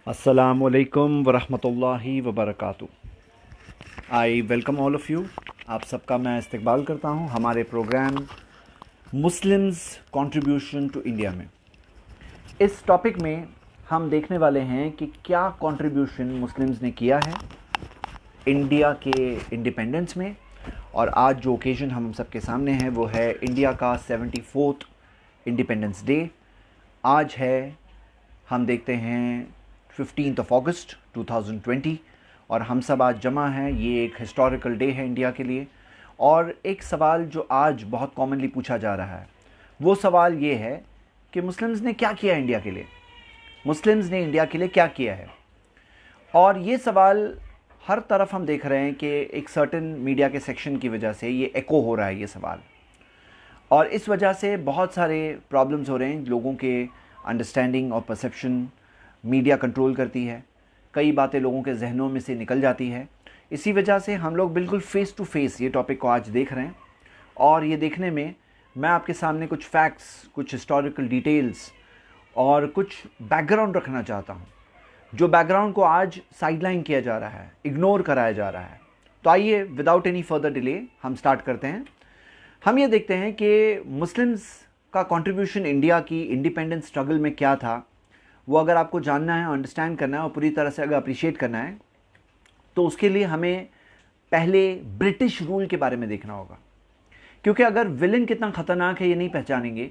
अस्सलामुअलैकुम वरहमतुल्लाहि वबरकातुहू। I welcome all of you. आप सबका मैं इस्तकबाल करता हूँ हमारे program Muslims contribution to India में। इस टॉपिक में हम देखने वाले हैं कि क्या कंट्रीब्यूशन मुस्लिम्स ने किया है इंडिया के इंडिपेंडेंस में। और आज जो ओकेजन हम सबके सामने है वो है इंडिया का 74th इंडिपेंडेंस डे। आज है, हम देखते हैं 15 अगस्त 2020 और हम सब आज जमा हैं। ये एक हिस्टोरिकल डे है इंडिया के लिए। और एक सवाल जो आज बहुत कॉमनली पूछा जा रहा है वो सवाल ये है कि मुस्लिम्स ने क्या किया इंडिया के लिए, मुस्लिम्स ने इंडिया के लिए क्या किया है। और ये सवाल हर तरफ हम देख रहे हैं कि एक सर्टेन मीडिया के सेक्शन की वजह से ये एको हो रहा है ये सवाल, और इस वजह से बहुत सारे प्रॉब्लम्स हो रहे हैं। लोगों के अंडरस्टैंडिंग और परसेप्शन मीडिया कंट्रोल करती है, कई बातें लोगों के जहनों में से निकल जाती है। इसी वजह से हम लोग बिल्कुल फ़ेस टू फेस ये टॉपिक को आज देख रहे हैं। और ये देखने में मैं आपके सामने कुछ फैक्ट्स, कुछ हिस्टोरिकल डिटेल्स और कुछ बैकग्राउंड रखना चाहता हूँ, जो बैकग्राउंड को आज साइडलाइन किया जा रहा है, इग्नोर कराया जा रहा है। तो आइए विदाउट एनी फर्दर डिले हम स्टार्ट करते हैं। हम ये देखते हैं कि मुस्लिम्स का कंट्रीब्यूशन इंडिया की इंडिपेंडेंस स्ट्रगल में क्या था। वो अगर आपको जानना है, अंडरस्टैंड करना है और पूरी तरह से अगर अप्रिशिएट करना है तो उसके लिए हमें पहले ब्रिटिश रूल के बारे में देखना होगा। क्योंकि अगर विलन कितना ख़तरनाक है ये नहीं पहचानेंगे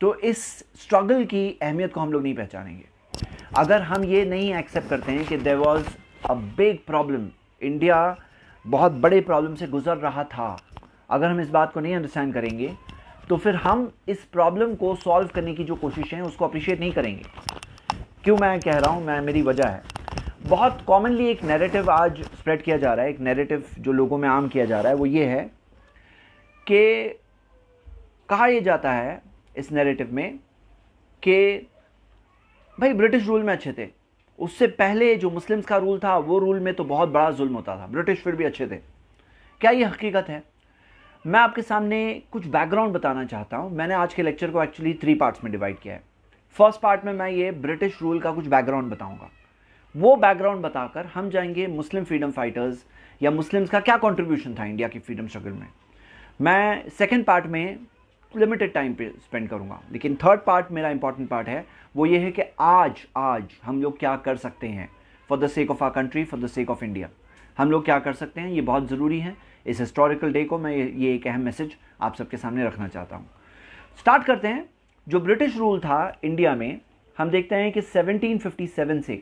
तो इस स्ट्रगल की अहमियत को हम लोग नहीं पहचानेंगे। अगर हम ये नहीं एक्सेप्ट करते हैं कि there was a big problem, India बहुत बड़े प्रॉब्लम से गुजर रहा था, अगर हम इस बात को नहीं अंडरस्टैंड करेंगे तो फिर हम इस प्रॉब्लम को सॉल्व करने की जो कोशिश है उसको अप्रिशिएट नहीं करेंगे। क्यों मैं कह रहा हूँ, मेरी वजह है। बहुत कॉमनली एक नैरेटिव आज स्प्रेड किया जा रहा है, एक नैरेटिव जो लोगों में आम किया जा रहा है वो ये है कि कहा यह जाता है इस नैरेटिव में कि भाई ब्रिटिश रूल में अच्छे थे, उससे पहले जो मुस्लिम्स का रूल था वो रूल में तो बहुत बड़ा जुल्म होता था, ब्रिटिश फिर भी अच्छे थे। क्या ये हकीकत है? मैं आपके सामने कुछ बैकग्राउंड बताना चाहता हूँ। मैंने आज के लेक्चर को एक्चुअली 3 पार्ट्स में डिवाइड किया है। फर्स्ट पार्ट में मैं ये ब्रिटिश रूल का कुछ बैकग्राउंड बताऊंगा। वो बैकग्राउंड बताकर हम जाएंगे मुस्लिम फ्रीडम फाइटर्स या मुस्लिम्स का क्या कंट्रीब्यूशन था इंडिया की फ्रीडम स्ट्रगल में। मैं सेकंड पार्ट में लिमिटेड टाइम पे स्पेंड करूंगा, लेकिन थर्ड पार्ट मेरा इंपॉर्टेंट पार्ट है। वो ये है कि आज हम लोग क्या कर सकते हैं for the sake of our country, for the sake of India. हम लोग क्या कर सकते हैं, ये बहुत ज़रूरी है। इस हिस्टोरिकल डे को मैं ये एक अहम मैसेज आप सबके सामने रखना चाहता हूँ। स्टार्ट करते हैं। जो ब्रिटिश रूल था इंडिया में, हम देखते हैं कि 1757 से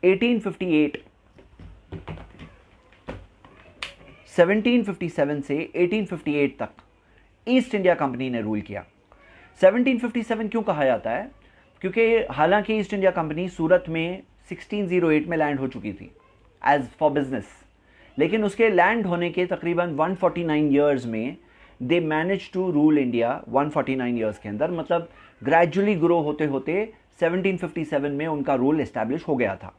1858 1757 से 1858 तक ईस्ट इंडिया कंपनी ने रूल किया। 1757 क्यों कहा जाता है? क्योंकि हालांकि ईस्ट इंडिया कंपनी सूरत में 1608 में लैंड हो चुकी थी एज फॉर बिजनेस, लेकिन उसके लैंड होने के तकरीबन 149 ईयर्स में they manage to rule India. 149 years के अंदर, मतलब ग्रेजुअली ग्रो होते होते 1757 में उनका रूल एस्टैब्लिश हो गया था।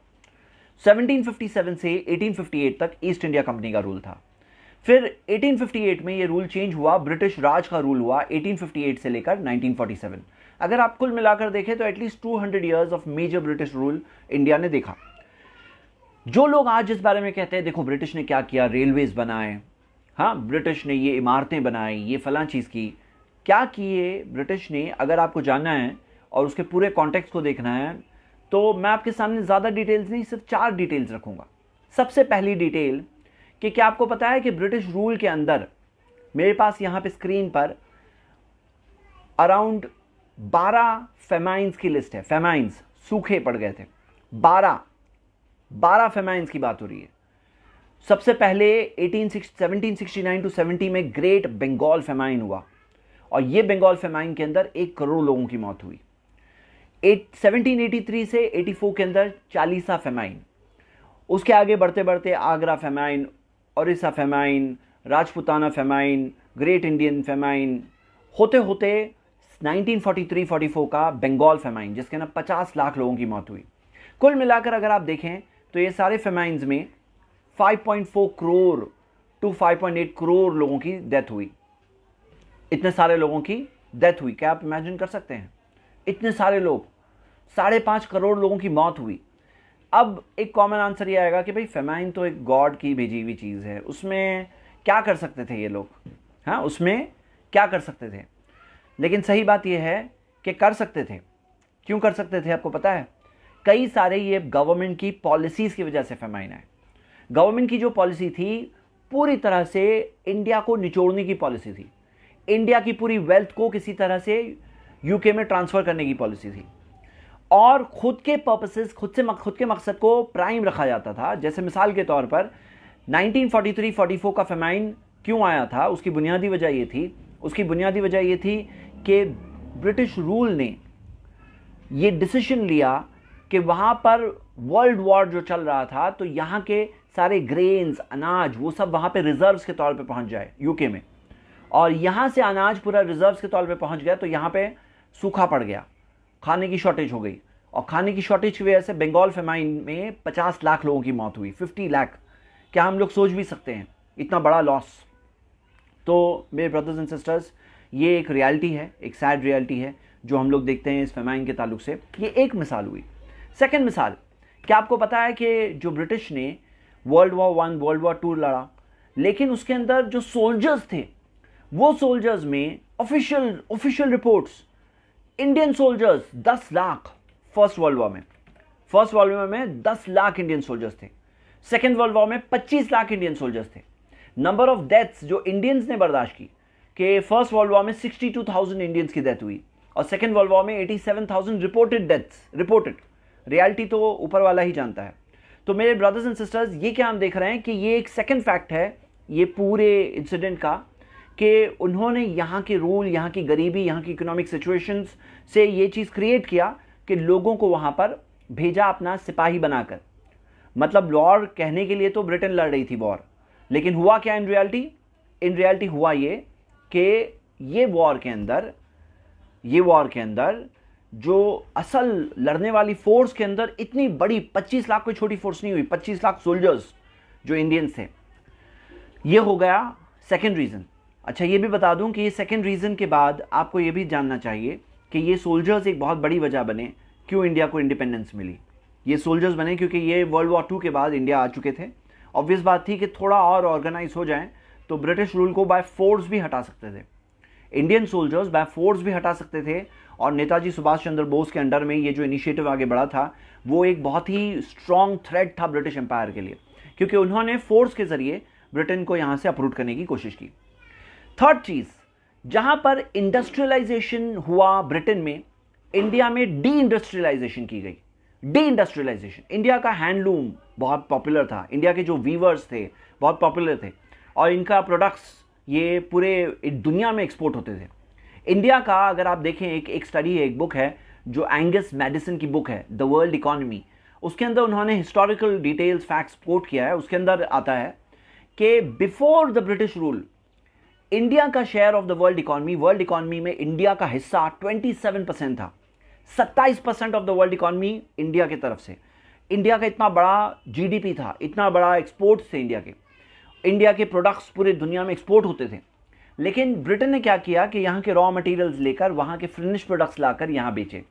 1757 से 1858 तक ईस्ट इंडिया कंपनी का रूल था। फिर 1858 में ये रूल चेंज हुआ, ब्रिटिश राज का रूल हुआ 1858 से लेकर 1947। अगर आप कुल मिलाकर देखें तो at least 200 years of major British rule India ने देखा। जो लोग आज इस बारे में कहते हैं देखो ब्रिटिश ने क्या किया, रेलवेज बनाए, हाँ ब्रिटिश ने ये इमारतें बनाई, ये फलां चीज़ की, क्या किए ब्रिटिश ने, अगर आपको जानना है और उसके पूरे कॉन्टेक्स्ट को देखना है तो मैं आपके सामने ज़्यादा डिटेल्स नहीं, सिर्फ 4 डिटेल्स रखूँगा। सबसे पहली डिटेल कि क्या आपको पता है कि ब्रिटिश रूल के अंदर, मेरे पास यहाँ पे स्क्रीन पर अराउंड 12 फेमाइंस की लिस्ट है। फेमाइंस, सूखे पड़ गए थे, 12 फेमाइंस की बात हो रही है। सबसे पहले 1769 टू 70 में ग्रेट बंगाल फेमाइन हुआ और ये बंगाल फेमाइन के अंदर 1 करोड़ लोगों की मौत हुई। 1783 से 84 के अंदर 40सा फेमाइन। उसके आगे बढ़ते बढ़ते Agra famine, Orissa famine, Rajputana famine, great Indian famine, होते होते 1943-44 का बंगाल फेमाइन, जिसके अंदर 50 लाख लोगों की मौत हुई। कुल मिलाकर अगर आप देखें तो ये सारे फेमाइंस में 5.4 करोड़ टू 5.8 करोड़ लोगों की डेथ हुई। इतने सारे लोगों की डेथ हुई, क्या आप इमेजिन कर सकते हैं? इतने सारे लोग, 5.5 करोड़ लोगों की मौत हुई। अब एक कॉमन आंसर ये आएगा कि भाई फेमाइन तो एक गॉड की भेजी हुई चीज़ है, उसमें क्या कर सकते थे ये लोग, हाँ उसमें क्या कर सकते थे। लेकिन सही बात ये है कि कर सकते थे। क्यों कर सकते थे आपको पता है? कई सारे ये गवर्नमेंट की पॉलिसीज़ की वजह से फेमाइन आए। गवर्नमेंट की जो पॉलिसी थी पूरी तरह से इंडिया को निचोड़ने की पॉलिसी थी, इंडिया की पूरी वेल्थ को किसी तरह से यूके में ट्रांसफ़र करने की पॉलिसी थी, और खुद के पर्पसेस, खुद के मकसद को प्राइम रखा जाता था। जैसे मिसाल के तौर पर 1943-44 का फेमाइन क्यों आया था, उसकी बुनियादी वजह ये थी कि ब्रिटिश रूल ने ये डिसीजन लिया कि वहाँ पर वर्ल्ड वॉर जो चल रहा था, तो यहाँ के सारे ग्रेन्स, अनाज, वो सब वहाँ पे रिजर्व्स के तौर पे पहुँच जाए यूके में, और यहाँ से अनाज पूरा रिजर्व्स के तौर पे पहुँच गया तो यहाँ पे सूखा पड़ गया, खाने की शॉर्टेज हो गई, और खाने की शॉर्टेज की वजह से बंगाल फेमाइन में 50 लाख लोगों की मौत हुई, 50 लाख। क्या हम लोग सोच भी सकते हैं इतना बड़ा लॉस? तो मेरे ब्रदर्स एंड सिस्टर्स, ये एक रियलिटी है, एक सैड रियलिटी है जो हम लोग देखते हैं इस फेमाइन के ताल्लुक से। ये एक मिसाल हुई। सेकेंड मिसाल, क्या आपको पता है कि जो ब्रिटिश ने वर्ल्ड वॉर 1, वर्ल्ड वॉर 2 लड़ा, लेकिन उसके अंदर जो सोल्जर्स थे, वो सोल्जर्स में official reports, Indian soldiers 10 lakh first world war में 10 लाख इंडियन सोल्जर्स थे। सेकेंड वर्ल्ड वॉर में 25 लाख इंडियन सोल्जर्स थे। नंबर ऑफ डेथ्स जो इंडियंस ने बर्दाश्त की, कि फर्स्ट वर्ल्ड वॉर में 62,000 इंडियंस की डेथ हुई, और सेकेंड वर्ल्ड वॉर में 87,000 रिपोर्टेड डेथ्स। रियलिटी तो ऊपर वाला ही जानता है। तो मेरे ब्रदर्स एंड सिस्टर्स, ये क्या हम देख रहे हैं कि ये एक सेकेंड फैक्ट है ये पूरे इंसिडेंट का, कि उन्होंने यहाँ के रूल, यहाँ की गरीबी, यहाँ की इकोनॉमिक सिचुएशंस से ये चीज़ क्रिएट किया कि लोगों को वहाँ पर भेजा अपना सिपाही बनाकर। मतलब वॉर कहने के लिए तो ब्रिटेन लड़ रही थी वॉर, लेकिन हुआ क्या इन रियलिटी हुआ ये कि ये वॉर के अंदर जो असल लड़ने वाली फोर्स के अंदर इतनी बड़ी 25 लाख कोई छोटी फोर्स नहीं हुई, 25 लाख सोल्जर्स जो इंडियंस थे। ये हो गया सेकेंड रीज़न। अच्छा, ये भी बता दूं कि ये सेकेंड रीज़न के बाद आपको ये भी जानना चाहिए कि ये सोल्जर्स एक बहुत बड़ी वजह बने क्यों इंडिया को इंडिपेंडेंस मिली। ये सोल्जर्स बने क्योंकि ये वर्ल्ड वॉर 2 के बाद इंडिया आ चुके थे। ऑब्वियस बात थी कि थोड़ा और ऑर्गेनाइज हो जाएं तो ब्रिटिश रूल को बाय फोर्स भी हटा सकते थे, इंडियन सोल्जर्स बाय फोर्स भी हटा सकते थे। और नेताजी सुभाष चंद्र बोस के अंडर में ये जो इनिशिएटिव आगे बढ़ा था, वो एक बहुत ही स्ट्रॉन्ग थ्रेट था ब्रिटिश एम्पायर के लिए, क्योंकि उन्होंने फोर्स के जरिए ब्रिटेन को यहाँ से अप्रूट करने की कोशिश की। थर्ड चीज़, जहाँ पर इंडस्ट्रियलाइजेशन हुआ ब्रिटेन में, इंडिया में डी इंडस्ट्रियलाइजेशन की गई। डी इंडस्ट्रियलाइजेशन, इंडिया का हैंडलूम बहुत पॉपुलर था, इंडिया के जो वीवर्स थे बहुत पॉपुलर थे, और इनका प्रोडक्ट्स ये पूरे दुनिया में एक्सपोर्ट होते थे। इंडिया का अगर आप देखें, एक स्टडी है, एक बुक है जो एंगस मैडिसन की बुक है, द वर्ल्ड इकोनॉमी, उसके अंदर उन्होंने हिस्टोरिकल डिटेल्स, फैक्ट्स कोट किया है। उसके अंदर आता है कि before the British rule, India का share of the world economy में इंडिया का हिस्सा 27% था। 27% of the world economy India की तरफ से। इंडिया का इतना बड़ा जीडीपी था, इतना बड़ा एक्सपोर्ट्स थे इंडिया के प्रोडक्ट्स पूरे दुनिया में एक्सपोर्ट होते थे। लेकिन ब्रिटेन ने क्या किया कि यहाँ के रॉ मटेरियल्स लेकर वहाँ के फिनिश प्रोडक्ट्स लाकर यहाँ बेचे।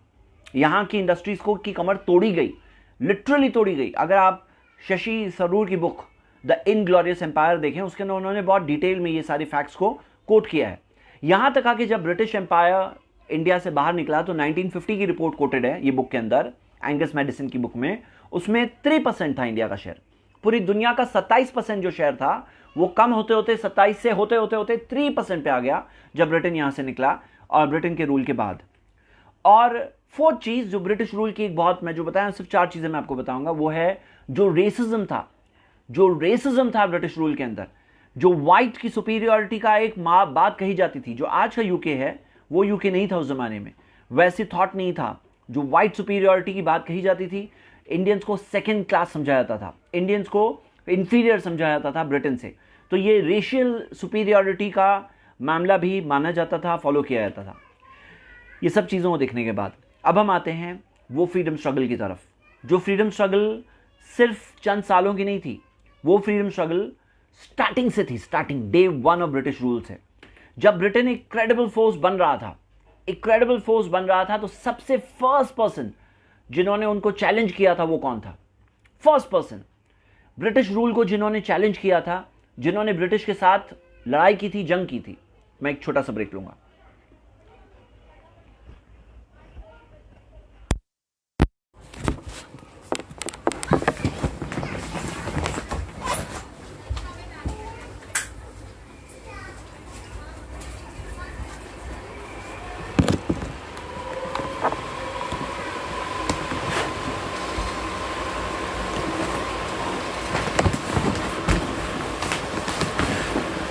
यहाँ की इंडस्ट्रीज को की कमर तोड़ी गई, लिटरली तोड़ी गई। अगर आप शशि थरूर की बुक द इनग्लोरियस एम्पायर देखें, उसके अंदर उन्होंने बहुत डिटेल में ये सारे फैक्ट्स को कोट किया है। यहाँ तक आके जब ब्रिटिश एम्पायर इंडिया से बाहर निकला तो 1950 की रिपोर्ट कोटेड है ये बुक के अंदर, एंगस मैडिसन की बुक में, उसमें 3% था इंडिया का शेयर। पूरी दुनिया का 27% जो शेयर था वो कम होते होते 27 से होते 3% पे आ गया जब ब्रिटेन यहाँ से निकला, और ब्रिटेन के रूल के बाद। और फोर्थ चीज़ जो ब्रिटिश रूल की एक बहुत, मैं जो बताया सिर्फ 4 चीज़ें मैं आपको बताऊंगा, वो है जो रेसिज्म था ब्रिटिश रूल के अंदर, जो वाइट की सुपीरियरिटी का एक बात कही जाती थी। जो आज का यूके है वो यूके नहीं था उस जमाने में, वैसे थॉट नहीं था। जो वाइट सुपीरियरिटी की बात कही जाती थी, इंडियंस को सेकेंड क्लास समझा जाता था, इंडियंस को इंफीरियर समझा जाता था ब्रिटेन से। तो ये रेशियल सुपीरियरिटी का मामला भी माना जाता था, फॉलो किया जाता था। ये सब चीज़ों को देखने के बाद अब हम आते हैं वो फ्रीडम स्ट्रगल की तरफ, जो फ्रीडम स्ट्रगल सिर्फ चंद सालों की नहीं थी। वो फ्रीडम स्ट्रगल स्टार्टिंग से थी, starting day 1 of British rule से। जब ब्रिटेन एक क्रेडिबल फोर्स बन रहा था, तो सबसे फर्स्ट पर्सन जिन्होंने उनको चैलेंज किया था वो कौन था? फर्स्ट पर्सन ब्रिटिश रूल को जिन्होंने चैलेंज किया था, जिन्होंने ब्रिटिश के साथ लड़ाई की थी, जंग की थी। मैं एक छोटा सा ब्रेक लूंगा।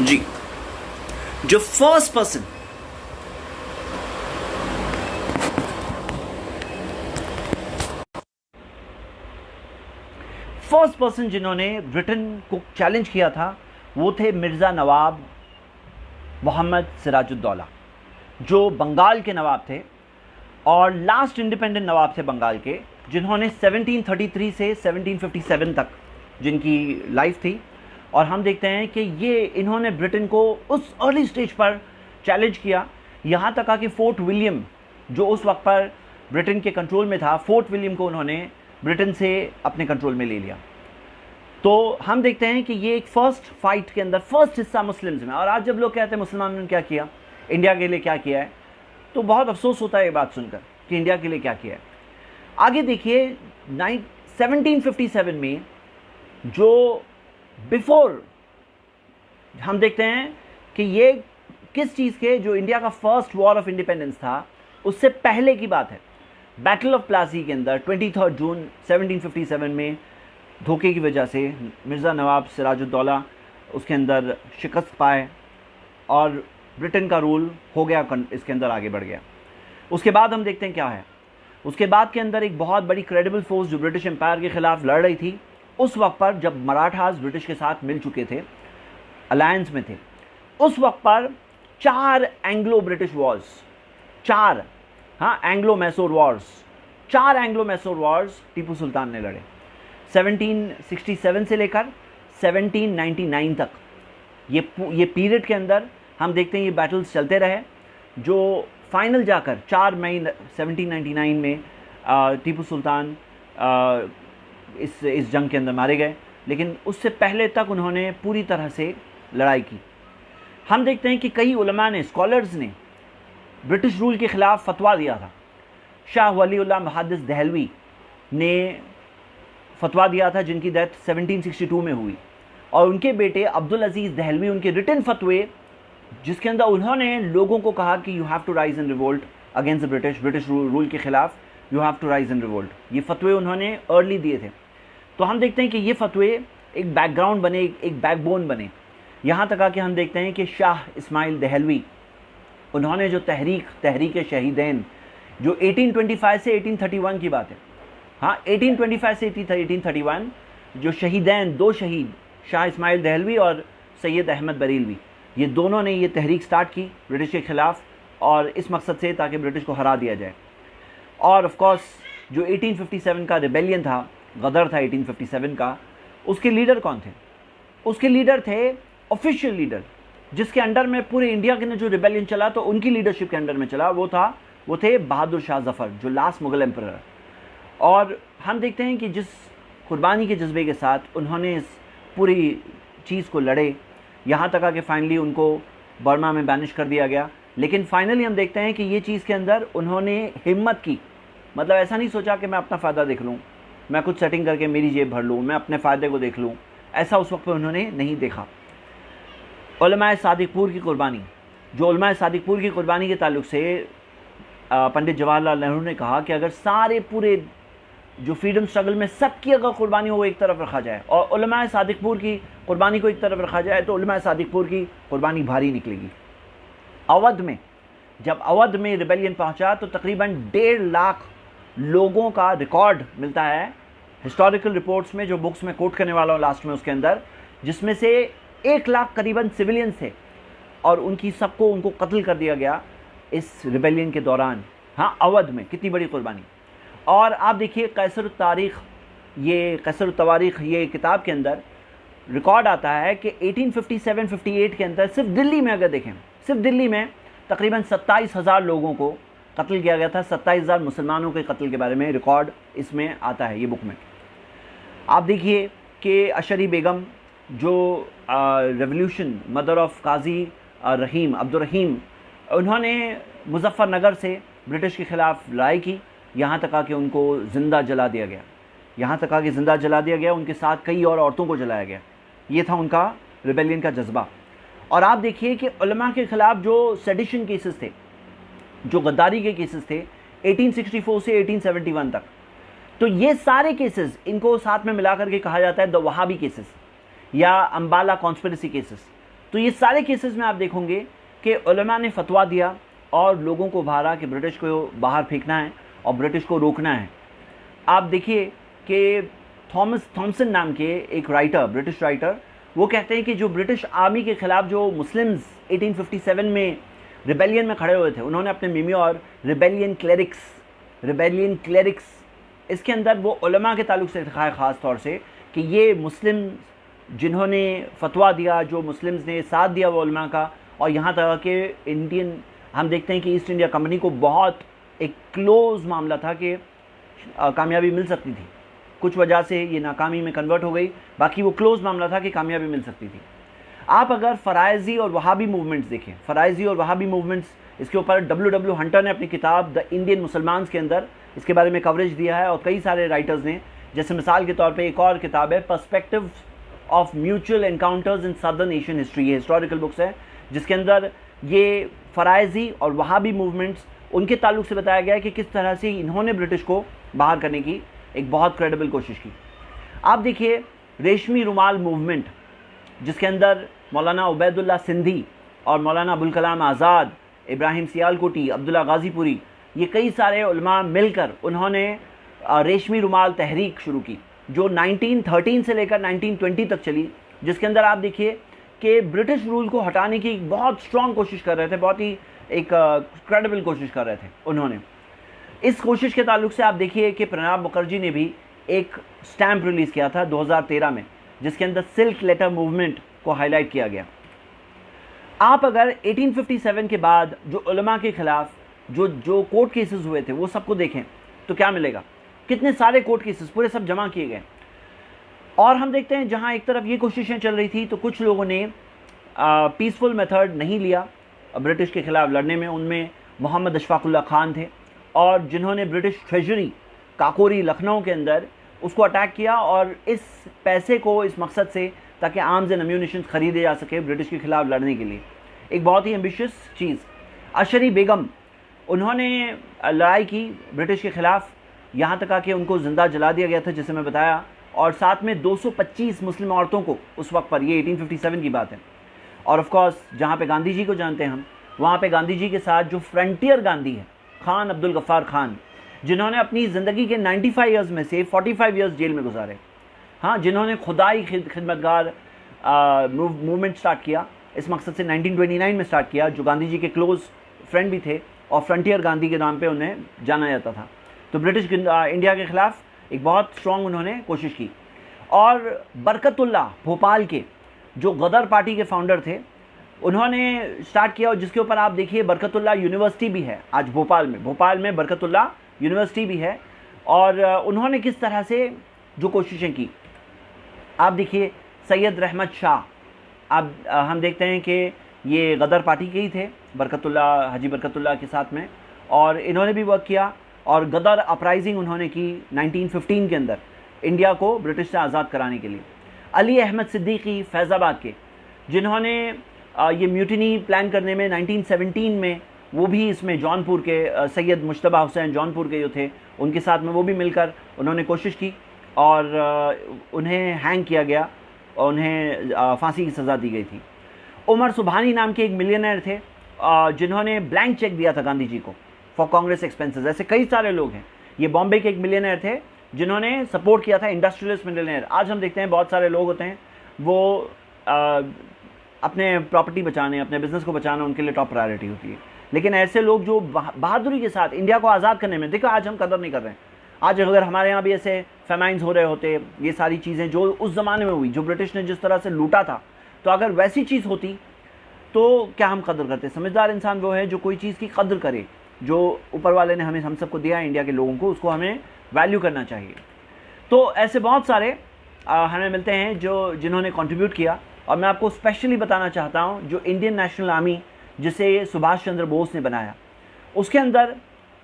जी, जो फर्स्ट पर्सन जिन्होंने ब्रिटेन को चैलेंज किया था वो थे मिर्ज़ा नवाब मोहम्मद सिराजुद्दौला, जो बंगाल के नवाब थे और लास्ट इंडिपेंडेंट नवाब थे बंगाल के, जिन्होंने 1733 से 1757 तक जिनकी लाइफ थी। और हम देखते हैं कि ये इन्होंने ब्रिटेन को उस अर्ली स्टेज पर चैलेंज किया, यहाँ तक कि फोर्ट विलियम जो उस वक्त पर ब्रिटेन के कंट्रोल में था, फोर्ट विलियम को उन्होंने ब्रिटेन से अपने कंट्रोल में ले लिया। तो हम देखते हैं कि ये एक फर्स्ट फाइट के अंदर फर्स्ट हिस्सा मुस्लिम्स में। और आज जब लोग कहते हैं मुसलमानों ने क्या किया, इंडिया के लिए क्या किया है, तो बहुत अफसोस होता है ये बात सुनकर कि इंडिया के लिए क्या किया है। आगे देखिए 1757 में जो बिफोर हम देखते हैं कि ये किस चीज़ के, जो इंडिया का फर्स्ट वॉर ऑफ इंडिपेंडेंस था उससे पहले की बात है। बैटल ऑफ प्लासी के अंदर 23 जून 1757 में धोखे की वजह से मिर्ज़ा नवाब सिराजुद्दौला उसके अंदर शिकस्त पाए और ब्रिटेन का रूल हो गया, इसके अंदर आगे बढ़ गया। उसके बाद हम देखते हैं क्या है। उसके बाद के अंदर एक बहुत बड़ी क्रेडिबल फोर्स जो ब्रिटिश एम्पायर के ख़िलाफ़ लड़ रही थी, उस वक्त पर जब मराठास ब्रिटिश के साथ मिल चुके थे, अलायंस में थे, उस वक्त पर 4 Anglo British wars, 4 Anglo Mysore wars, 4 Anglo Mysore wars Tipu Sultan ने लड़े 1767 से लेकर 1799 तक। ये पीरियड के अंदर हम देखते हैं ये बैटल्स चलते रहे, जो फाइनल जाकर 4 मई 1799 में टीपू सुल्तान इस जंग के अंदर मारे गए। लेकिन उससे पहले तक उन्होंने पूरी तरह से लड़ाई की। हम देखते हैं कि कई उलमा ने, स्कॉलर्स ने ब्रिटिश रूल के ख़िलाफ़ फतवा दिया था। शाह वलीउल्लाह मुहद्दिस दहलवी ने फतवा दिया था, जिनकी डेथ 1762 में हुई, और उनके बेटे अब्दुल अजीज़ दहलवी, उनके रिटन फतवे जिसके अंदर उन्होंने लोगों को कहा कि you have to rise in revolt against British rule के ख़िलाफ़, you have to rise in revolt, ये फतवे उन्होंने अर्ली दिए थे। तो हम देखते हैं कि ये फतवे एक बैकग्राउंड बने, एक बैकबोन बने। यहाँ तक आके हम देखते हैं कि शाह इस्माइल दहलवी, उन्होंने जो तहरीक शहीदैन, जो 1825 से 1831 की बात है, 1825 से 1831, जो शहीदैन, 2 शहीद, शाह इस्माइल दहलवी और सैयद अहमद बरेलवी, ये दोनों ने ये तहरीक स्टार्ट की ब्रिटिश के ख़िलाफ़, और इस मकसद से ताकि ब्रिटिश को हरा दिया जाए। और ऑफ कोर्स जो 1857 का रिबेलियन था, गदर था 1857 का, उसके लीडर कौन थे? उसके लीडर थे, ऑफिशियल लीडर, जिसके अंडर में पूरे इंडिया के ने जो रिबेलियन चला, तो उनकी लीडरशिप के अंडर में चला, वो थे बहादुर शाह जफ़र, जो लास्ट मुग़ल एम्परर। और हम देखते हैं कि जिस कुर्बानी के जज्बे के साथ उन्होंने इस पूरी चीज़ को लड़े, यहाँ तक कि फाइनली उनको बर्मा में बैनिश कर दिया गया। लेकिन फाइनली हम देखते हैं कि ये चीज़ के अंदर उन्होंने हिम्मत की, मतलब ऐसा नहीं सोचा कि मैं अपना फ़ायदा देख लूँ, मैं कुछ सेटिंग करके मेरी जेब भर लूँ, मैं अपने फ़ायदे को देख लूँ, ऐसा उस वक्त पर उन्होंने नहीं देखा। उलमाए सादिकपुर की कुर्बानी, जो उलमाए सादिकपुर की कुर्बानी के ताल्लुक़ से पंडित जवाहरलाल नेहरू ने कहा कि अगर सारे पूरे जो फ्रीडम स्ट्रगल में सबकी अगर कुर्बानी हो एक तरफ रखा जाए और उलमाए सादिकपुर की कुर्बानी को एक तरफ रखा जाए, तो उलमाए सादिकपुर की कुर्बानी भारी निकलेगी। अवध में, जब अवध में रिबेलियन पहुंचा, तो तकरीबन 1.5 लाख लोगों का रिकॉर्ड मिलता है हिस्टोरिकल रिपोर्ट्स में, जो बुक्स में कोट करने वाला हूँ लास्ट में उसके अंदर, जिसमें से 1 लाख करीबन सिविलियंस थे और उनको कत्ल कर दिया गया इस रिबेलियन के दौरान। अवध में कितनी बड़ी कुर्बानी। और आप देखिए कैसर तवारीख, ये किताब के अंदर रिकॉर्ड आता है कि 1857-58 के अंदर सिर्फ दिल्ली में अगर देखें, सिर्फ दिल्ली में तकरीबन 27,000 लोगों को कत्ल किया गया था। 27,000 मुसलमानों के कत्ल के बारे में रिकॉर्ड इसमें आता है, ये बुक में। आप देखिए कि अशरी बेगम जो रेवोल्यूशन मदर ऑफ काजी रहीम अब्दुल रहीम, उन्होंने मुजफ्फरनगर से ब्रिटिश के ख़िलाफ़ लड़ाई की, यहाँ तक आके उनको ज़िंदा जला दिया गया, यहाँ तक आके ज़िंदा जला दिया गया। उनके साथ कई और औरतों को जलाया गया। ये था उनका रिबेलियन का जज्बा। और आप देखिए कि उलमा के ख़िलाफ़ जो सेडिशन केसेस थे, जो गद्दारी के केसेस थे 1864 से 1871 तक, तो ये सारे केसेस, इनको साथ में मिला करके कहा जाता है द वहाबी केसेस या अम्बाला कॉन्स्पिरेसी केसेस। तो ये सारे केसेस में आप देखोगे कि उलमा ने फतवा दिया और लोगों को उभारा कि ब्रिटिश को बाहर फेंकना है और ब्रिटिश को रोकना है। आप देखिए कि थॉमसन नाम के एक राइटर, ब्रिटिश राइटर, वो कहते हैं कि जो ब्रिटिश आर्मी के ख़िलाफ़ जो मुस्लिम्स 1857 में रिबेलियन में खड़े हुए थे, उन्होंने अपने मेमोयर रिबेलियन क्लेरिक्स, इसके अंदर वो उलमा के ताल्लुक से लिखा है ख़ास तौर से कि ये मुस्लिम जिन्होंने फतवा दिया, जो मुस्लिम्स ने साथ दिया वो उलमा का, और यहाँ तक कि इंडियन, हम देखते हैं कि ईस्ट इंडिया कंपनी को बहुत एक क्लोज़ मामला था कि कामयाबी मिल सकती थी, कुछ वजह से ये नाकामी में कन्वर्ट हो गई, बाकी वो क्लोज़ मामला था कि कामयाबी मिल सकती थी। आप अगर फ़राइज़ी और वहाबी मूवमेंट्स देखें, फ़राइज़ी और वहाबी मूवमेंट्स, इसके ऊपर W.W. हंटर ने अपनी किताब द इंडियन मुसलमान्स के अंदर इसके बारे में कवरेज दिया है, और कई सारे राइटर्स ने, जैसे मिसाल के तौर पे एक और किताब है perspective of mutual encounters in southern Asian history, ये हिस्टोरिकल बुक्स है, जिसके अंदर ये फ़राइज़ी और वहाबी मूवमेंट्स, उनके ताल्लुक से बताया गया है कि किस तरह से इन्होंने ब्रिटिश को बाहर करने की एक बहुत क्रेडिबल कोशिश की। आप देखिए रेशमी रुमाल मूवमेंट, जिसके अंदर मौलाना उबैदुल्ला सिंधी और मौलाना अबुल कलाम आज़ाद, इब्राहिम सियालकोटी, अब्दुल्ला गाज़ीपुरी, ये कई सारे उलमा मिलकर उन्होंने रेशमी रुमाल तहरीक शुरू की, जो 1913 से लेकर 1920 तक चली, जिसके अंदर आप देखिए कि ब्रिटिश रूल को हटाने की बहुत स्ट्रॉन्ग कोशिश कर रहे थे, बहुत ही एक क्रेडिबल कोशिश कर रहे थे उन्होंने। इस कोशिश के ताल्लुक से आप देखिए कि प्रणब मुखर्जी ने भी एक स्टैम्प रिलीज़ किया था 2013 में, जिसके अंदर सिल्क लेटर मूवमेंट को हाईलाइट किया गया। आप अगर 1857 के बाद जो उलमा के ख़िलाफ़ जो कोर्ट केसेस हुए थे वो सबको देखें तो क्या मिलेगा, कितने सारे कोर्ट केसेस पूरे सब जमा किए गए। और हम देखते हैं जहां एक तरफ ये कोशिशें चल रही थी, तो कुछ लोगों ने पीसफुल मेथड नहीं लिया ब्रिटिश के ख़िलाफ़ लड़ने में। उनमें मोहम्मद अशफाकुल्ला खान थे, और जिन्होंने ब्रिटिश ट्रेजरी काकोरी लखनऊ के अंदर उसको अटैक किया, और इस पैसे को इस मकसद से ताकि आर्म्स एंड अम्यूनिशन ख़रीदे जा सके ब्रिटिश के ख़िलाफ़ लड़ने के लिए, एक बहुत ही एम्बिशियस चीज़। अशरी बेगम, उन्होंने लड़ाई की ब्रिटिश के ख़िलाफ़, यहाँ तक आके उनको ज़िंदा जला दिया गया था जैसे मैं बताया, और साथ में 225 मुस्लिम औरतों को उस वक्त पर, ये 1857 की बात है। और ऑफ कोर्स जहाँ पे गांधी जी को जानते हैं हम, वहाँ पे गांधी जी के साथ जो फ्रंटियर गांधी है, खान अब्दुल गफ्फार खान, जिन्होंने अपनी ज़िंदगी के 95 ईयर्स में से 45 ईयर्स जेल में गुजारे, हाँ, जिन्होंने खुदाई खिदमतगार मूवमेंट स्टार्ट किया, इस मकसद से 1929 में स्टार्ट किया, जो गांधी जी के क्लोज फ्रेंड भी थे और फ्रंटियर गांधी के नाम पे उन्हें जाना जाता था। तो ब्रिटिश इंडिया के ख़िलाफ़ एक बहुत स्ट्रॉन्ग उन्होंने कोशिश की। और बरकतुल्लाह भोपाल के जो गदर पार्टी के फाउंडर थे, उन्होंने स्टार्ट किया, और जिसके ऊपर आप देखिए बरकतुल्लाह यूनिवर्सिटी भी है आज भोपाल में बरकतुल्लाह यूनिवर्सिटी भी है। और उन्होंने किस तरह से जो कोशिशें की, आप देखिए सैयद रहमत शाह, आप हम देखते हैं कि ये गदर पार्टी के ही थे हाजी बरकतुल्लाह के साथ में, और इन्होंने भी वर्क किया, और गदर अपराइजिंग उन्होंने की 1915 के अंदर इंडिया को ब्रिटिश से आज़ाद कराने के लिए। अली अहमद सिद्दीकी फैज़ाबाद के, जिन्होंने ये म्यूटिनी प्लान करने में 1917 में, वो भी इसमें जौनपुर के सैयद मुश्तबा हुसैन जौनपुर के जो थे, उनके साथ में वो भी मिलकर उन्होंने कोशिश की, और उन्हें हैंग किया गया और उन्हें फांसी की सज़ा दी गई थी। उमर सुबहानी नाम के एक मिलियनर थे, जिन्होंने ब्लैंक चेक दिया था गांधी जी को फॉर कांग्रेस एक्सपेंसेस। ऐसे कई सारे लोग हैं। ये बॉम्बे के एक मिलियनर थे जिन्होंने सपोर्ट किया था, इंडस्ट्रियलिस्ट मिलियनर। आज हम देखते हैं बहुत सारे लोग होते हैं, वो अपने प्रॉपर्टी बचाने, अपने बिजनेस को बचाना उनके लिए टॉप प्रायोरिटी होती है। लेकिन ऐसे लोग जो बहादुरी के साथ इंडिया को आज़ाद करने में, देखो आज हम कदर नहीं कर रहे हैं। आज अगर हमारे यहाँ भी ऐसे फेमाइंस हो रहे होते, ये सारी चीज़ें जो उस ज़माने में हुई, जो ब्रिटिश ने जिस तरह से लूटा था, तो अगर वैसी चीज़ होती तो क्या हम कदर करते। समझदार इंसान वो है जो कोई चीज़ की कदर करे, जो ऊपर वाले ने हम सबको दिया है, इंडिया के लोगों को, उसको हमें वैल्यू करना चाहिए। तो ऐसे बहुत सारे हमें मिलते हैं जिन्होंने कंट्रीब्यूट किया, और मैं आपको स्पेशली बताना चाहता हूं जो इंडियन नेशनल आर्मी जिसे सुभाष चंद्र बोस ने बनाया, उसके अंदर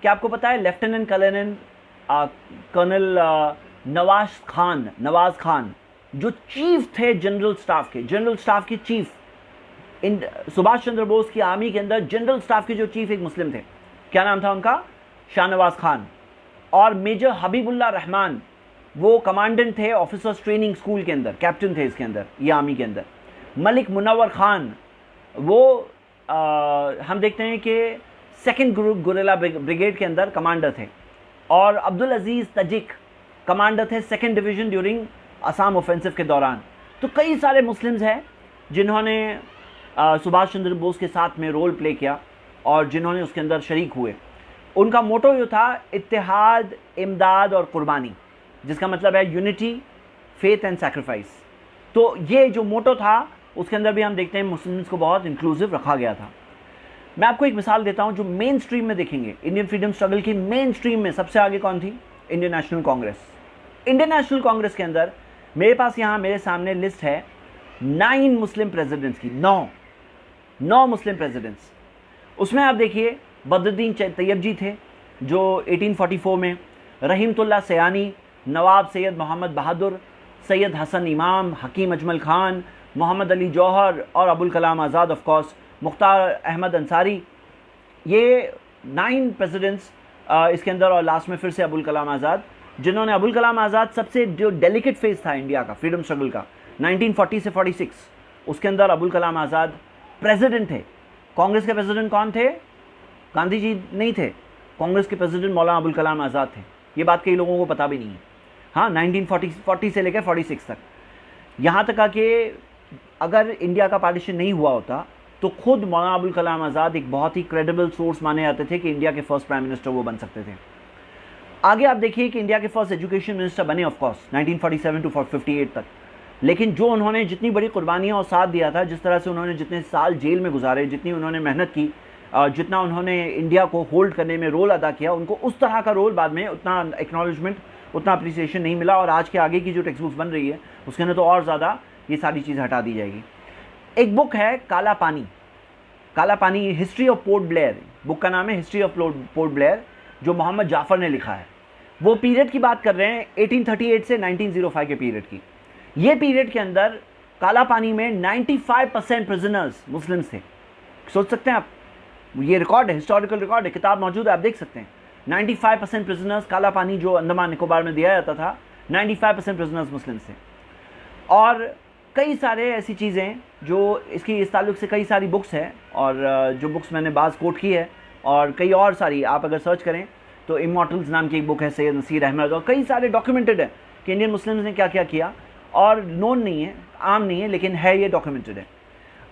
क्या आपको पता है लेफ्टिनेंट कर्नल नवाज खान जो चीफ थे जनरल स्टाफ के चीफ, सुभाष चंद्र बोस की आर्मी के अंदर जनरल स्टाफ के जो चीफ एक मुस्लिम थे, क्या नाम था उनका? शाहनवाज खान। और मेजर हबीबुल्लाह रहमान वो कमांडेंट थे ऑफिसर्स ट्रेनिंग स्कूल के अंदर, कैप्टन थे इसके अंदर, ये आर्मी के अंदर। मलिक मुनव्वर खान वो हम देखते हैं कि सेकंड गुरिल्ला ब्रिगेड के अंदर कमांडर थे। और अब्दुल अजीज़ तजिक कमांडर थे second division during Assam offensive के दौरान। तो कई सारे मुस्लिम्स हैं जिन्होंने सुभाष चंद्र बोस के साथ में रोल प्ले किया और जिन्होंने उसके अंदर शरीक हुए। उनका मोटो जो था इत्तेहाद, इमदाद और कुर्बानी, जिसका मतलब है यूनिटी, फेथ एंड सैक्रिफाइस। तो ये जो मोटो था उसके अंदर भी हम देखते हैं मुस्लिम्स को बहुत इंक्लूसिव रखा गया था। मैं आपको एक मिसाल देता हूं जो मेन स्ट्रीम में देखेंगे, इंडियन फ्रीडम स्ट्रगल की मेन स्ट्रीम में सबसे आगे कौन थी? Indian national Congress. Indian national Congress के अंदर मेरे पास यहाँ मेरे सामने लिस्ट है 9 मुस्लिम प्रेसिडेंट्स की, 9 मुस्लिम प्रेसिडेंट्स। उसमें आप देखिए बदरुद्दीन तैयब जी थे जो 1844 में, रहीमतुल्लाह सयानी, नवाब सैयद मोहम्मद बहादुर, सैयद हसन इमाम, हकीम अजमल खान, मोहम्मद अली जौहर और अबुल कलाम आज़ाद, ऑफ कोर्स मुख्तार अहमद अंसारी। ये 9 प्रेसिडेंट्स इसके अंदर, और लास्ट में फिर से अबुल कलाम आज़ाद, जिन्होंने अबुल कलाम आज़ाद सबसे जो डेलिकेट फेज था इंडिया का फ्रीडम स्ट्रगल का 1940 से 46, उसके अंदर अबुल कलाम आज़ाद प्रेसिडेंट थे। कांग्रेस के प्रेसिडेंट कौन थे? गांधी जी नहीं थे, कांग्रेस के प्रेसिडेंट मौलाना अबुल कलाम आज़ाद थे। ये बात कई लोगों को पता भी नहीं है। हाँ, 1940 से लेकर 46 तक, यहाँ तक कि अगर इंडिया का पार्टीशन नहीं हुआ होता तो खुद मौलाना अबुल कलाम आज़ाद एक बहुत ही क्रेडिबल सोर्स माने जाते थे कि इंडिया के फर्स्ट प्राइम मिनिस्टर वो बन सकते थे। आगे आप देखिए कि इंडिया के फर्स्ट एजुकेशन मिनिस्टर बने ऑफ कोर्स 1947 टू 58 तक, लेकिन जो उन्होंने जितनी बड़ी कुर्बानियाँ और साथ दिया था, जिस तरह से उन्होंने जितने साल जेल में गुजारे, जितनी उन्होंने मेहनत की, जितना उन्होंने इंडिया को होल्ड करने में रोल अदा किया, उनको उस तरह का रोल बाद में उतना एक्नॉलेजमेंट, उतना अप्रिसिएशन नहीं मिला। और आज के आगे की जो टेक्स्ट बुक्स बन रही है उसके अंदर तो और ज़्यादा ये सारी चीज़ हटा दी जाएगी। एक बुक है काला पानी, history of port Blair, book का नाम है हिस्ट्री ऑफ पोर्ट ब्लेयर, जो मोहम्मद जाफ़र ने लिखा है। वो पीरियड की बात कर रहे हैं 1838 से 1905 के पीरियड की। ये पीरियड के अंदर काला पानी में 95% प्रिजनर्स मुस्लिम्स थे। सोच सकते हैं आप, ये रिकॉर्ड है, हिस्टोरिकल रिकॉर्ड है, किताब मौजूद है, आप देख सकते हैं। 95% प्रिजनर्स, काला पानी जो अंडमान निकोबार में दिया जाता था, 95% प्रिजनर्स मुस्लिम्स थे। और कई सारे ऐसी चीज़ें जो इस ताल्लुक से कई सारी बुक्स हैं, और जो बुक्स मैंने बाज़ कोट की है, और कई और सारी आप अगर सर्च करें तो इमॉर्टल्स नाम की एक बुक है सैयद नसीर अहमद, और कई सारे डॉक्यूमेंटेड है कि इंडियन मुस्लिम्स ने क्या क्या किया, और नोन नहीं है, आम नहीं है, लेकिन है, ये डॉक्यूमेंटेड है।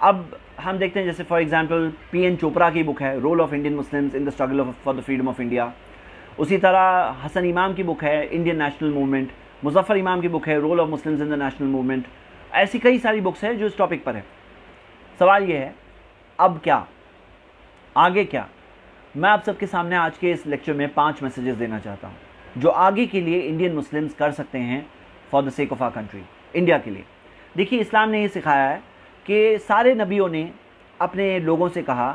अब हम देखते हैं जैसे फॉर एग्जांपल PN चोपड़ा की बुक है role of Indian Muslims in the struggle for the freedom of India. उसी तरह हसन इमाम की बुक है इंडियन नेशनल मूवमेंट, मुजफ्फर इमाम की बुक है role of Muslims in the national movement. ऐसी कई सारी बुक्स हैं जो इस टॉपिक पर है। सवाल ये है, अब क्या, आगे क्या? मैं आप सबके सामने आज के इस लेक्चर में 5 मैसेजेस देना चाहता हूँ जो आगे के लिए इंडियन मुस्लिम्स कर सकते हैं for the sake of our country, India के लिए। देखिए, इस्लाम ने ये सिखाया है कि सारे नबियों ने अपने लोगों से कहा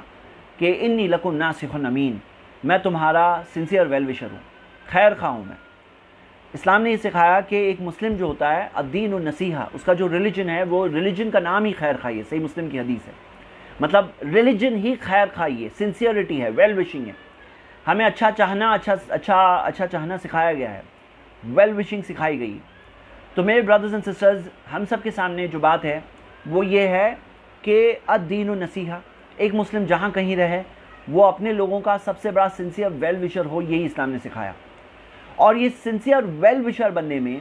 कि इन्नी लकुम नासिहुन अमीन, मैं तुम्हारा सिंसियर वेल विशर हूँ, खैर खा हूँ मैं। इस्लाम ने ये सिखाया कि एक मुस्लिम जो होता है अद्दीन व नसीहा, उसका जो रिलीजन है वो रिलीजन का नाम ही खैर खाई है। सही मुस्लिम की हदीस है, मतलब रिलीजन ही खैर खाई है, सिंसियरिटी है, वेल विशिंग है। हमें अच्छा चाहना, अच्छा चाहना सिखाया गया है, वेल विशिंग सिखाई गई। तो मेरे ब्रदर्स एंड सिस्टर्स, हम सब के सामने जो बात है वो ये है कि अद्दीन व नसीहा, एक मुस्लिम जहाँ कहीं रहे वो अपने लोगों का सबसे बड़ा सिंसियर वेल विशर हो, यही इस्लाम ने सिखाया। और ये सिंसियर वेल विशर बनने में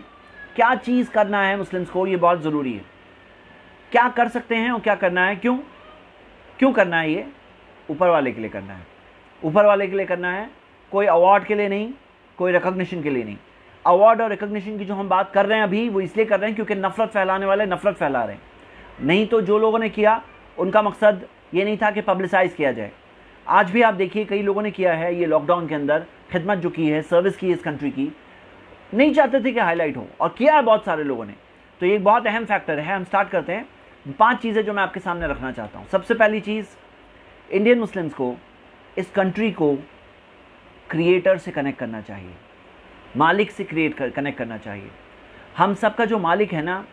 क्या चीज़ करना है मुस्लिम्स को, ये बहुत ज़रूरी है। क्या कर सकते हैं और क्या करना है, क्यों करना है, ये ऊपर वाले के लिए करना है। ऊपर वाले के लिए करना है, कोई अवार्ड के लिए नहीं, कोई रिकॉग्निशन के लिए नहीं। अवार्ड और रिकॉग्निशन की जो हम बात कर रहे हैं अभी, वो इसलिए कर रहे हैं क्योंकि नफरत फैलाने वाले नफरत फैला रहे हैं। नहीं तो जो लोगों ने किया उनका मकसद ये नहीं था कि पब्लिसाइज़ किया जाए। आज भी आप देखिए कई लोगों ने किया है, ये लॉकडाउन के अंदर खिदमत जो की है, सर्विस की इस कंट्री की, नहीं चाहते थे कि हाईलाइट हो, और किया है बहुत सारे लोगों ने। तो ये एक बहुत अहम फैक्टर है। हम स्टार्ट करते हैं। 5 चीज़ें जो मैं आपके सामने रखना चाहता हूँ। सबसे पहली चीज़, इंडियन मुस्लिम्स को इस कंट्री को क्रिएटर से कनेक्ट करना चाहिए, मालिक से कनेक्ट करना चाहिए। हम सबका जो मालिक है ना,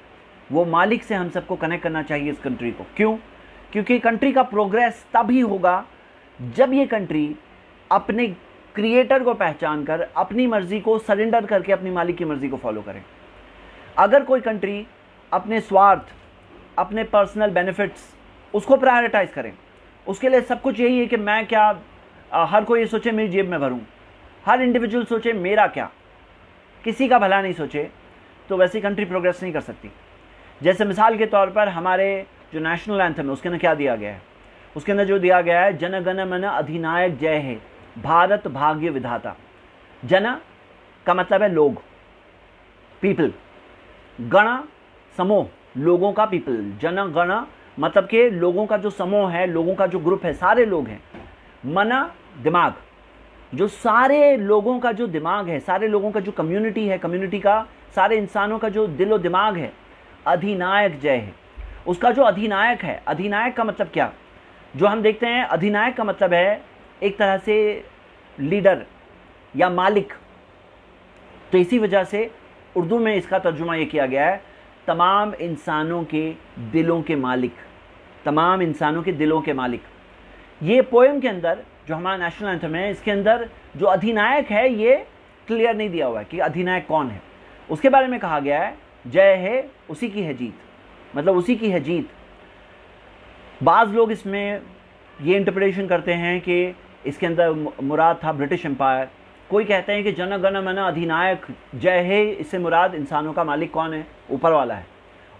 वो मालिक से हम सबको कनेक्ट करना चाहिए इस कंट्री को। क्यों? क्योंकि कंट्री का प्रोग्रेस तभी होगा जब ये कंट्री अपने क्रिएटर को पहचान कर अपनी मर्जी को सरेंडर करके अपनी मालिक की मर्जी को फॉलो करे। अगर कोई कंट्री अपने स्वार्थ, अपने पर्सनल बेनिफिट्स उसको प्रायोरिटाइज करें, उसके लिए सब कुछ यही है कि मैं क्या, हर कोई ये सोचे मेरी जेब में भरूं, हर इंडिविजुअल सोचे मेरा क्या, किसी का भला नहीं सोचे, तो वैसी कंट्री प्रोग्रेस नहीं कर सकती। जैसे मिसाल के तौर पर हमारे जो नेशनल एंथम है उसके अंदर क्या दिया गया है? उसके अंदर जो दिया गया है, जन गण मन अधिनायक जय हे, भारत भाग्य विधाता। जन का मतलब है लोग, पीपल, गण समूह, लोगों का पीपल, जन गण मतलब के लोगों का जो समूह है, लोगों का जो ग्रुप है, सारे लोग हैं। मन दिमाग, जो सारे लोगों का जो दिमाग है, सारे लोगों का जो कम्युनिटी है, कम्युनिटी का सारे इंसानों का जो दिलो दिमाग है, अधिनायक जय है। उसका जो अधिनायक है, अधिनायक का मतलब क्या? जो हम देखते हैं अधिनायक का मतलब है एक तरह से लीडर या मालिक। तो इसी वजह से उर्दू में इसका तर्जुमा ये किया गया है, तमाम इंसानों के दिलों के मालिक, तमाम इंसानों के दिलों के मालिक। ये पोएम के अंदर जो हमारा नेशनल एंथम है, इसके अंदर जो अधिनायक है ये क्लियर नहीं दिया हुआ है कि अधिनायक कौन है। उसके बारे में कहा गया है जय है उसी की है जीत, मतलब उसी की है जीत। बाज़ लोग इसमें ये इंटरप्रिटेशन करते हैं कि इसके अंदर मुराद था ब्रिटिश एम्पायर। कोई कहते हैं कि जन गण मन अधिनायक जय है, इससे मुराद इंसानों का मालिक कौन है? ऊपर वाला है।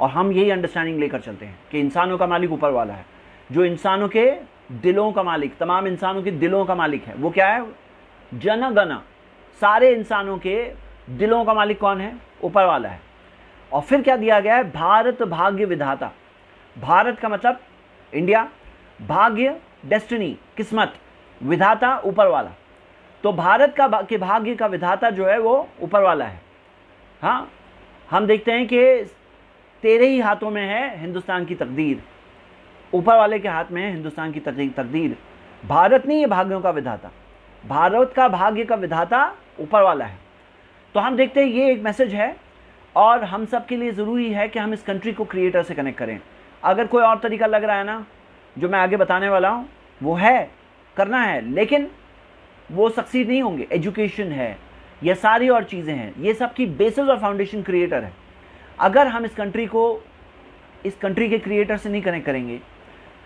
और हम यही अंडरस्टैंडिंग लेकर चलते हैं कि इंसानों का मालिक ऊपर वाला है, जो इंसानों के दिलों का मालिक, तमाम इंसानों के दिलों का मालिक है। वो क्या है? जन गण, सारे इंसानों के दिलों का मालिक कौन है? ऊपर वाला है। और फिर क्या दिया गया है? भारत भाग्य विधाता। भारत का मतलब इंडिया, भाग्य डेस्टिनी किस्मत, विधाता ऊपर वाला। तो भारत का के भाग्य का विधाता जो है वो ऊपर वाला है। हाँ, हम देखते हैं कि तेरे ही हाथों में है हिंदुस्तान की तकदीर, ऊपर वाले के हाथ में है हिंदुस्तान की तकदीर। भारत नहीं है भाग्यों का विधाता, भारत का भाग्य का विधाता ऊपर वाला है। तो हम देखते हैं ये एक मैसेज है और हम सब के लिए ज़रूरी है कि हम इस कंट्री को क्रिएटर से कनेक्ट करें। अगर कोई और तरीका लग रहा है ना, जो मैं आगे बताने वाला हूँ, वो है करना है, लेकिन वो सक्सीड नहीं होंगे। एजुकेशन है, ये सारी और चीज़ें हैं, ये सब की बेसिस और फाउंडेशन क्रिएटर है। अगर हम इस कंट्री को इस कंट्री के क्रिएटर से नहीं कनेक्ट करेंगे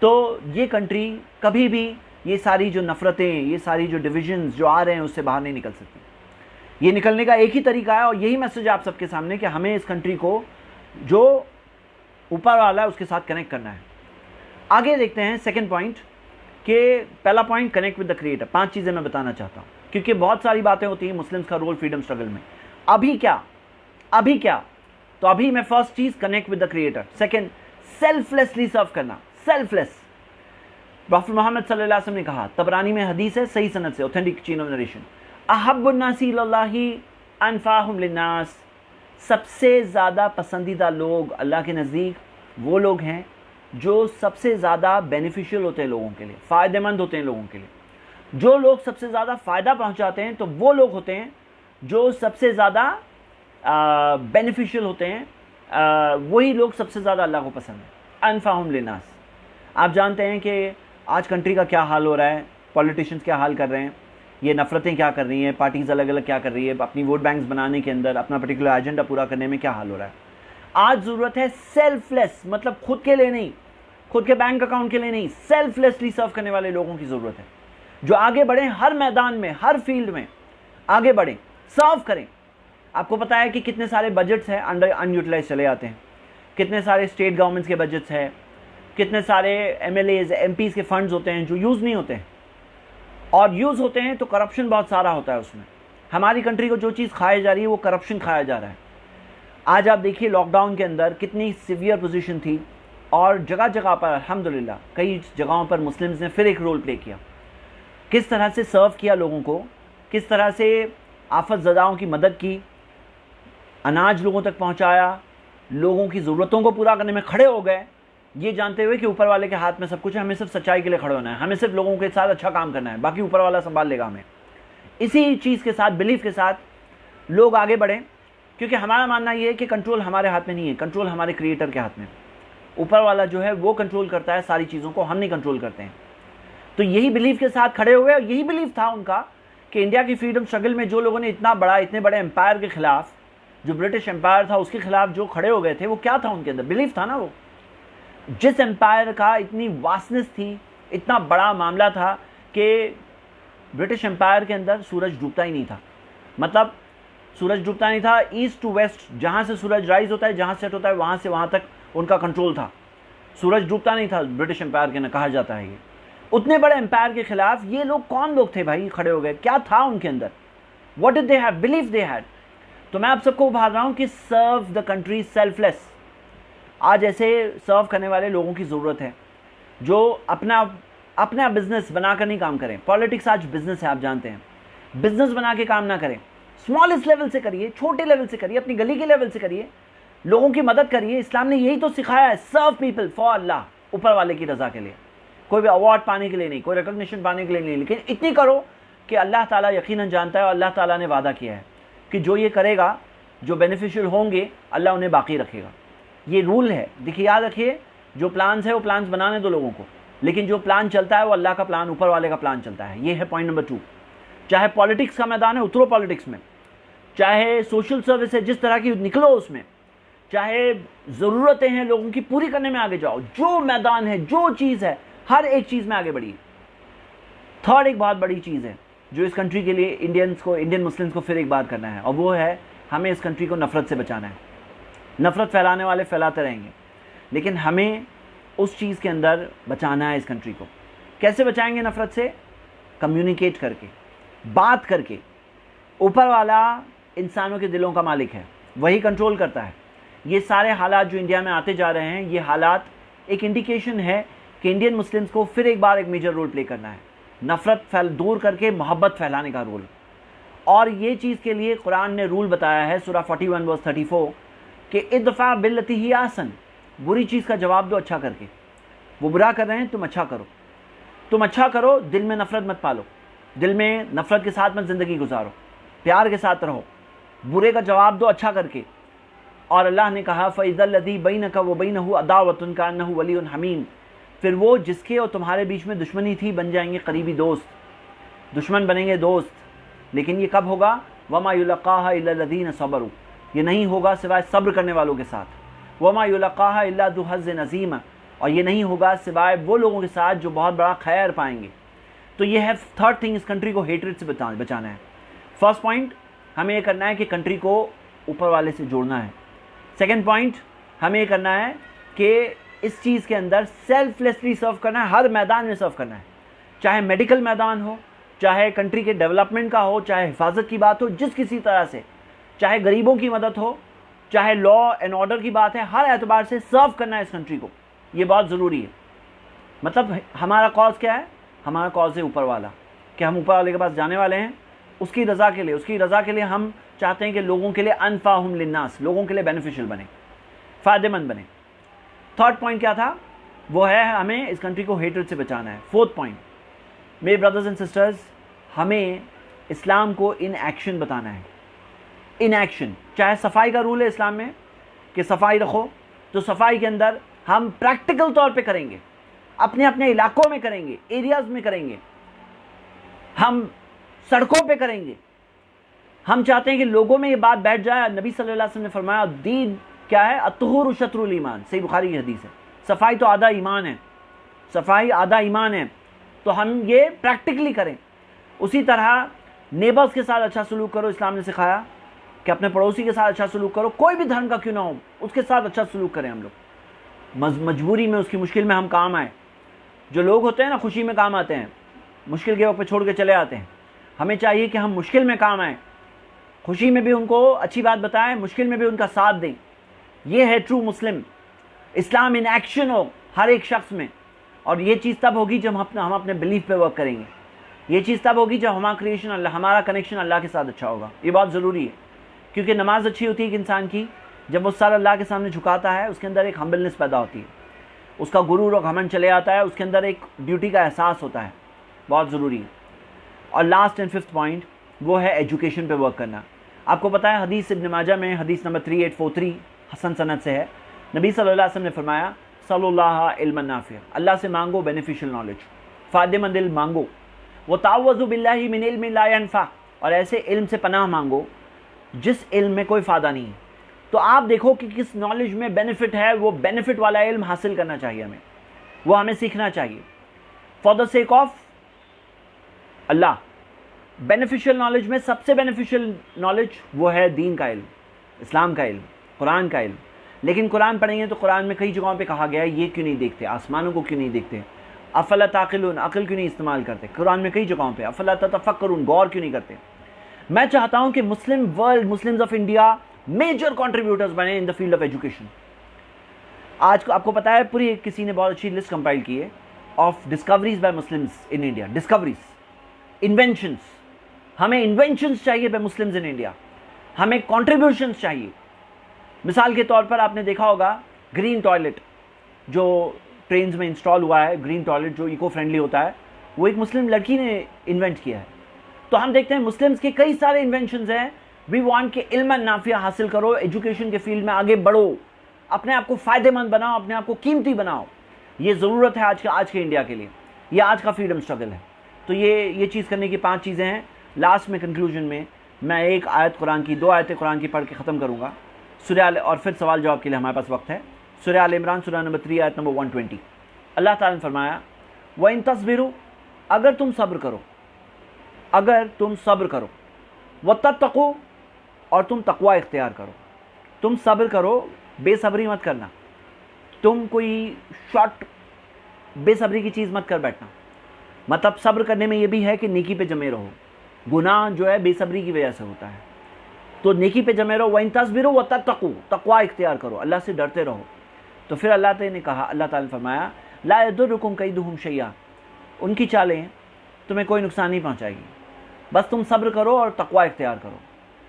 तो ये कंट्री कभी भी ये सारी जो नफ़रतें, ये सारी जो डिविजन्स जो आ रहे हैं उससे बाहर नहीं निकल सकती। ये निकलने का एक ही तरीका है और यही मैसेज आप सबके सामने कि हमें इस कंट्री को जो ऊपर वाला है उसके साथ कनेक्ट करना है। आगे देखते हैं सेकंड पॉइंट कि पहला point connect with the creator. 5 चीज़ें मैं बताना चाहता हूँ क्योंकि बहुत सारी बातें होती हैं मुस्लिम्स का रोल फ्रीडम स्ट्रगल में। अभी क्या? तो अभी मैं फर्स्ट चीज़ connect with the creator. Second, selflessly serve करना, सेल्फलेस। प्रॉफेट मोहम्मद सल्लल्लाहु अलैहि वसल्लम ने कहा, तबरानी में हदीस है सही सनद से, ऑथेंटिक चेन ऑफ नरेशन, अहब्बुन नासी इलल्लाहि अनफाहुम लिन्नास। सबसे ज़्यादा पसंदीदा लोग अल्लाह के नज़दीक वो लोग हैं जो सबसे ज़्यादा बेनिफिशियल होते हैं लोगों के लिए, फ़ायदेमंद होते हैं लोगों के लिए। जो लोग सबसे ज़्यादा फ़ायदा पहुंचाते हैं तो वो लोग होते हैं जो सबसे ज़्यादा बेनिफिशियल होते हैं, वही लोग सबसे ज़्यादा अल्लाह को पसंद है। अनफाहुम लिन्नास। आप जानते हैं कि आज कंट्री का क्या हाल हो रहा है, पॉलिटिशियंस क्या हाल कर रहे हैं, ये नफ़रतें क्या कर रही हैं, पार्टीज़ अलग अलग क्या कर रही है, अपनी वोट बैंक्स बनाने के अंदर अपना पर्टिकुलर एजेंडा पूरा करने में क्या हाल हो रहा है। आज ज़रूरत है सेल्फलेस, मतलब खुद के लिए नहीं, खुद के बैंक अकाउंट के लिए नहीं, सेल्फलेसली सर्व करने वाले लोगों की ज़रूरत है, जो आगे बढ़ें, हर मैदान में, हर फील्ड में आगे बढ़ें, सर्व करें। आपको पता है कि कितने सारे बजट्स हैं अनयूटिलाइज चले जाते हैं, कितने सारे स्टेट गवर्नमेंट्स के बजट्स हैं, कितने सारे MLAs MPs के फंड्स होते हैं जो यूज़ नहीं होते हैं, और यूज़ होते हैं तो करप्शन बहुत सारा होता है उसमें। हमारी कंट्री को जो चीज़ खाई जा रही है वो करप्शन खाया जा रहा है। आज आप देखिए लॉकडाउन के अंदर कितनी सीवियर पोजीशन थी और जगह जगह पर अल्हम्दुलिल्लाह कई जगहों पर मुस्लिम्स ने फिर एक रोल प्ले किया, किस तरह से सर्व किया लोगों को, किस तरह से आफत ज़दाओं की मदद की, अनाज लोगों तक पहुंचाया, लोगों की ज़रूरतों को पूरा करने में खड़े हो गए, ये जानते हुए कि ऊपर वाले के हाथ में सब कुछ है, हमें सिर्फ सच्चाई के लिए खड़े होना है, हमें सिर्फ लोगों के साथ अच्छा काम करना है, बाकी ऊपर वाला संभाल लेगा हमें। इसी चीज़ के साथ, बिलीफ के साथ लोग आगे बढ़े, क्योंकि हमारा मानना ये है कि कंट्रोल हमारे हाथ में नहीं है, कंट्रोल हमारे क्रिएटर के हाथ में। ऊपर वाला जो है वो कंट्रोल करता है सारी चीज़ों को, हम नहीं कंट्रोल करते हैं। तो यही बिलीफ के साथ खड़े हुए, और यही बिलीफ था उनका कि इंडिया की फ्रीडम स्ट्रगल में जो लोगों ने इतना बड़ा, इतने बड़े एम्पायर के खिलाफ, जो ब्रिटिश एम्पायर था उसके खिलाफ जो खड़े हो गए थे, वो क्या था उनके अंदर? बिलीफ था ना। वो जिस एम्पायर का इतनी वास्टनेस थी, इतना बड़ा मामला था कि ब्रिटिश एम्पायर के अंदर सूरज डूबता ही नहीं था, मतलब सूरज डूबता नहीं था, ईस्ट टू वेस्ट, जहाँ से सूरज राइज होता है, जहाँ सेट होता है, वहाँ से वहाँ तक उनका कंट्रोल था। सूरज डूबता नहीं था ब्रिटिश एम्पायर के, ना कहा जाता है ये। उतने बड़े एम्पायर के खिलाफ ये लोग कौन लोग थे भाई, खड़े हो गए? क्या था उनके अंदर? What did they have? Belief they had. तो मैं आप सबको उभार रहा हूँ कि सर्व द कंट्री सेल्फलेस। आज ऐसे सर्व करने वाले लोगों की ज़रूरत है जो अपना बिजनेस बनाकर नहीं काम करें। पॉलिटिक्स आज बिजनेस है, आप जानते हैं। बिजनेस बना के काम ना करें, स्मॉलेस्ट लेवल से करिए, छोटे लेवल से करिए, अपनी गली के लेवल से करिए, लोगों की मदद करिए। इस्लाम ने यही तो सिखाया है, सर्व पीपल फॉर अल्लाह, ऊपर वाले की रज़ा के लिए। कोई भी अवार्ड पाने के लिए नहीं, कोई रिकॉग्निशन पाने के लिए नहीं, लेकिन इतनी करो कि अल्लाह ताला यकीनन जानता है, और अल्लाह ताला ने वादा किया है कि जो ये करेगा, जो बेनिफिशियल होंगे, अल्लाह उन्हें बाकी रखेगा। ये रूल है। देखिए, याद रखिए, जो प्लान्स है वो प्लान्स बनाने दो लोगों को, लेकिन जो प्लान चलता है वो अल्लाह का प्लान, ऊपर वाले का प्लान चलता है। ये है पॉइंट नंबर 2। चाहे पॉलिटिक्स का मैदान है, उतरो पॉलिटिक्स में, चाहे सोशल सर्विस है जिस तरह की, निकलो उसमें, चाहे ज़रूरतें हैं लोगों की पूरी करने में आगे जाओ, जो मैदान है, जो चीज़ है, हर एक चीज़ में आगे बढ़िए। थर्ड एक बहुत बड़ी चीज़ है जो इस कंट्री के लिए इंडियन मुस्लिम्स को फिर एक बात करना है, और वो है हमें इस कंट्री को नफ़रत से बचाना है। नफ़रत फैलाने वाले फैलाते रहेंगे, लेकिन हमें उस चीज़ के अंदर बचाना है इस कंट्री को। कैसे बचाएंगे नफ़रत से? कम्युनिकेट करके, बात करके। ऊपर वाला इंसानों के दिलों का मालिक है, वही कंट्रोल करता है। ये सारे हालात जो इंडिया में आते जा रहे हैं, ये हालात एक इंडिकेशन है कि इंडियन मुस्लिम्स को फिर एक बार एक मेजर रोल प्ले करना है, नफ़रत दूर करके मोहब्बत फैलाने का रोल। और ये चीज़ के लिए कुरान ने रूल बताया है, सूरा 41 वर्स 34, कि इदफ़ा बिल्लती ही आसन, बुरी चीज़ का जवाब दो अच्छा करके। वो बुरा कर रहे हैं, तुम अच्छा करो, तुम अच्छा करो, दिल में नफ़रत मत पालो, दिल में नफ़रत के साथ मत ज़िंदगी गुजारो, प्यार के साथ रहो, बुरे का जवाब दो अच्छा करके। और अल्लाह ने कहा फ़इज़ल्लज़ी बैनका व बैनहु अदावतुन कान्नहु वलियुन हमीम, फिर वो जिसके और तुम्हारे बीच में दुश्मनी थी बन जाएंगे करीबी दोस्त, दुश्मन बनेंगे दोस्त। लेकिन ये कब होगा? वमा युलक़ाहा इल्ला लज़ीना सबरू, ये नहीं होगा सिवाय सब्र करने वालों के साथ। वमा युलक़ाहा इल्ला ज़ु हज़्ज़िन अज़ीम, और ये नहीं होगा सिवाय वो लोगों के साथ जो बहुत बड़ा खैर पाएंगे। तो ये है थर्ड थिंग, इस कंट्री को हेटरेट से बचाना है। फर्स्ट पॉइंट, हमें ये करना है कि कंट्री को ऊपर वाले से जोड़ना है। सेकेंड पॉइंट, हमें ये करना है कि इस चीज़ के अंदर सेल्फलेसली सर्व करना है, हर मैदान में सर्व करना है, चाहे मेडिकल मैदान हो, चाहे कंट्री के डेवलपमेंट का हो, चाहे हिफाजत की बात हो, जिस किसी तरह से, चाहे गरीबों की मदद हो, चाहे लॉ एंड ऑर्डर की बात है, हर एतबार से सर्व करना है इस कंट्री को। ये बहुत ज़रूरी है। मतलब हमारा कॉज क्या है? हमारा कॉज है ऊपर वाला, कि हम ऊपर वाले के पास जाने वाले हैं, उसकी रज़ा के लिए, उसकी रज़ा के लिए हम चाहते हैं कि लोगों के लिए अनफ़ाहुम लिन्नास, लोगों के लिए बेनिफिशियल बने, फ़ायदेमंद बने। थर्ड पॉइंट क्या था? वो है हमें इस कंट्री को हेटरेट से बचाना है। फोर्थ पॉइंट, मेरे ब्रदर्स एंड सिस्टर्स, हमें इस्लाम को इन एक्शन बताना है। इन एक्शन, चाहे सफाई का रूल है इस्लाम में कि सफाई रखो, तो सफाई के अंदर हम प्रैक्टिकल तौर पे करेंगे, अपने अपने इलाकों में करेंगे, एरियाज़ में करेंगे, हम सड़कों पे करेंगे। हम चाहते हैं कि लोगों में ये बात बैठ जाए। नबी सल्लल्लाहु अलैहि वसल्लम ने फरमाया, दीन क्या है? अत्तहुरु शत्रुल ईमान, सही बुखारी की हदीस है। सफाई तो आधा ईमान है, सफाई आधा ईमान है। तो हम ये प्रैक्टिकली करें। उसी तरह नेबर्स के साथ अच्छा सलूक करो। इस्लाम ने सिखाया कि अपने पड़ोसी के साथ अच्छा सलूक करो, कोई भी धर्म का क्यों ना हो, उसके साथ अच्छा सलूक करें हम लोग। मजबूरी में, उसकी मुश्किल में हम काम आए। जो लोग होते हैं ना, खुशी में काम आते हैं, मुश्किल के वक्त पे छोड़ के चले आते हैं। हमें चाहिए कि हम मुश्किल में काम आएँ, खुशी में भी उनको अच्छी बात बताएं, मुश्किल में भी उनका साथ दें। ये है true Muslim. Islam in action हो हर एक शख्स में। और ये चीज़ तब होगी जब हम अपने बिलीफ पे वर्क करेंगे। ये चीज़ तब होगी जब हमारा क्रिएशन अल्लाह, हमारा कनेक्शन अल्लाह के साथ अच्छा होगा। ये बहुत ज़रूरी है, क्योंकि नमाज अच्छी होती है एक इंसान की जब वो सर अल्लाह के सामने झुकाता है, उसके अंदर एक हम्बलनेस पैदा होती है, उसका गुरूर और घमंड चले आता है, उसके अंदर एक ड्यूटी का एहसास होता है, बहुत ज़रूरी है। और लास्ट एंड फिफ्थ पॉइंट वो है एजुकेशन पे वर्क करना। आपको पता है हदीस इब्न माजा में हदीस नंबर 3843 हसन सनद से है, नबी सल्लल्लाहु अलैहि वसल्लम ने फरमाया सल्लल्लाहु इल्मन नाफिया, अल्लाह से मांगो बेनिफिशियल नॉलेज, फ़ायदेमंद इल्म मांगो, वो तावज़ु बिल्लाहि मिन इल्मिन ला यनफ़ा, और ऐसे इल्म से पनाह मांगो जिस इल्म में कोई फ़ायदा नहीं है। तो आप देखो कि किस नॉलेज में बेनिफिट है, वो बेनिफिट वाला इल्म हासिल करना चाहिए हमें, वो हमें सीखना चाहिए for the sake of Allah. Beneficial knowledge में सबसे बेनिफिशियल नॉलेज वो है दीन का इल्म, इस्लाम का इल्म, कुरान का इल्म। लेकिन कुरान पढ़ेंगे तो कुरान में कई जगहों पे कहा गया है ये क्यों नहीं देखते, आसमानों को क्यों नहीं देखते, अफला ताक़िलून, अक़ल क्यों नहीं इस्तेमाल करते। कुरान में कई जगहों पे अफला ततफ़क्करून, गौर क्यों नहीं करते। मैं चाहता हूं कि Muslim world, Muslims of India major contributors बने in the field of education. आज को आपको पता है पूरी किसी ने बहुत अच्छी लिस्ट कंपाइल की है of discoveries bye Muslims in India, discoveries, inventions. हमें इन्वेंशंस चाहिए बाय मुस्लिम्स इन इंडिया, हमें कॉन्ट्रीब्यूशंस चाहिए। मिसाल के तौर पर आपने देखा होगा ग्रीन टॉयलेट जो ट्रेन्स में इंस्टॉल हुआ है, ग्रीन टॉयलेट जो इको फ्रेंडली होता है, वो एक मुस्लिम लड़की ने इन्वेंट किया है। तो हम देखते हैं मुस्लिम्स के कई सारे इन्वेंशंस हैं। वी वांट के इल्म नाफिया हासिल करो, एजुकेशन के फील्ड में आगे बढ़ो, अपने आप को फ़ायदेमंद बनाओ, अपने आप को कीमती बनाओ। ये ज़रूरत है आज के इंडिया के लिए, ये आज का फ्रीडम स्ट्रगल है। तो ये चीज़ करने की 5 चीज़ें हैं। लास्ट में कंक्लूजन में मैं एक आयत कुरान की, 2 आयतें कुरान की पढ़ के ख़त्म करूँगा सूरह और फिर सवाल जवाब के लिए हमारे पास वक्त है। सूरह आल इमरान सूरह नंबर 3 आयत नंबर 120। अल्लाह ताला ने फरमाया व इन तस्बिरू, अगर तुम सब्र करो, अगर तुम सब्र करो, व तत्तकू, और तुम तकवा इख्तियार करो। तुम सब्र करो, बेसब्री मत करना, तुम कोई शॉर्ट बेसब्री की चीज़ मत कर बैठना। मतलब सब्र करने में ये भी है कि नेकी पे जमे रहो। गुनाह जो है बेसब्री की वजह से होता है, तो नेकी पे जमे रहो। व इन तस्बिरू व तत्तकू, तकवा इख्तियार करो, अल्लाह से डरते रहो। तो फिर अल्लाह ताला ने कहा, अल्लाह ताला ने फरमाया ला यदुर्रुकुम कैदुहुम शैया, उनकी चालें तुम्हें कोई नुकसान नहीं पहुँचाएगी, बस तुम सब्र करो और तकवा इख्तियार करो।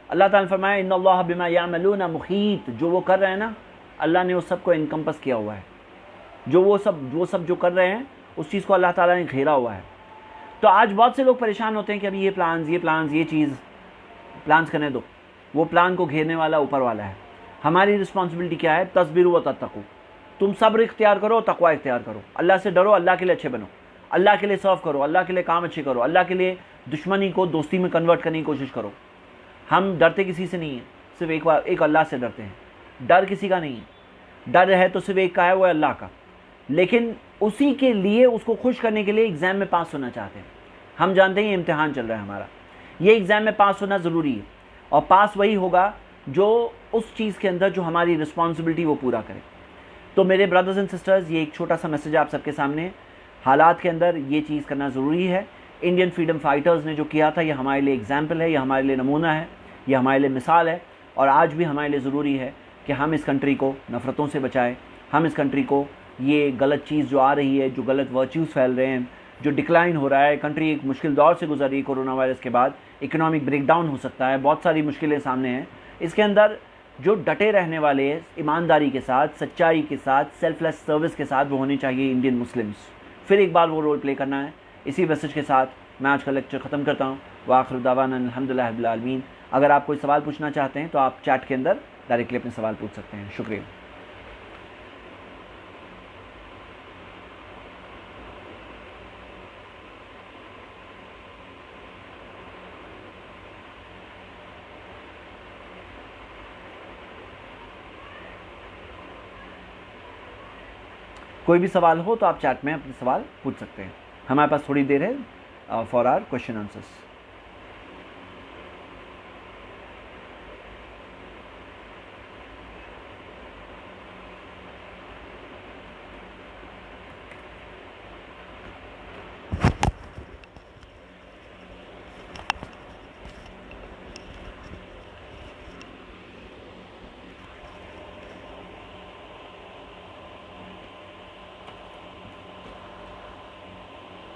अल्लाह ताला ने फरमाया इन्नल्लाह बिमा यामलूना मुहीत, जो वो कर रहे हैं ना, अल्लाह ने उस सब को इनकम्पस किया हुआ है। वो सब जो कर रहे हैं उस चीज़ को अल्लाह ताला ने घेरा हुआ है। तो आज बहुत से लोग परेशान होते हैं कि अभी ये चीज़ प्लान्स करने दो, वो प्लान को घेरने वाला ऊपर वाला है। हमारी रिस्पॉन्सिबिलिटी क्या है, तस्बीर व तत्तकू, तुम सब्र इख्तियार करो, तकवा इख्तियार करो, अल्लाह से डरो, अल्लाह के लिए अच्छे बनो, अल्लाह के लिए सर्व करो, अल्लाह के लिए काम अच्छे करो, अल्लाह के लिए दुश्मनी को दोस्ती में कन्वर्ट करने की कोशिश करो। हम डरते किसी से नहीं है, सिर्फ एक अल्लाह से डरते हैं। डर किसी का नहीं है, डर है तो सिर्फ एक का है, वो है अल्लाह का। लेकिन उसी के लिए, उसको खुश करने के लिए एग्ज़ाम में पास होना चाहते हैं। हम जानते हैं ये इम्तिहान चल रहा है हमारा, ये एग्ज़ाम में पास होना ज़रूरी है, और पास वही होगा जो उस चीज़ के अंदर जो हमारी रिस्पॉन्सिबिलिटी वो पूरा करे। तो मेरे ब्रदर्स एंड सिस्टर्स, ये एक छोटा सा मैसेज आप सबके सामने, हालात के अंदर ये चीज़ करना ज़रूरी है। इंडियन फ्रीडम फाइटर्स ने जो किया था, ये हमारे लिए एग्जाम्पल है, ये हमारे लिए नमूना है, ये हमारे लिए मिसाल है। और आज भी हमारे लिए ज़रूरी है कि हम इस कंट्री को नफ़रतों से बचाएं, हम इस कंट्री को ये गलत चीज़ जो आ रही है, जो गलत वर्च्यूज़ फैल रहे हैं, जो डिक्लाइन हो रहा है, कंट्री एक मुश्किल दौर से गुजर रही है कोरोना वायरस के बाद, इकोनॉमिक ब्रेकडाउन हो सकता है, बहुत सारी मुश्किलें सामने हैं। इसके अंदर जो डटे रहने वाले ईमानदारी के साथ, सच्चाई के साथ, सेल्फलेस सर्विस के साथ वो होने चाहिए इंडियन मुस्लिम्स। फिर एक बार वो रोल प्ले करना है। इसी मैसेज के साथ मैं आज का लेक्चर ख़त्म करता हूँ। वाखिर दावाना अल्हम्दुलिल्लाहि रब्बिल आलमीन। अगर आप कोई सवाल पूछना चाहते हैं तो आप चैट के अंदर डायरेक्टली अपने सवाल पूछ सकते हैं। शुक्रिया। कोई भी सवाल हो तो आप चैट में अपने सवाल पूछ सकते हैं। हमारे पास थोड़ी देर है फॉर आवर क्वेश्चन आंसर्स।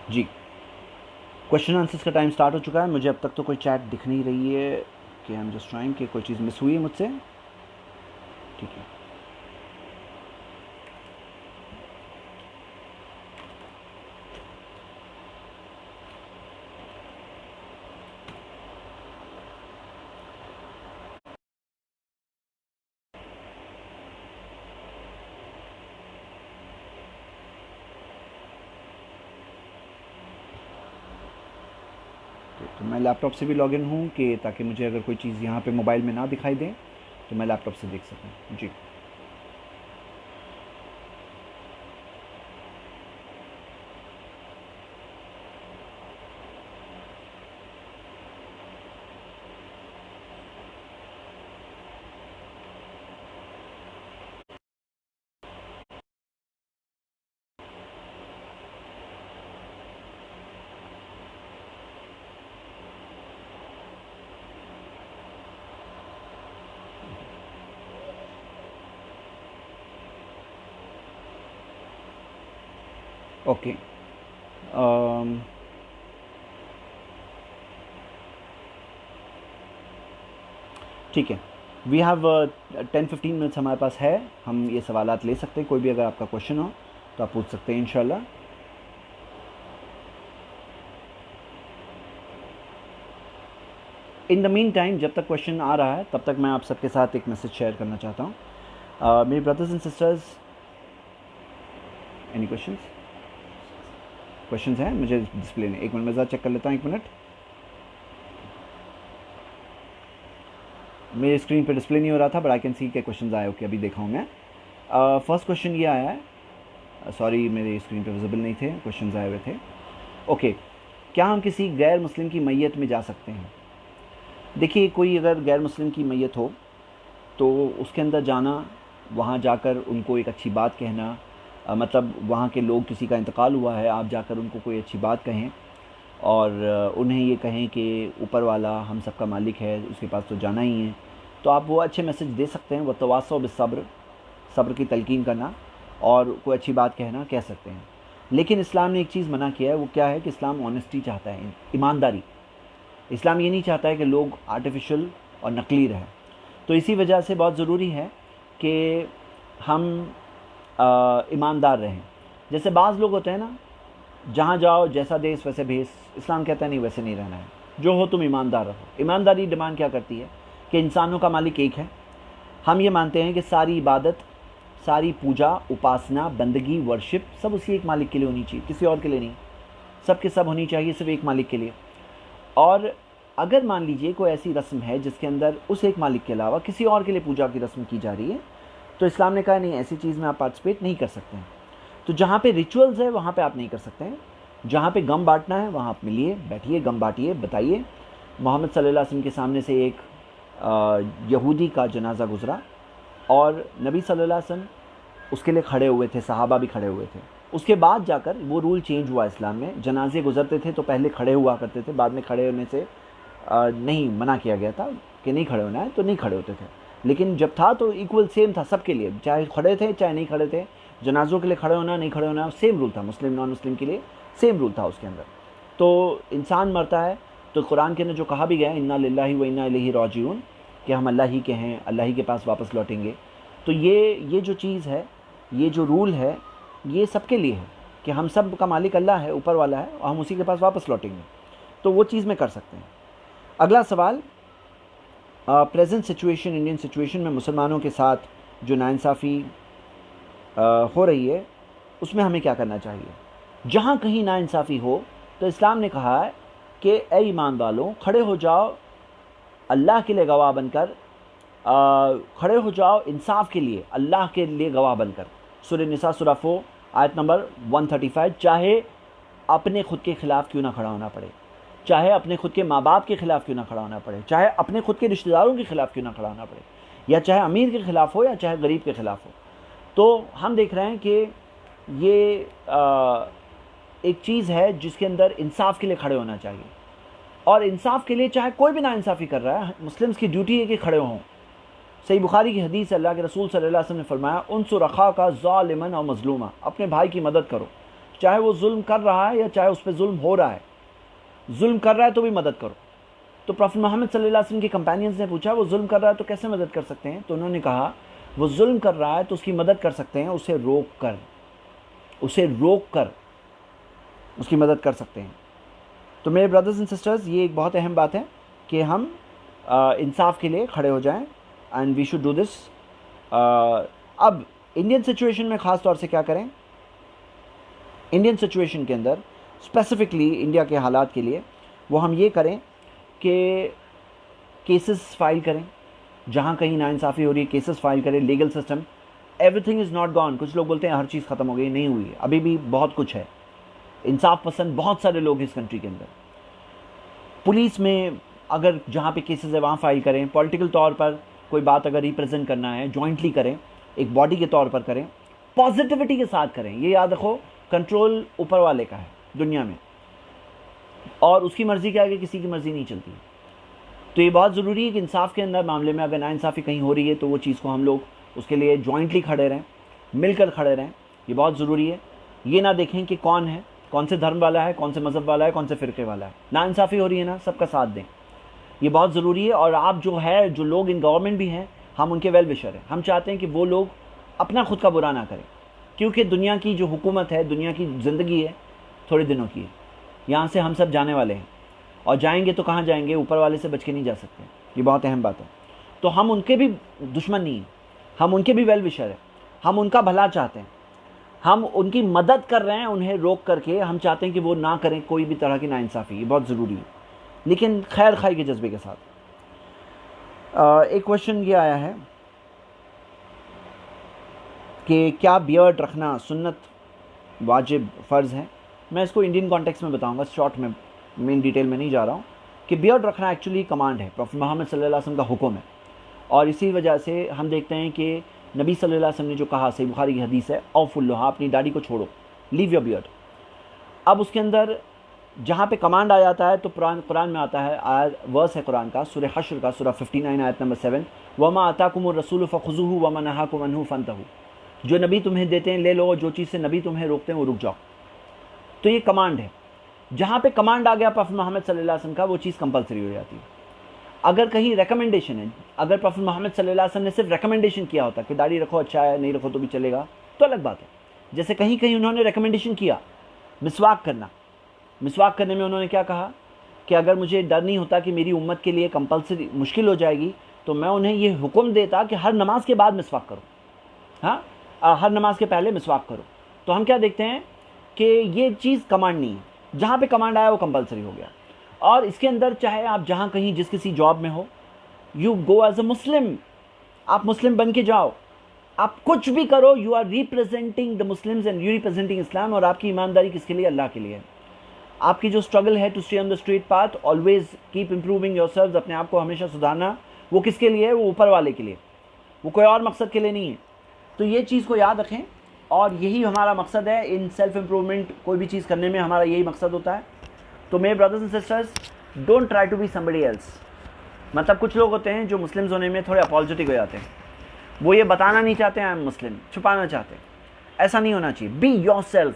जी, क्वेश्चन आंसर्स का टाइम स्टार्ट हो चुका है। मुझे अब तक तो कोई चैट दिख नहीं रही है कि आई एम जस्ट ट्राइंग कि कोई चीज़ मिस हुई है मुझसे। ठीक है। तो मैं लैपटॉप से भी लॉगिन हूँ कि ताकि मुझे अगर कोई चीज़ यहाँ पे मोबाइल में ना दिखाई दे तो मैं लैपटॉप से देख सकूँ। जी ओके। ठीक है, वी हैव 10-15 मिनट्स हमारे पास है, हम ये सवालात ले सकते हैं। कोई भी अगर आपका क्वेश्चन हो तो आप पूछ सकते हैं इंशाल्लाह। इन द मीन टाइम, जब तक क्वेश्चन आ रहा है तब तक मैं आप सबके साथ एक मैसेज शेयर करना चाहता हूँ। मेरे brothers and sisters, any questions हैं? मुझे डिस्प्ले नहीं, एक मिनट मैं ज़रा चेक कर लेता हूँ, एक मिनट। मेरे स्क्रीन पे डिस्प्ले नहीं हो रहा था, बट आई कैन सी के क्वेश्चंस आए। ओके, अभी देखा हूँ मैं। फर्स्ट क्वेश्चन ये आया है, सॉरी मेरे स्क्रीन पे विजिबल नहीं थे, क्वेश्चंस आए हुए थे। ओके, क्या हम किसी गैर मुस्लिम की मैयत में जा सकते हैं? देखिए, कोई अगर गैर मुस्लिम की मैयत हो तो उसके अंदर जाना, वहाँ जाकर उनको एक अच्छी बात कहना, मतलब वहाँ के लोग, किसी का इंतकाल हुआ है, आप जाकर उनको कोई अच्छी बात कहें और उन्हें ये कहें कि ऊपर वाला हम सबका मालिक है, उसके पास तो जाना ही है, तो आप वो अच्छे मैसेज दे सकते हैं। वतवासौ बिस्सब्र, सब्र की तलकीन करना और कोई अच्छी बात कहना कह सकते हैं। लेकिन इस्लाम ने एक चीज़ मना किया है, वो क्या है कि इस्लाम ऑनेस्टी चाहता है, ईमानदारी। इस्लाम ये नहीं चाहता है कि लोग आर्टिफिशियल और नकली रहें। तो इसी वजह से बहुत ज़रूरी है कि हम ईमानदार रहें। जैसे बाज़ लोग होते हैं ना, जहाँ जाओ जैसा देश वैसे भेस। इस्लाम कहता है नहीं, वैसे नहीं रहना है, जो हो तुम ईमानदार रहो। ईमानदारी डिमांड क्या करती है कि इंसानों का मालिक एक है। हम ये मानते हैं कि सारी इबादत, सारी पूजा, उपासना, बंदगी, वर्शिप सब उसी एक मालिक के लिए होनी चाहिए, किसी और के लिए नहीं। सब के सब होनी चाहिए सिर्फ एक मालिक के लिए। और अगर मान लीजिए कोई ऐसी रस्म है जिसके अंदर उस एक मालिक के अलावा किसी और के लिए पूजा की रस्म की जा रही है, तो इस्लाम ने कहा नहीं, ऐसी चीज़ में आप पार्टिसिपेट नहीं कर सकते हैं। तो जहाँ पे रिचुअल्स है वहाँ पे आप नहीं कर सकते हैं। जहाँ पे गम बांटना है वहाँ आप मिलिए, बैठिए, गम बांटिए, बताइए। मोहम्मद सल्लल्लाहु अलैहि वसल्लम के सामने से एक यहूदी का जनाजा गुजरा और नबी सल्लल्लाहु अलैहि वसल्लम उसके लिए खड़े हुए थे, सहाबा भी खड़े हुए थे। उसके बाद जाकर वो रूल चेंज हुआ इस्लाम में। जनाजे गुजरते थे तो पहले खड़े हुआ करते थे, बाद में खड़े होने से नहीं, मना किया गया था कि नहीं खड़े होना है, तो नहीं खड़े होते थे। लेकिन जब था तो इक्वल सेम था सबके लिए, चाहे खड़े थे चाहे नहीं खड़े थे। जनाजों के लिए खड़े होना नहीं खड़े होना सेम रूल था, मुस्लिम नॉन मुस्लिम के लिए सेम रूल था उसके अंदर। तो इंसान मरता है तो कुरान के अंदर जो कहा भी गया है, इन्ना लिल्लाहि व इन्ना इलैहि राजिऊन, कि हम अल्लाह ही के हैं, अल्लाह ही के पास वापस लौटेंगे। तो ये जो चीज़ है, ये जो रूल है, ये सबके लिए है कि हम सब का मालिक अल्लाह है, ऊपर वाला है, और हम उसी के पास वापस लौटेंगे। तो वो चीज़ में कर सकते हैं। अगला सवाल, प्रेजेंट सिचुएशन, इंडियन सिचुएशन में मुसलमानों के साथ जो नाइंसाफ़ी हो रही है, उसमें हमें क्या करना चाहिए? जहाँ कहीं नाइंसाफ़ी हो तो इस्लाम ने कहा है कि ए ईमान वालों, खड़े हो जाओ अल्लाह के लिए गवाह बनकर, खड़े हो जाओ इंसाफ के लिए, अल्लाह के लिए गवाह बनकर। सूरह निसा सूरह 4 आयत नंबर 135। चाहे अपने खुद के ख़िलाफ़ क्यों ना खड़ा होना पड़े, चाहे अपने खुद के माँ बाप के ख़िलाफ़ क्यों ना खड़ा होना पड़े, चाहे अपने खुद के रिश्तेदारों के ख़िलाफ़ क्यों ना खड़ा होना पड़े, या चाहे अमीर के ख़िलाफ़ हो या चाहे गरीब के ख़िलाफ़ हो। तो हम देख रहे हैं कि ये एक चीज़ है जिसके अंदर इंसाफ के लिए खड़े होना चाहिए। और इंसाफ के लिए चाहे कोई भी नाइंसाफ़ी कर रहा है, मुस्लिम्स की ड्यूटी है कि खड़े हों। सही बुखारी की हदीस, अल्लाह के रसूल सल्लल्लाहु अलैहि वसल्लम ने फरमाया, उनसुर अखा का ज़ालिमन और मज़लूमा, अपने भाई की मदद करो, चाहे वो जुल्म कर रहा है या चाहे उस पर जुल्म हो रहा है। जुल्म कर रहा है तो भी मदद करो। तो प्रॉफेट मोहम्मद सल्लल्लाहु अलैहि वसल्लम के कंपेनियंस ने पूछा, वो जुल्म कर रहा है तो कैसे मदद कर सकते हैं? तो उन्होंने कहा वो जुल्म कर रहा है तो उसकी मदद कर सकते हैं, उसे रोक कर उसकी मदद कर सकते हैं। तो मेरे ब्रदर्स एंड सिस्टर्स, ये एक बहुत अहम बात है कि हम इंसाफ के लिए खड़े हो जाएं, and we should do this. अब इंडियन सिचुएशन में ख़ास तौर से क्या करें, इंडियन सिचुएशन के अंदर स्पेसिफिकली इंडिया के हालात के लिए वो हम ये करें कि केसेस फाइल करें, जहाँ कहीं नाइंसाफ़ी हो रही है केसेस फाइल करें। Legal system, everything is not gone. कुछ लोग बोलते हैं हर चीज़ ख़त्म हो गई, नहीं हुई, अभी भी बहुत कुछ है। इंसाफ पसंद बहुत सारे लोग इस कंट्री के अंदर। पुलिस में अगर जहाँ पे केसेस है वहाँ फाइल करें। पॉलिटिकल तौर पर कोई बात अगर रिप्रेजेंट करना है, जॉइंटली करें, एक बॉडी के तौर पर करें, पॉजिटिविटी के साथ करें। ये याद रखो, कंट्रोल ऊपर वाले का है दुनिया में, और उसकी मर्ज़ी के आगे किसी की मर्ज़ी नहीं चलती। तो ये बहुत ज़रूरी है कि इंसाफ के अंदर मामले में अगर नाइंसाफ़ी कहीं हो रही है तो वो चीज़ को हम लोग उसके लिए जॉइंटली खड़े रहें, मिलकर खड़े रहें। ये बहुत ज़रूरी है। ये ना देखें कि कौन है, कौन से धर्म वाला है, कौन से मज़हब वाला है, कौन से फ़िरक़े वाला है। नाइंसाफ़ी हो रही है ना, सबका साथ दें, ये बहुत ज़रूरी है। और आप जो लोग इन गवर्नमेंट भी हैं, हम उनके वेल विशर हैं। हम चाहते हैं कि वो लोग अपना खुद का बुरा ना करें, क्योंकि दुनिया की जो हुकूमत है, दुनिया की ज़िंदगी है, थोड़े दिनों की है। यहाँ से हम सब जाने वाले हैं, और जाएंगे तो कहाँ जाएंगे, ऊपर वाले से बच के नहीं जा सकते। ये बहुत अहम बात है। तो हम उनके भी दुश्मन नहीं हैं, हम उनके भी वेल विशर हैं, हम उनका भला चाहते हैं, हम उनकी मदद कर रहे हैं, उन्हें रोक करके। हम चाहते हैं कि वो ना करें कोई भी तरह की नाइंसाफ़ी। ये बहुत ज़रूरी है, लेकिन खैर खाई के जज्बे के साथ। एक क्वेश्चन ये आया है कि क्या बियर्ड रखना सुन्नत, वाजिब, फ़र्ज़ है। मैं इसको इंडियन कॉन्टेक्स्ट में बताऊंगा, शॉर्ट में, मेन डिटेल में नहीं जा रहा हूँ। कि बियर्ड रखना एक्चुअली कमांड है, प्रॉफेट मोहम्मद सल्लल्लाहु अलैहि वसल्लम का हुक्म है। और इसी वजह से हम देखते हैं कि नबी सल्लल्लाहु अलैहि वसल्लम ने जो कहा, सही बुखारी की हदीस है, औफुल्लुहा, अपनी दाढ़ी को छोड़ो, लीव योर बियर्ड। अब उसके अंदर जहाँ पे कमांड आ जाता है तो कुरान में आता है, आयत वर्स है कुरान का, सूरह हश्र का, सूरह 59 आयत नंबर 7, वमा अताकुमुर रसूल फ़ख़ुज़ूहु वमा नहाकुम अन्हु फ़ंतहू। जो नबी तुम्हें देते हैं ले लो, और जो चीज़ से नबी तुम्हें रोकते हैं वो रुक जाओ। तो ये कमांड है। जहाँ पे कमांड आ गया प्रॉफेट मोहम्मद सल्लल्लाहु अलैहि वसल्लम का, वो चीज़ कंपलसरी हो जाती है। अगर कहीं रिकमेंडेशन है, अगर प्रॉफेट मोहम्मद सल्लल्लाहु अलैहि वसल्लम ने सिर्फ रिकमेंडेशन किया होता कि दाढ़ी रखो, अच्छा है, नहीं रखो तो भी चलेगा, तो अलग बात है। जैसे कहीं कहीं उन्होंने रिकमेंडेशन किया मिसवाक करना, मिसवाक करने में उन्होंने क्या कहा कि अगर मुझे डर नहीं होता कि मेरी उम्मत के लिए कंपलसरी मुश्किल हो जाएगी, तो मैं उन्हें ये हुक्म देता कि हर नमाज के बाद मिसवाक करो, हाँ, हर नमाज के पहले मिसवाक करो। तो हम क्या देखते हैं कि ये चीज़ कमांड नहीं है, जहाँ पे कमांड आया वो कंपलसरी हो गया। और इसके अंदर चाहे आप जहाँ कहीं जिस किसी जॉब में हो, यू गो एज अ मुस्लिम, आप मुस्लिम बन के जाओ, आप कुछ भी करो, you are representing the Muslims and you representing Islam. और आपकी ईमानदारी किसके लिए? अल्लाह के लिए है। आपकी जो स्ट्रगल है to stay on the straight path, always keep improving yourselves, अपने आप को हमेशा सुधारना, वो किसके लिए है? वो ऊपर वाले के लिए, वो कोई और मकसद के लिए नहीं है। तो ये चीज़ को याद रखें, और यही हमारा मकसद है इन सेल्फ इम्प्रूवमेंट, कोई भी चीज़ करने में हमारा यही मकसद होता है। तो मेरे brothers and sisters, don't try to be somebody else. मतलब कुछ लोग होते हैं जो मुस्लिम्स होने में थोड़े अपॉलजेटिक हो जाते हैं, वो ये बताना नहीं चाहते हैं आई एम मुस्लिम, छुपाना चाहते हैं। ऐसा नहीं होना चाहिए। Be yourself,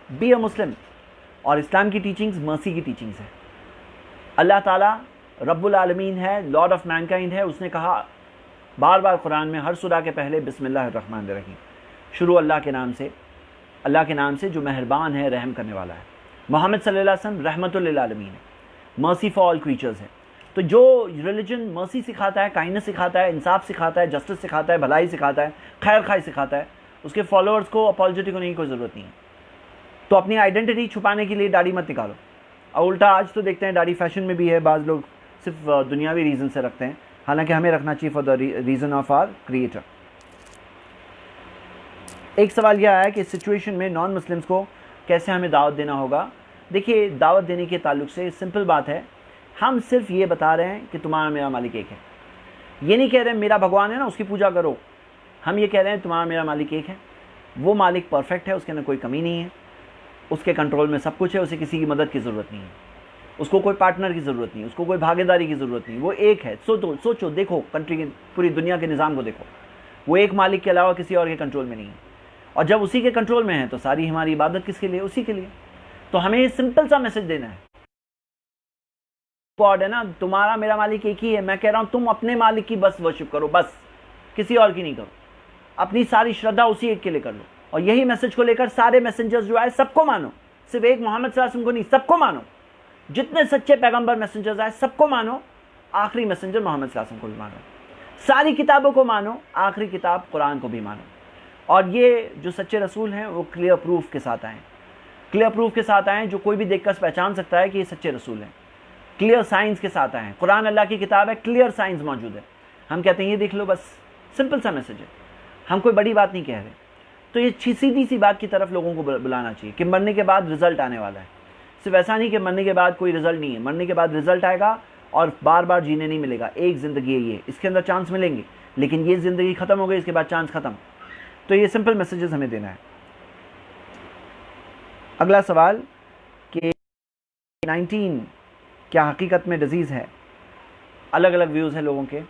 be a Muslim. और इस्लाम की टीचिंग्स मर्सी की टीचिंग्स है। अल्लाह ताला रब्बुल आलमीन है, लॉर्ड ऑफ मैनकाइंड है। उसने कहा बार बार कुरान में, हर सूरा के पहले बिस्मिल्लाहिर रहमानिर रहीम, शुरू अल्लाह के नाम से जो मेहरबान है, रहम करने वाला है। मोहम्मद सल्लल्लाहु अलैहि वसल्लम रहमतुल लिल आलमीन है, मर्सी फॉर ऑल क्रीचर्स है। तो जो रिलीजन मर्सी सिखाता है, काइंडनेस सिखाता है, इंसाफ सिखाता है, जस्टिस सिखाता है, भलाई सिखाता है, खैर खाई सिखाता है, उसके फॉलोअर्स को अपॉलजेटिक होने की कोई ज़रूरत नहीं है। तो अपनी आइडेंटिटी छुपाने के लिए दाढ़ी मत निकालो। और उल्टा आज तो देखते हैं दाढ़ी फैशन में भी है, बाज़ लोग सिर्फ दुनियावी रीज़न से रखते हैं, हालांकि हमें रखना चाहिए for the reason of our creator. एक सवाल यह आया कि इस सिचुएशन में नॉन मुस्लिम्स को कैसे हमें दावत देना होगा। देखिए, दावत देने के ताल्लुक से सिंपल बात है, हम सिर्फ ये बता रहे हैं कि तुम्हारा मेरा मालिक एक है। ये नहीं कह रहे मेरा भगवान है ना उसकी पूजा करो, हम ये कह रहे हैं तुम्हारा मेरा मालिक एक है। वो मालिक परफेक्ट है, उसके अंदर कोई कमी नहीं है, उसके कंट्रोल में सब कुछ है, उसे किसी की मदद की ज़रूरत नहीं है, उसको कोई पार्टनर की ज़रूरत नहीं है, उसको कोई भागीदारी की ज़रूरत नहीं। वो एक है। सोचो, देखो, कंट्री की, पूरी दुनिया के निज़ाम को देखो, वो एक मालिक के अलावा किसी और के कंट्रोल में नहीं है। और जब उसी के कंट्रोल में है तो सारी हमारी इबादत किसके लिए? उसी के लिए। तो हमें सिंपल सा मैसेज देना है, गॉड है ना, तुम्हारा मेरा मालिक एक ही है। मैं कह रहा हूं तुम अपने मालिक की बस वर्शिप करो, बस, किसी और की नहीं करो। अपनी सारी श्रद्धा उसी एक के लिए कर लो, और यही मैसेज को लेकर सारे मैसेंजर्स जो आए सबको मानो, सिर्फ एक मोहम्मद सल्लल्लाहु अलैहि वसल्लम को नहीं, सबको मानो। जितने सच्चे पैगंबर मैसेंजर्स आए सबको मानो, आखिरी मैसेंजर मोहम्मद सल्लल्लाहु अलैहि वसल्लम को भी मानो। सारी किताबों को मानो, आखिरी किताब कुरान को भी मानो। और ये जो सच्चे रसूल हैं वो क्लियर प्रूफ के साथ आए, क्लियर प्रूफ के साथ आए, जो कोई भी देखकर पहचान सकता है कि ये सच्चे रसूल हैं। क्लियर साइंस के साथ आए। कुरान अल्लाह की किताब है, क्लियर साइंस मौजूद है। हम कहते हैं ये देख लो, बस सिंपल सा मैसेज है, हम कोई बड़ी बात नहीं कह रहे। तो ये सीधी सी बात की तरफ लोगों को बुलाना चाहिए कि मरने के बाद रिजल्ट आने वाला है। सिर्फ ऐसा नहीं कि मरने के बाद कोई रिजल्ट नहीं है, मरने के बाद रिजल्ट आएगा और बार बार जीने नहीं मिलेगा। एक ज़िंदगी है ये, इसके अंदर चांस मिलेंगे, लेकिन ये ज़िंदगी ख़त्म हो गई, इसके बाद चांस ख़त्म। तो ये सिंपल मैसेजेस हमें देना है। अगला सवाल कि 19 क्या हकीकत में डिजीज़ है? अलग अलग व्यूज़ हैं लोगों के,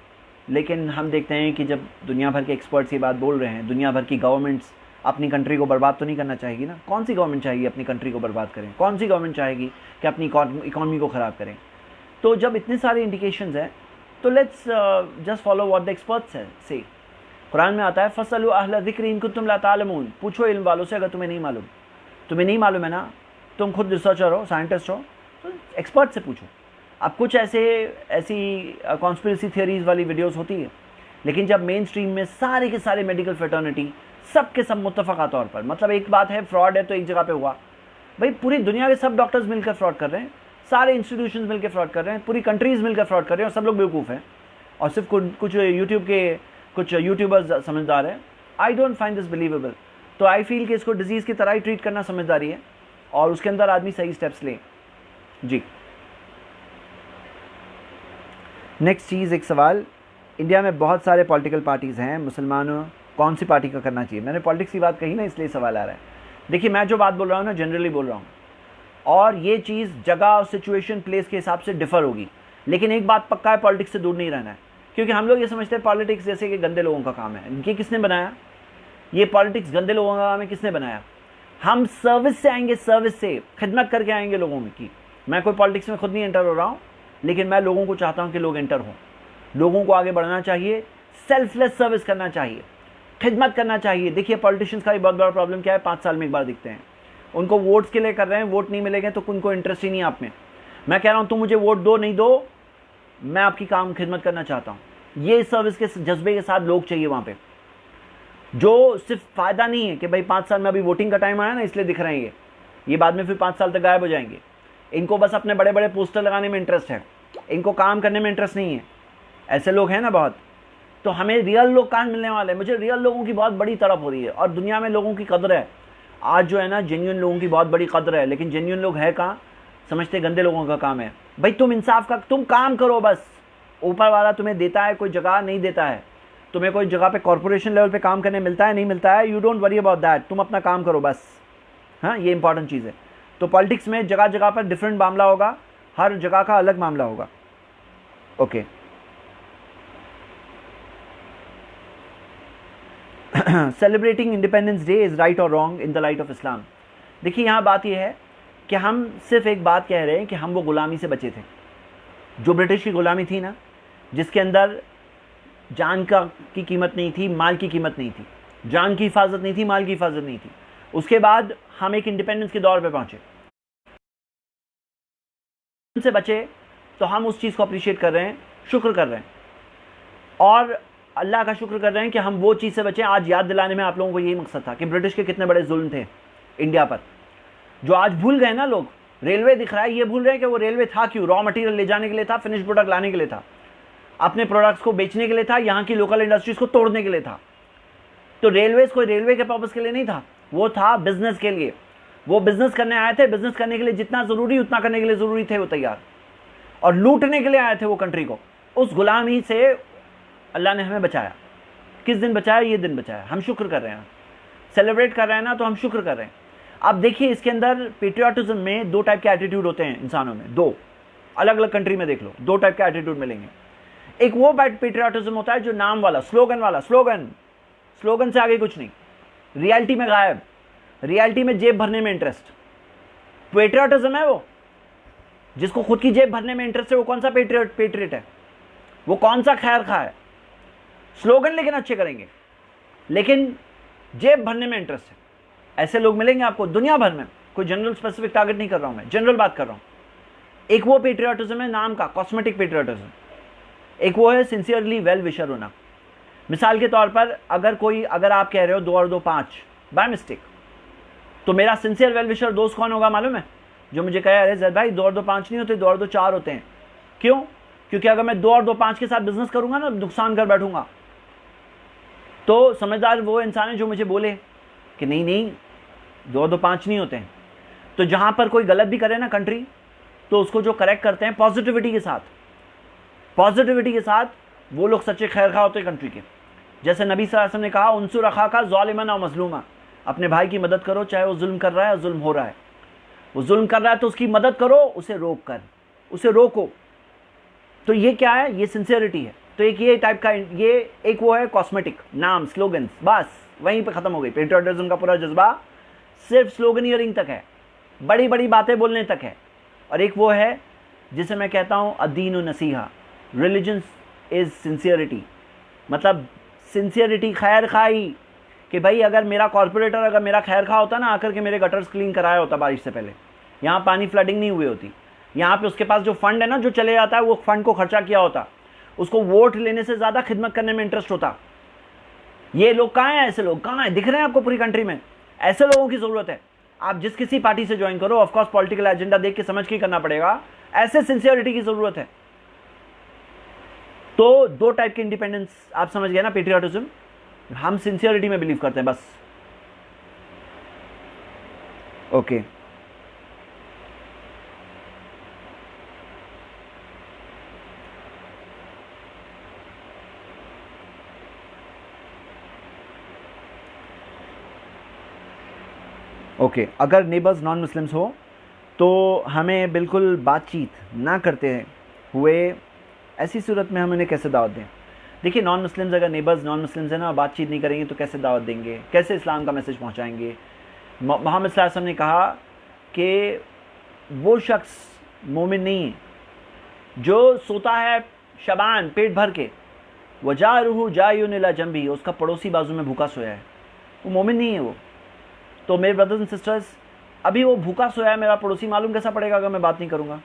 लेकिन हम देखते हैं कि जब दुनिया भर के एक्सपर्ट्स ये बात बोल रहे हैं, दुनिया भर की गवर्नमेंट्स अपनी कंट्री को बर्बाद तो नहीं करना चाहेगी ना। कौन सी गवर्नमेंट चाहेगी अपनी कंट्री को बर्बाद करें? कौन सी गवर्नमेंट चाहेगी कि अपनी इकॉनमी को ख़राब करें? तो जब इतने सारे इंडिकेशंस हैं तो let's just follow what the experts हैं से। कुरान में आता है फसलु अहल ज़िक्र इन कुंतुम ला तालमून, पूछो इल्म वालों से अगर तुम्हें नहीं मालूम। तुम्हें नहीं मालूम है ना, तुम खुद रिसर्चर हो, साइंटिस्ट हो, तो एक्सपर्ट से पूछो। अब कुछ ऐसी कॉन्स्पिरेसी थियरीज वाली वीडियोस होती है, लेकिन जब मेन स्ट्रीम में सारे के सारे मेडिकल फ्रेटर्निटी सब के सब मुत्तफ़क़ा तौर पर, मतलब एक बात है फ्रॉड है तो एक जगह पे हुआ, भाई पूरी दुनिया के सब डॉक्टर्स मिलकर फ्रॉड कर रहे हैं, सारे इंस्टीट्यूशंस मिलकर फ्रॉड कर रहे हैं, पूरी कंट्रीज़ मिलकर फ्रॉड कर रहे हैं और सब लोग बेवकूफ़ हैं और सिर्फ कुछ यूट्यूबर्स समझदार हैं। I don't find this believable. तो आई फील कि इसको डिजीज़ की तरह ही ट्रीट करना समझदारी है और उसके अंदर आदमी सही स्टेप्स ले। जी, नेक्स्ट चीज़, एक सवाल, इंडिया में बहुत सारे पॉलिटिकल पार्टीज़ हैं, मुसलमानों कौन सी पार्टी का करना चाहिए? मैंने पॉलिटिक्स की बात कही ना, इसलिए सवाल आ रहा है। देखिए, मैं जो बात बोल रहा हूँ ना, जनरली बोल रहा हूँ, और ये चीज़ जगह और सिचुएशन प्लेस के हिसाब से डिफ़र होगी, लेकिन एक बात पक्का है, पॉलिटिक्स से दूर नहीं रहना है। क्योंकि हम लोग ये समझते हैं पॉलिटिक्स जैसे कि गंदे लोगों का काम है। ये किसने बनाया? ये पॉलिटिक्स गंदे लोगों का काम है, किसने बनाया? हम सर्विस से आएंगे, सर्विस से खिदमत करके आएंगे लोगों में की। मैं कोई पॉलिटिक्स में खुद नहीं एंटर हो रहा हूँ, लेकिन मैं लोगों को चाहता हूँ कि लोग एंटर हों, लोगों को आगे बढ़ना चाहिए, सेल्फलेस सर्विस करना चाहिए, खिदमत करना चाहिए। देखिए, पॉलिटिशियंस का भी बहुत बड़ा प्रॉब्लम क्या है, 5 साल में एक बार दिखते हैं। उनको वोट्स के लिए कर रहे हैं, वोट नहीं मिलेंगे तो उनको इंटरेस्ट ही नहीं आप में। मैं कह रहा हूँ तुम मुझे वोट दो, नहीं दो, मैं आपकी काम खिदमत करना चाहता हूँ। ये सर्विस के जज्बे के साथ लोग चाहिए वहाँ पे, जो सिर्फ फ़ायदा नहीं है कि भाई 5 साल में अभी वोटिंग का टाइम आया ना इसलिए दिख रहे हैं ये बाद में फिर 5 साल तक गायब हो जाएंगे। इनको बस अपने बड़े बड़े पोस्टर लगाने में इंटरेस्ट है, इनको काम करने में इंटरेस्ट नहीं है। ऐसे लोग हैं ना बहुत। तो हमें रियल लोग कहाँ मिलने वाले हैं? मुझे रियल लोगों की बहुत बड़ी तड़प हो रही है और दुनिया में लोगों की कदर है। आज जो है ना, जेन्युइन लोगों की बहुत बड़ी कदर है, लेकिन जेन्युइन लोग है कहाँ? समझते गंदे लोगों का काम है। भाई तुम इंसाफ का तुम काम करो, बस ऊपर वाला तुम्हें देता है, कोई जगह नहीं देता है, तुम्हें कोई जगह पे कॉर्पोरेशन लेवल पे काम करने मिलता है नहीं मिलता है, you don't worry about that, तुम अपना काम करो बस। हाँ, ये इंपॉर्टेंट चीज़ है। तो पॉलिटिक्स में जगह जगह पर डिफरेंट मामला होगा, हर जगह का अलग मामला होगा। Okay celebrating independence day is right और wrong in the light of Islam? देखिए, यहाँ बात यह है कि हम सिर्फ एक बात कह रहे हैं कि हम वो गुलामी से बचे थे, जो ब्रिटिश की गुलामी थी ना, जिसके अंदर जान की कीमत नहीं थी, माल की कीमत नहीं थी, जान की हिफाजत नहीं थी, माल की हिफाजत नहीं थी। उसके बाद हम एक इंडिपेंडेंस के दौर पे पहुंचे, से बचे, तो हम उस चीज़ को अप्रिशिएट कर रहे हैं, शुक्र कर रहे हैं और अल्लाह का शुक्र कर रहे हैं कि हम वो चीज़ से बचे। आज याद दिलाने में आप लोगों को यही मकसद था कि ब्रिटिश के कितने बड़े जुल्म थे इंडिया पर, जो आज भूल गए ना लोग। रेलवे दिख रहा है, ये भूल रहे हैं कि वो रेलवे था क्यों? रॉ मटेरियल ले जाने के लिए था, फिनिश प्रोडक्ट लाने के लिए था, अपने प्रोडक्ट्स को बेचने के लिए था, यहाँ की लोकल इंडस्ट्रीज को तोड़ने के लिए था। तो रेलवेज कोई रेलवे के पर्पस के लिए नहीं था, वो था बिजनेस के लिए। वो बिजनेस करने आए थे, बिजनेस करने के लिए जितना ज़रूरी उतना करने के लिए ज़रूरी थे वो तैयार, और लूटने के लिए आए थे वो कंट्री को। उस गुलामी से अल्लाह ने हमें बचाया। किस दिन बचाया? ये दिन बचाया। हम शुक्र कर रहे हैं, सेलिब्रेट कर रहे हैं ना, तो हम शुक्र कर रहे हैं। अब देखिए, इसके अंदर पेट्रियाटिज्म में 2 टाइप के एटीट्यूड होते हैं इंसानों में, 2 अलग अलग कंट्री में देख लो, 2 टाइप के एटीट्यूड मिलेंगे। एक वो पेट्रियाटिज्म होता है जो नाम वाला, स्लोगन वाला, स्लोगन से आगे कुछ नहीं, रियलिटी में गायब, रियलिटी में जेब भरने में इंटरेस्ट। पेट्रियाटिज्म है वो, जिसको खुद की जेब भरने में इंटरेस्ट है, वो कौन सा पेट्रियट है? वो कौन सा खैर खा है? स्लोगन लेकिन अच्छे करेंगे, लेकिन जेब भरने में इंटरेस्ट है। ऐसे लोग मिलेंगे आपको दुनिया भर में, कोई जनरल स्पेसिफिक टारगेट नहीं कर रहा हूं मैं, जनरल बात कर रहा हूं। एक वो पेट्रियाटिज्म है नाम का, कॉस्मेटिक पेट्रियाटिज्म। एक वो है सिंसियरली वेल विशर होना। मिसाल के तौर पर अगर आप कह रहे हो 2 और 2 5 बाय मिस्टेक, तो मेरा सिंसियर वेल विशर दोस्त कौन होगा मालूम है? जो मुझे कहे अरे जैद भाई 2 और 2 5 नहीं होते, 2 और 2 4 होते हैं। क्यों? क्योंकि अगर मैं 2 और 2 5 के साथ बिजनेस करूंगा ना, नुकसान कर बैठूंगा। तो समझदार वो इंसान है जो मुझे बोले कि नहीं नहीं 2 और 2 5 नहीं होते हैं। तो जहां पर कोई गलत भी करे ना कंट्री, तो उसको जो करेक्ट करते हैं पॉजिटिविटी के साथ वो लोग सच्चे खैरखा होते हैं कंट्री के। जैसे नबी सल्लल्लाहु अलैहि वसल्लम ने कहा उनसुर अखाका ज़ालिमन और मज़लूमा, अपने भाई की मदद करो चाहे वो जुल्म कर रहा है या जुल्म हो रहा है। वो जुल्म कर रहा है तो उसकी मदद करो, उसे रोको। तो ये क्या है? ये सिंसियरिटी है। तो एक ये टाइप का, ये एक वो है कॉस्मेटिक नाम, स्लोगन्स, बस वहीं पे ख़त्म हो गई। पेट्रियोटिज्म का पूरा जज्बा सिर्फ स्लोगनियरिंग तक है, बड़ी बड़ी बातें बोलने तक है। और एक वो है जिसे मैं कहता हूँ अदीन व नसीहा, रिलीजन इज़ सिंसियरिटी। मतलब सिंसियरिटी, खैर खाई, कि भाई अगर मेरा कॉर्पोरेटर अगर मेरा खैर खा होता ना, आकर के मेरे गटर्स क्लीन कराया होता बारिश से पहले, यहाँ पानी फ्लडिंग नहीं हुई होती, यहाँ पे उसके पास जो फंड है ना जो चले जाता है, वो फंड को खर्चा किया होता, उसको वोट लेने से ज़्यादा खिदमत करने में इंटरेस्ट होता। ये लोग कहाँ हैं? ऐसे लोग कहाँ हैं? दिख रहे हैं आपको पूरी कंट्री में? ऐसे लोगों की ज़रूरत है। आप जिस किसी पार्टी से ज्वाइन करो, ऑफकोर्स पॉलिटिकल एजेंडा देख के समझ के करना पड़ेगा, ऐसे सिंसियरिटी की ज़रूरत है। तो 2 टाइप के इंडिपेंडेंस आप समझ गए ना, पेट्रियोटिज्म। हम सिंसियरिटी में बिलीव करते हैं बस। ओके ओके अगर नेबर्स नॉन मुस्लिम्स हो तो हमें बिल्कुल बातचीत ना करते हुए ऐसी सूरत में हम उन्हें कैसे दावत दें? देखिए, नॉन मुस्लिम्स अगर नेबर्स नॉन मुस्लिम्स है ना, बातचीत नहीं करेंगे तो कैसे दावत देंगे, कैसे इस्लाम का मैसेज पहुंचाएंगे? मोहम्मद सल्लल्लाहु अलैहि वसल्लम ने कहा कि वो शख्स मोमिन नहीं है जो सोता है शबान पेट भर के, वजारुहु जायुन इला जंबी, उसका पड़ोसी बाजू में भूखा सोया है, वो मोमिन नहीं है वो। तो मेरे ब्रदर्स एंड सिस्टर्स, अभी वो भूखा सोया है मेरा पड़ोसी, मालूम कैसा पड़ेगा अगर मैं बात नहीं करूँगा?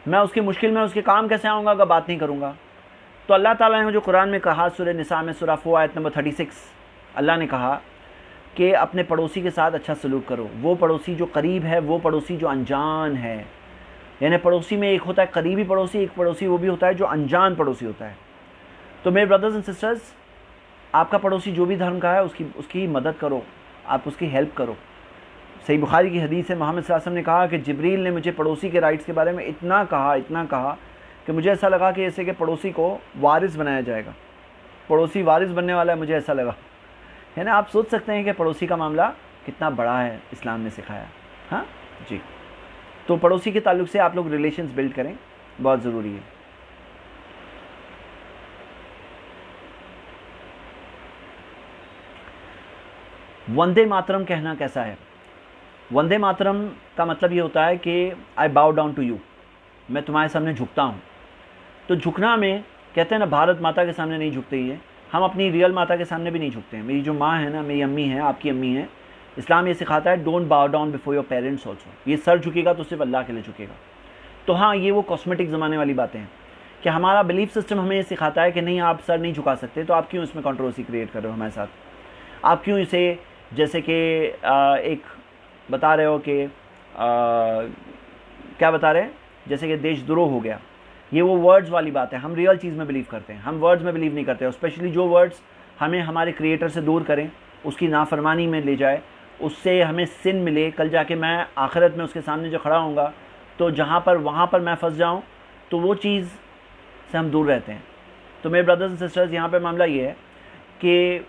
मैं उसकी मुश्किल में उसके काम कैसे आऊँगा अगर बात नहीं करूँगा? तो अल्लाह ताला ने जो कुरान में कहा, सूरह निसा में सूरह 4 आयत नंबर 36, अल्लाह ने कहा कि अपने पड़ोसी के साथ अच्छा सलूक करो। वो पड़ोसी जो करीब है, वो पड़ोसी जो अनजान है। यानी पड़ोसी में एक होता है करीबी पड़ोसी, एक पड़ोसी वो भी होता है जो अनजान पड़ोसी होता है। तो मेरे ब्रदर्स एंड सिस्टर्स, आपका पड़ोसी जो भी धर्म का है उसकी मदद करो, आप उसकी हेल्प करो। सही बुखारी की हदीस है, मोहम्मद सल्लल्लाहु अलैहि वसल्लम ने कहा कि जिब्रील ने मुझे पड़ोसी के राइट्स के बारे में इतना कहा कि मुझे ऐसा लगा कि जैसे कि पड़ोसी को वारिस बनाया जाएगा, पड़ोसी वारिस बनने वाला है, मुझे ऐसा लगा। है ना? आप सोच सकते हैं कि पड़ोसी का मामला कितना बड़ा है, इस्लाम ने सिखाया। हाँ जी, तो पड़ोसी के ताल्लुक से आप लोग रिलेशंस बिल्ड करें, बहुत ज़रूरी है। वंदे मातरम कहना कैसा है? वंदे मातरम का मतलब ये होता है कि आई बाउ डाउन टू यू, मैं तुम्हारे सामने झुकता हूँ। तो झुकना में कहते हैं ना, भारत माता के सामने नहीं झुकते ही है, हम अपनी रियल माता के सामने भी नहीं झुकते हैं। मेरी जो माँ है ना, मेरी अम्मी है, आपकी अम्मी है, इस्लाम ये सिखाता है डोंट बाउ down before your parents also. ये सर झुकेगा तो सिर्फ अल्लाह के लिए झुकेगा। तो हाँ, ये वो कॉस्मेटिक ज़माने वाली बातें हैं कि हमारा बिलीफ सिस्टम हमें ये सिखाता है कि नहीं, आप सर नहीं झुका सकते, तो आप क्यों इसमें कंट्रोवर्सी क्रिएट कर रहे हो हमारे साथ? आप क्यों इसे, जैसे कि एक बता रहे हो कि क्या बता रहे हैं, जैसे कि देशद्रोह हो गया, ये वो वर्ड्स वाली बात है। हम रियल चीज़ में बिलीव करते हैं, हम वर्ड्स में बिलीव नहीं करते। और स्पेशली जो वर्ड्स हमें हमारे क्रिएटर से दूर करें, उसकी नाफरमानी में ले जाए, उससे हमें सिन मिले, कल जाके मैं आखिरत में उसके सामने जो खड़ा होऊंगा तो वहाँ पर मैं फंस जाऊँ, तो वो चीज़ से हम दूर रहते हैं। तो मेरे ब्रदर्स एंड सिस्टर्स, यहाँ पर मामला ये है कि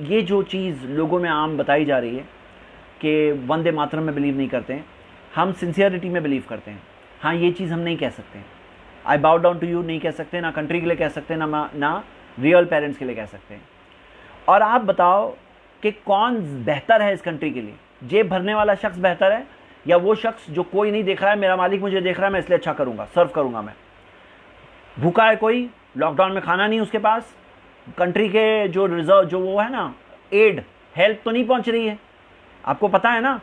ये जो चीज़ लोगों में आम बताई जा रही है कि वंदे मातरम में बिलीव नहीं करते हैं, हम सिंसियरिटी में बिलीव करते हैं। हाँ, ये चीज़ हम नहीं कह सकते, आई बाउ डाउन टू यू नहीं कह सकते, ना कंट्री के लिए कह सकते, ना रियल पेरेंट्स के लिए कह सकते हैं। और आप बताओ कि कौन बेहतर है इस कंट्री के लिए? जेब भरने वाला शख्स बेहतर है या वो शख्स जो कोई नहीं देख रहा है, मेरा मालिक मुझे देख रहा है, मैं इसलिए अच्छा करूँगा, सर्व करूँगा मैं? भूखा है कोई, लॉकडाउन में खाना नहीं उसके पास, कंट्री के जो रिजर्व जो वो है ना एड, हेल्प तो नहीं पहुंच रही है। आपको पता है ना,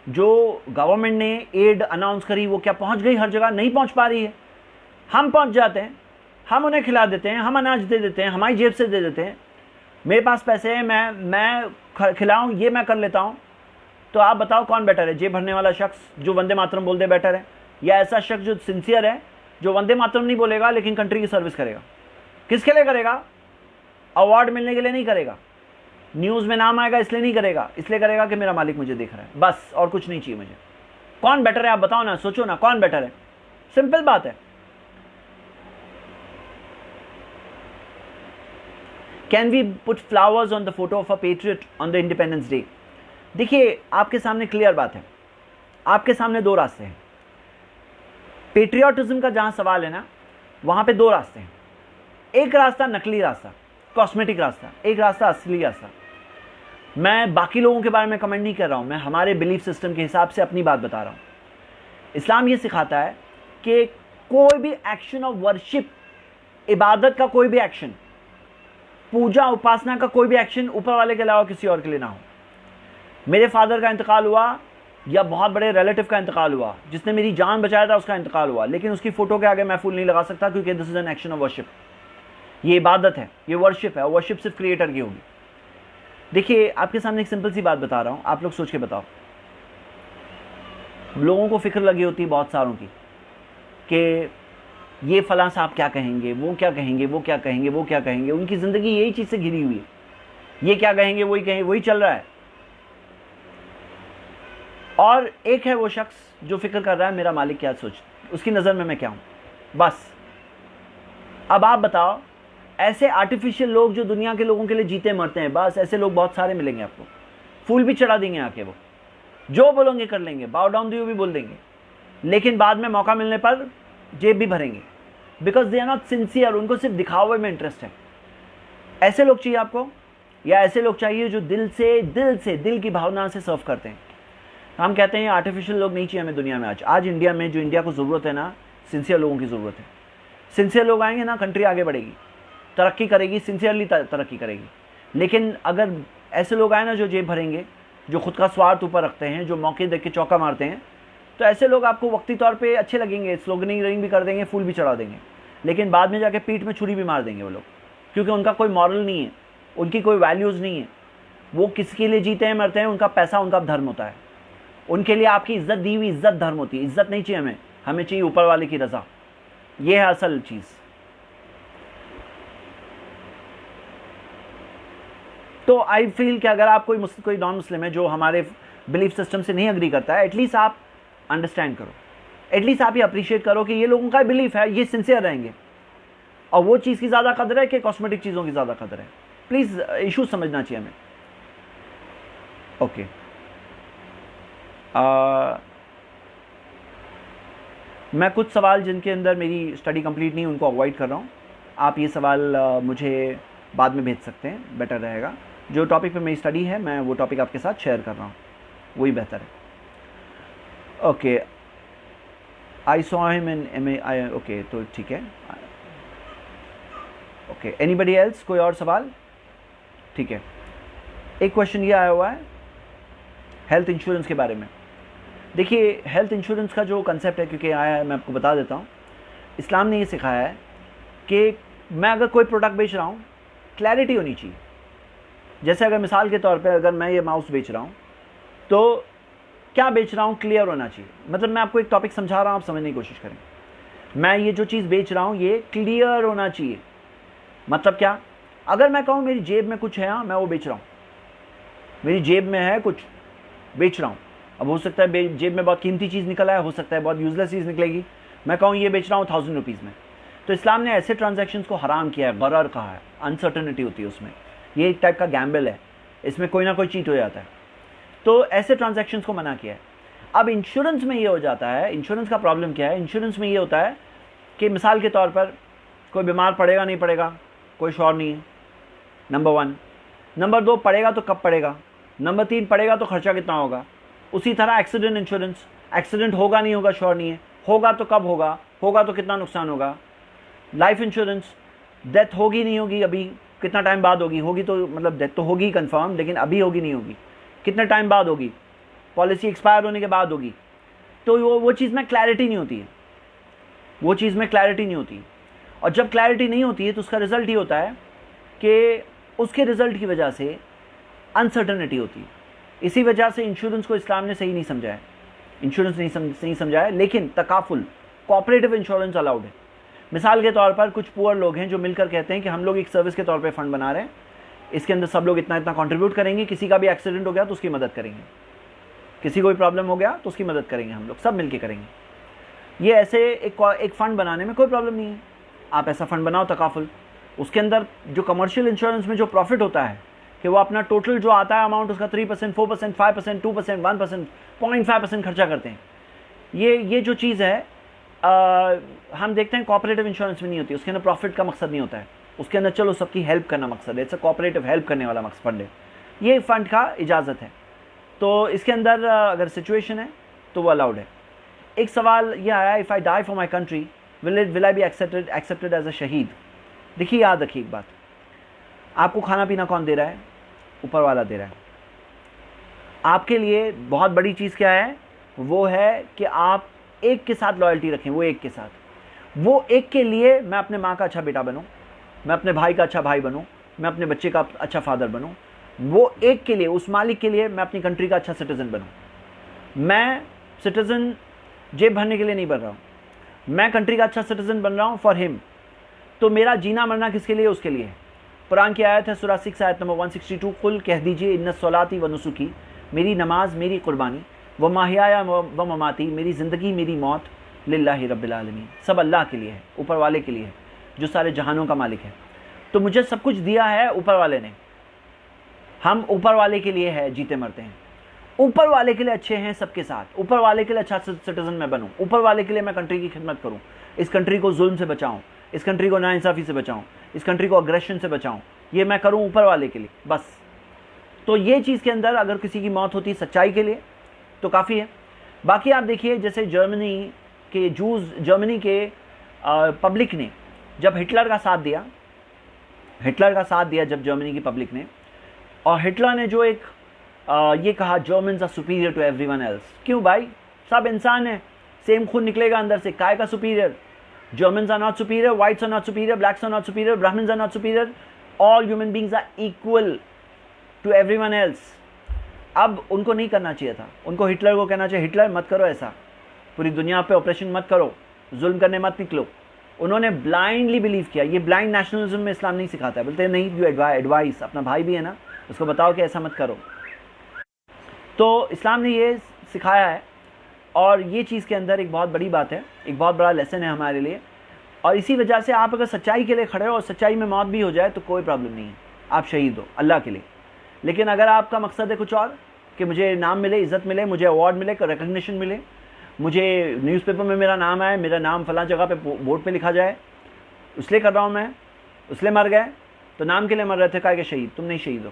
जो गवर्नमेंट ने एड अनाउंस करी वो क्या पहुंच गई हर जगह? नहीं पहुंच पा रही है। हम पहुंच जाते हैं, हम उन्हें खिला देते हैं, हम अनाज दे देते हैं, हमारी जेब से दे देते हैं, मेरे पास पैसे हैं, मैं खिलाऊं, ये मैं कर लेता हूं। तो आप बताओ कौन बेटर है? जेब भरने वाला शख्स जो वंदे मातरम बोल दे बेटर है, या ऐसा शख्स जो सिंसियर है, जो वंदे मातरम नहीं बोलेगा लेकिन कंट्री की सर्विस करेगा? किसके लिए करेगा? अवार्ड मिलने के लिए नहीं करेगा, न्यूज़ में नाम आएगा इसलिए नहीं करेगा, इसलिए करेगा कि मेरा मालिक मुझे देख रहा है, बस, और कुछ नहीं चाहिए मुझे। कौन बेटर है आप बताओ ना, सोचो ना, कौन बेटर है? सिंपल बात है। Can we put flowers on the photo of a patriot on the independence day? देखिए, आपके सामने क्लियर बात है, आपके सामने दो रास्ते हैं। पेट्रियोटिज्म का जहां सवाल है ना, वहां पे दो रास्ते हैं। एक रास्ता नकली रास्ता, कॉस्मेटिक रास्ता, एक रास्ता असली रास्ता। मैं बाकी लोगों के बारे में कमेंट नहीं कर रहा हूं, मैं हमारे बिलीफ सिस्टम के हिसाब से अपनी बात बता रहा हूं। इस्लाम ये सिखाता है कि कोई भी एक्शन ऑफ वर्शिप, इबादत का कोई भी एक्शन, पूजा उपासना का कोई भी एक्शन ऊपर वाले के अलावा किसी और के लिए ना हो। मेरे फादर का इंतकाल हुआ या बहुत बड़े रिलेटिव का इंतकाल हुआ, जिसने मेरी जान बचाया था उसका इंतकाल हुआ, लेकिन उसकी फोटो के आगे मैं फूल नहीं लगा सकता, क्योंकि this is an action of worship. ये इबादत है, ये वर्शिप है, और वर्शिप सिर्फ क्रिएटर की होगी। देखिए, आपके सामने एक सिंपल सी बात बता रहा हूं, आप लोग सोच के बताओ। लोगों को फिक्र लगी होती है बहुत सारों की कि ये फलां साहब क्या कहेंगे, वो क्या कहेंगे, वो क्या कहेंगे, वो क्या कहेंगे। उनकी जिंदगी यही चीज से घिरी हुई है, ये क्या कहेंगे, वही कहेंगे, वही चल रहा है। और एक है वो शख्स जो फिक्र कर रहा है मेरा मालिक क्या सोच, उसकी नज़र में मैं क्या हूं, बस। अब आप बताओ, ऐसे आर्टिफिशियल लोग जो दुनिया के लोगों के लिए जीते मरते हैं, बस ऐसे लोग बहुत सारे मिलेंगे आपको। फूल भी चढ़ा देंगे आके, वो जो बोलोगे कर लेंगे, बाउ डाउन टू यू भी बोल देंगे, लेकिन बाद में मौका मिलने पर जेब भी भरेंगे, because they are not sincere. उनको सिर्फ दिखावे में इंटरेस्ट है। ऐसे लोग चाहिए आपको, या ऐसे लोग चाहिए जो दिल की भावना से सर्व करते हैं? हम कहते हैं आर्टिफिशियल लोग नहीं चाहिए हमें दुनिया में। आज इंडिया में जो इंडिया को ज़रूरत है ना, सिंसियर लोगों की ज़रूरत है। सिंसियर लोग आएंगे ना, कंट्री आगे बढ़ेगी, तरक्की करेगी, सिंसियरली तरक्की करेगी। लेकिन अगर ऐसे लोग आए ना जो जेब भरेंगे, जो खुद का स्वार्थ ऊपर रखते हैं, जो मौके देख के चौका मारते हैं, तो ऐसे लोग आपको वक्ती तौर पे अच्छे लगेंगे, स्लोगनिंग रिंग भी कर देंगे, फूल भी चढ़ा देंगे, लेकिन बाद में जाके पीठ में छुरी भी मार देंगे वो लोग, क्योंकि उनका कोई मॉरल नहीं है, उनकी कोई वैल्यूज़ नहीं है। वो किसके लिए जीते हैं मरते हैं, उनका पैसा उनका धर्म होता है। उनके लिए आपकी इज्जत दी हुई इज्जत धर्म होती है। इज्जत नहीं चाहिए हमें, हमें चाहिए ऊपर वाले की रजा। ये है असल चीज़। तो आई फील कि अगर आप कोई नॉन मुस्लिम है जो हमारे बिलीफ सिस्टम से नहीं अग्री करता है, एटलीस्ट आप अंडरस्टैंड करो, एटलीस्ट आप ये अप्रिशिएट करो कि ये लोगों का बिलीफ है, ये सिंसियर रहेंगे, और वो चीज़ की ज़्यादा कदर है कि कॉस्मेटिक चीज़ों की ज़्यादा कदर है। प्लीज़ इशू समझना चाहिए हमें। ओके, मैं कुछ सवाल जिनके अंदर मेरी स्टडी कंप्लीट नहीं, उनको अवॉइड कर रहा हूँ। आप ये सवाल मुझे बाद में भेज सकते हैं, बेटर रहेगा। जो टॉपिक पे मेरी स्टडी है, मैं वो टॉपिक आपके साथ शेयर कर रहा हूँ, वही बेहतर है। Okay, I saw him in MA। Okay, तो ठीक है। Okay, anybody else? कोई और सवाल? ठीक है। एक क्वेश्चन ये आया हुआ है हेल्थ इंश्योरेंस के बारे में। देखिए, हेल्थ इंश्योरेंस का जो कंसेप्ट है, क्योंकि आया है, मैं आपको बता देता हूँ। इस्लाम ने ये सिखाया है कि मैं अगर कोई प्रोडक्ट बेच रहा हूँ, क्लैरिटी होनी चाहिए। जैसे अगर मिसाल के तौर पे अगर मैं ये माउस बेच रहा हूँ, तो क्या बेच रहा हूँ क्लियर होना चाहिए। मतलब मैं आपको एक टॉपिक समझा रहा हूँ, आप समझने की कोशिश करें। मैं ये जो चीज़ बेच रहा हूँ ये क्लियर होना चाहिए। मतलब क्या? अगर मैं कहूँ मेरी जेब में कुछ है, हाँ मैं वो बेच रहा हूँ, मेरी जेब में है कुछ, बेच रहा हूँ। अब हो सकता है जेब में बहुत कीमती चीज़ निकला है, हो सकता है बहुत यूजलेस चीज़ निकलेगी। मैं कहूँ ये बेच रहा हूँ 1000 रुपीज़ में, तो इस्लाम ने ऐसे ट्रांजैक्शंस को हराम किया है। गरर कहा है, अनसर्टनिटी होती है उसमें, ये एक टाइप का गैम्बल है, इसमें कोई ना कोई चीट हो जाता है, तो ऐसे ट्रांजैक्शंस को मना किया है। अब इंश्योरेंस में ये हो जाता है, इंश्योरेंस का प्रॉब्लम क्या है? इंश्योरेंस में ये होता है कि मिसाल के तौर पर कोई बीमार पड़ेगा नहीं पड़ेगा, कोई श्योर नहीं है, नंबर 1। नंबर 2, पड़ेगा तो कब पड़ेगा। नंबर 3, पड़ेगा तो खर्चा कितना होगा। उसी तरह एक्सीडेंट इंश्योरेंस, एक्सीडेंट होगा नहीं होगा श्योर नहीं है, होगा तो कब होगा, होगा तो कितना नुकसान होगा। लाइफ इंश्योरेंस, डेथ होगी नहीं होगी अभी, कितना टाइम बाद होगी, होगी तो मतलब डेथ तो होगी कंफर्म, लेकिन अभी होगी नहीं होगी, कितना टाइम बाद होगी, पॉलिसी एक्सपायर होने के बाद होगी। तो वो चीज़ में क्लैरिटी नहीं होती है, वो चीज़ में क्लैरिटी नहीं होती। और जब क्लैरिटी नहीं होती है तो उसका रिजल्ट ये होता है कि उसके रिजल्ट की वजह से अनसर्टनिटी होती है। इसी वजह से इंश्योरेंस को इस्लाम ने सही नहीं समझा है, इंश्योरेंस नहीं समझा है, लेकिन तकाफुल कोऑपरेटिव इंश्योरेंस अलाउड है। मिसाल के तौर पर कुछ पुअर लोग हैं जो मिलकर कहते हैं कि हम लोग एक सर्विस के तौर पे फंड बना रहे हैं, इसके अंदर सब लोग इतना इतना कंट्रीब्यूट करेंगे, किसी का भी एक्सीडेंट हो गया तो उसकी मदद करेंगे, किसी को भी प्रॉब्लम हो गया तो उसकी मदद करेंगे, हम लोग सब मिलके करेंगे। ये ऐसे एक फ़ंड बनाने में कोई प्रॉब्लम नहीं है, आप ऐसा फ़ंड बनाओ तकाफुल। उसके अंदर जो कमर्शियल इंश्योरेंस में जो प्रॉफिट होता है कि वो अपना टोटल जो आता है अमाउंट उसका 3%, 4%, 5%, 2%, 1%, 0.5% खर्चा करते हैं। ये जो चीज़ है हम देखते हैं कोऑपरेटिव इंश्योरेंस में नहीं होती, उसके अंदर प्रॉफिट का मकसद नहीं होता है, उसके अंदर चलो सबकी हेल्प करना मकसद है, इट्स अ कोऑपरेटिव हेल्प करने वाला मकसद फंड है, ये फ़ंड का इजाज़त है। तो इसके अंदर अगर सिचुएशन है तो वो अलाउड है। एक सवाल ये आया, if I die for my country will I be accepted as a शहीद। देखिए याद रखिए एक बात, आपको खाना पीना कौन दे रहा है? ऊपर वाला दे रहा है। आपके लिए बहुत बड़ी चीज़ क्या है? वो है कि आप एक के साथ लॉयल्टी रखें, वो एक के साथ, वो एक के लिए मैं अपने माँ का अच्छा बेटा बनूं, मैं अपने भाई का अच्छा भाई बनूं, मैं अपने बच्चे का अच्छा फादर बनूं, वो एक के लिए, उस मालिक के लिए मैं अपनी कंट्री का अच्छा सिटीज़न बनूं। मैं सिटीज़न जेब भरने के लिए नहीं बन रहा हूँ, मैं कंट्री का अच्छा सिटीज़न बन रहा हूँ फॉर हिम। तो मेरा जीना मरना किसके लिए? उसके लिए। कुरान की आयत है सूरह 6 आयत नंबर 162, कुल कह दीजिए इन्ना सलाती व नुसुकी, मेरी नमाज मेरी कुर्बानी, व माहिया व ममाती, मेरी ज़िंदगी मेरी मौत, लिल्लाहि रब्बिल आलमीन, सब अल्लाह के लिए है, ऊपर वाले के लिए है, जो सारे जहानों का मालिक है। तो मुझे सब कुछ दिया है ऊपर वाले ने, हम ऊपर वाले के लिए है, जीते मरते हैं, ऊपर वाले के लिए अच्छे हैं सबके साथ, ऊपर वाले के लिए अच्छा सिटीज़न मैं बनूँ, ऊपर वाले के लिए मैं कंट्री की खिदमत करूँ, इस कंट्री को जुल्म से बचाऊँ, इस कंट्री को नाइंसाफ़ी से बचाऊँ, इस कंट्री को अग्रेशन से बचाऊँ, ये मैं करूँ ऊपर वाले के लिए बस। तो ये चीज़ के अंदर अगर किसी की मौत होती सच्चाई के लिए तो काफ़ी है। बाकी आप देखिए जैसे जर्मनी के पब्लिक ने जब हिटलर का साथ दिया जब जर्मनी की पब्लिक ने, और हिटलर ने जो एक ये कहा Germans are superior to everyone else. क्यों भाई, सब इंसान है, सेम खून निकलेगा अंदर से, काय का superior? Germans are not superior, whites are not superior, blacks are not superior, Brahmins are not superior, all human beings are equal to everyone else। अब उनको नहीं करना चाहिए था, उनको हिटलर को कहना चाहिए हिटलर मत करो ऐसा, पूरी दुनिया पे ऑपरेशन मत करो, जुल्म करने मत निकलो। उन्होंने ब्लाइंडली बिलीव किया, ये ब्लाइंड नेशनलिज्म में इस्लाम नहीं सिखाता है, बोलते हैं नहीं यू एडवाइस, अपना भाई भी है ना उसको बताओ कि ऐसा मत करो। तो इस्लाम ने ये सिखाया है, और ये चीज़ के अंदर एक बहुत बड़ी बात है, एक बहुत बड़ा लेसन है हमारे लिए। और इसी वजह से आप अगर सच्चाई के लिए खड़े हो और सच्चाई में मौत भी हो जाए तो कोई प्रॉब्लम नहीं है, आप शहीद हो अल्लाह के लिए। लेकिन अगर आपका मकसद है कुछ और, कि मुझे नाम मिले, इज़्ज़त मिले, मुझे अवार्ड मिले, रिकग्निशन मिले, मुझे न्यूज़पेपर में मेरा नाम आए, मेरा नाम फलां जगह पे बोर्ड पे लिखा जाए, इसलिए कर रहा हूँ मैं, इसलिए मर गए, तो नाम के लिए मर रहे थे, कहा कि शहीद, तुम नहीं शहीद हो।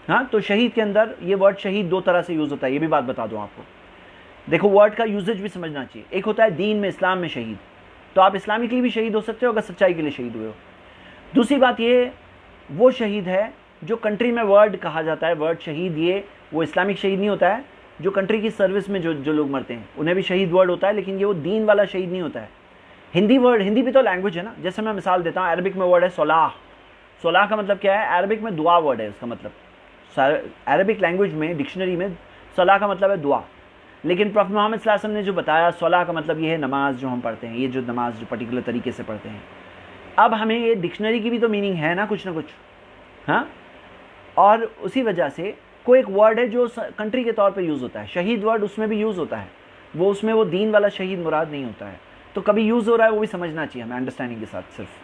हाँ, तो शहीद के अंदर ये वर्ड शहीद दो तरह से यूज़ होता है, ये भी बात बता दूँ आपको। देखो वर्ड का यूजेज भी समझना चाहिए। एक होता है दीन में, इस्लाम में शहीद, तो आप इस्लामिकली भी शहीद हो सकते हो अगर सच्चाई के लिए शहीद हुए हो। दूसरी बात ये, वो शहीद है जो कंट्री में वर्ड कहा जाता है, वर्ड शहीद, ये वो इस्लामिक शहीद नहीं होता है, जो कंट्री की सर्विस में जो लोग मरते हैं उन्हें भी शहीद वर्ड होता है, लेकिन ये वो दीन वाला शहीद नहीं होता है। हिंदी वर्ड, हिंदी भी तो लैंग्वेज है ना, जैसे मैं मिसाल देता हूँ, अरबिक में वर्ड है सलाह। सलाह का मतलब क्या है? अरबिक में दुआ वर्ड है उसका मतलब, अरबिक लैंग्वेज में डिक्शनरी में सलाह का मतलब है दुआ। लेकिन प्रॉफेट मोहम्मद सल्लल्लाहु अलैहि वसल्लम ने जो बताया सलाह का मतलब ये है नमाज जो हम पढ़ते हैं, ये जो नमाज जो पर्टिकुलर तरीके से पढ़ते हैं। अब हमें ये डिक्शनरी की भी तो मीनिंग है ना कुछ ना कुछ, हाँ। और उसी वजह से कोई एक वर्ड है जो कंट्री के तौर पे यूज़ होता है, शहीद वर्ड उसमें भी यूज़ होता है, वो उसमें वो दीन वाला शहीद मुराद नहीं होता है। तो कभी यूज़ हो रहा है वो भी समझना चाहिए हमें अंडरस्टैंडिंग के साथ। सिर्फ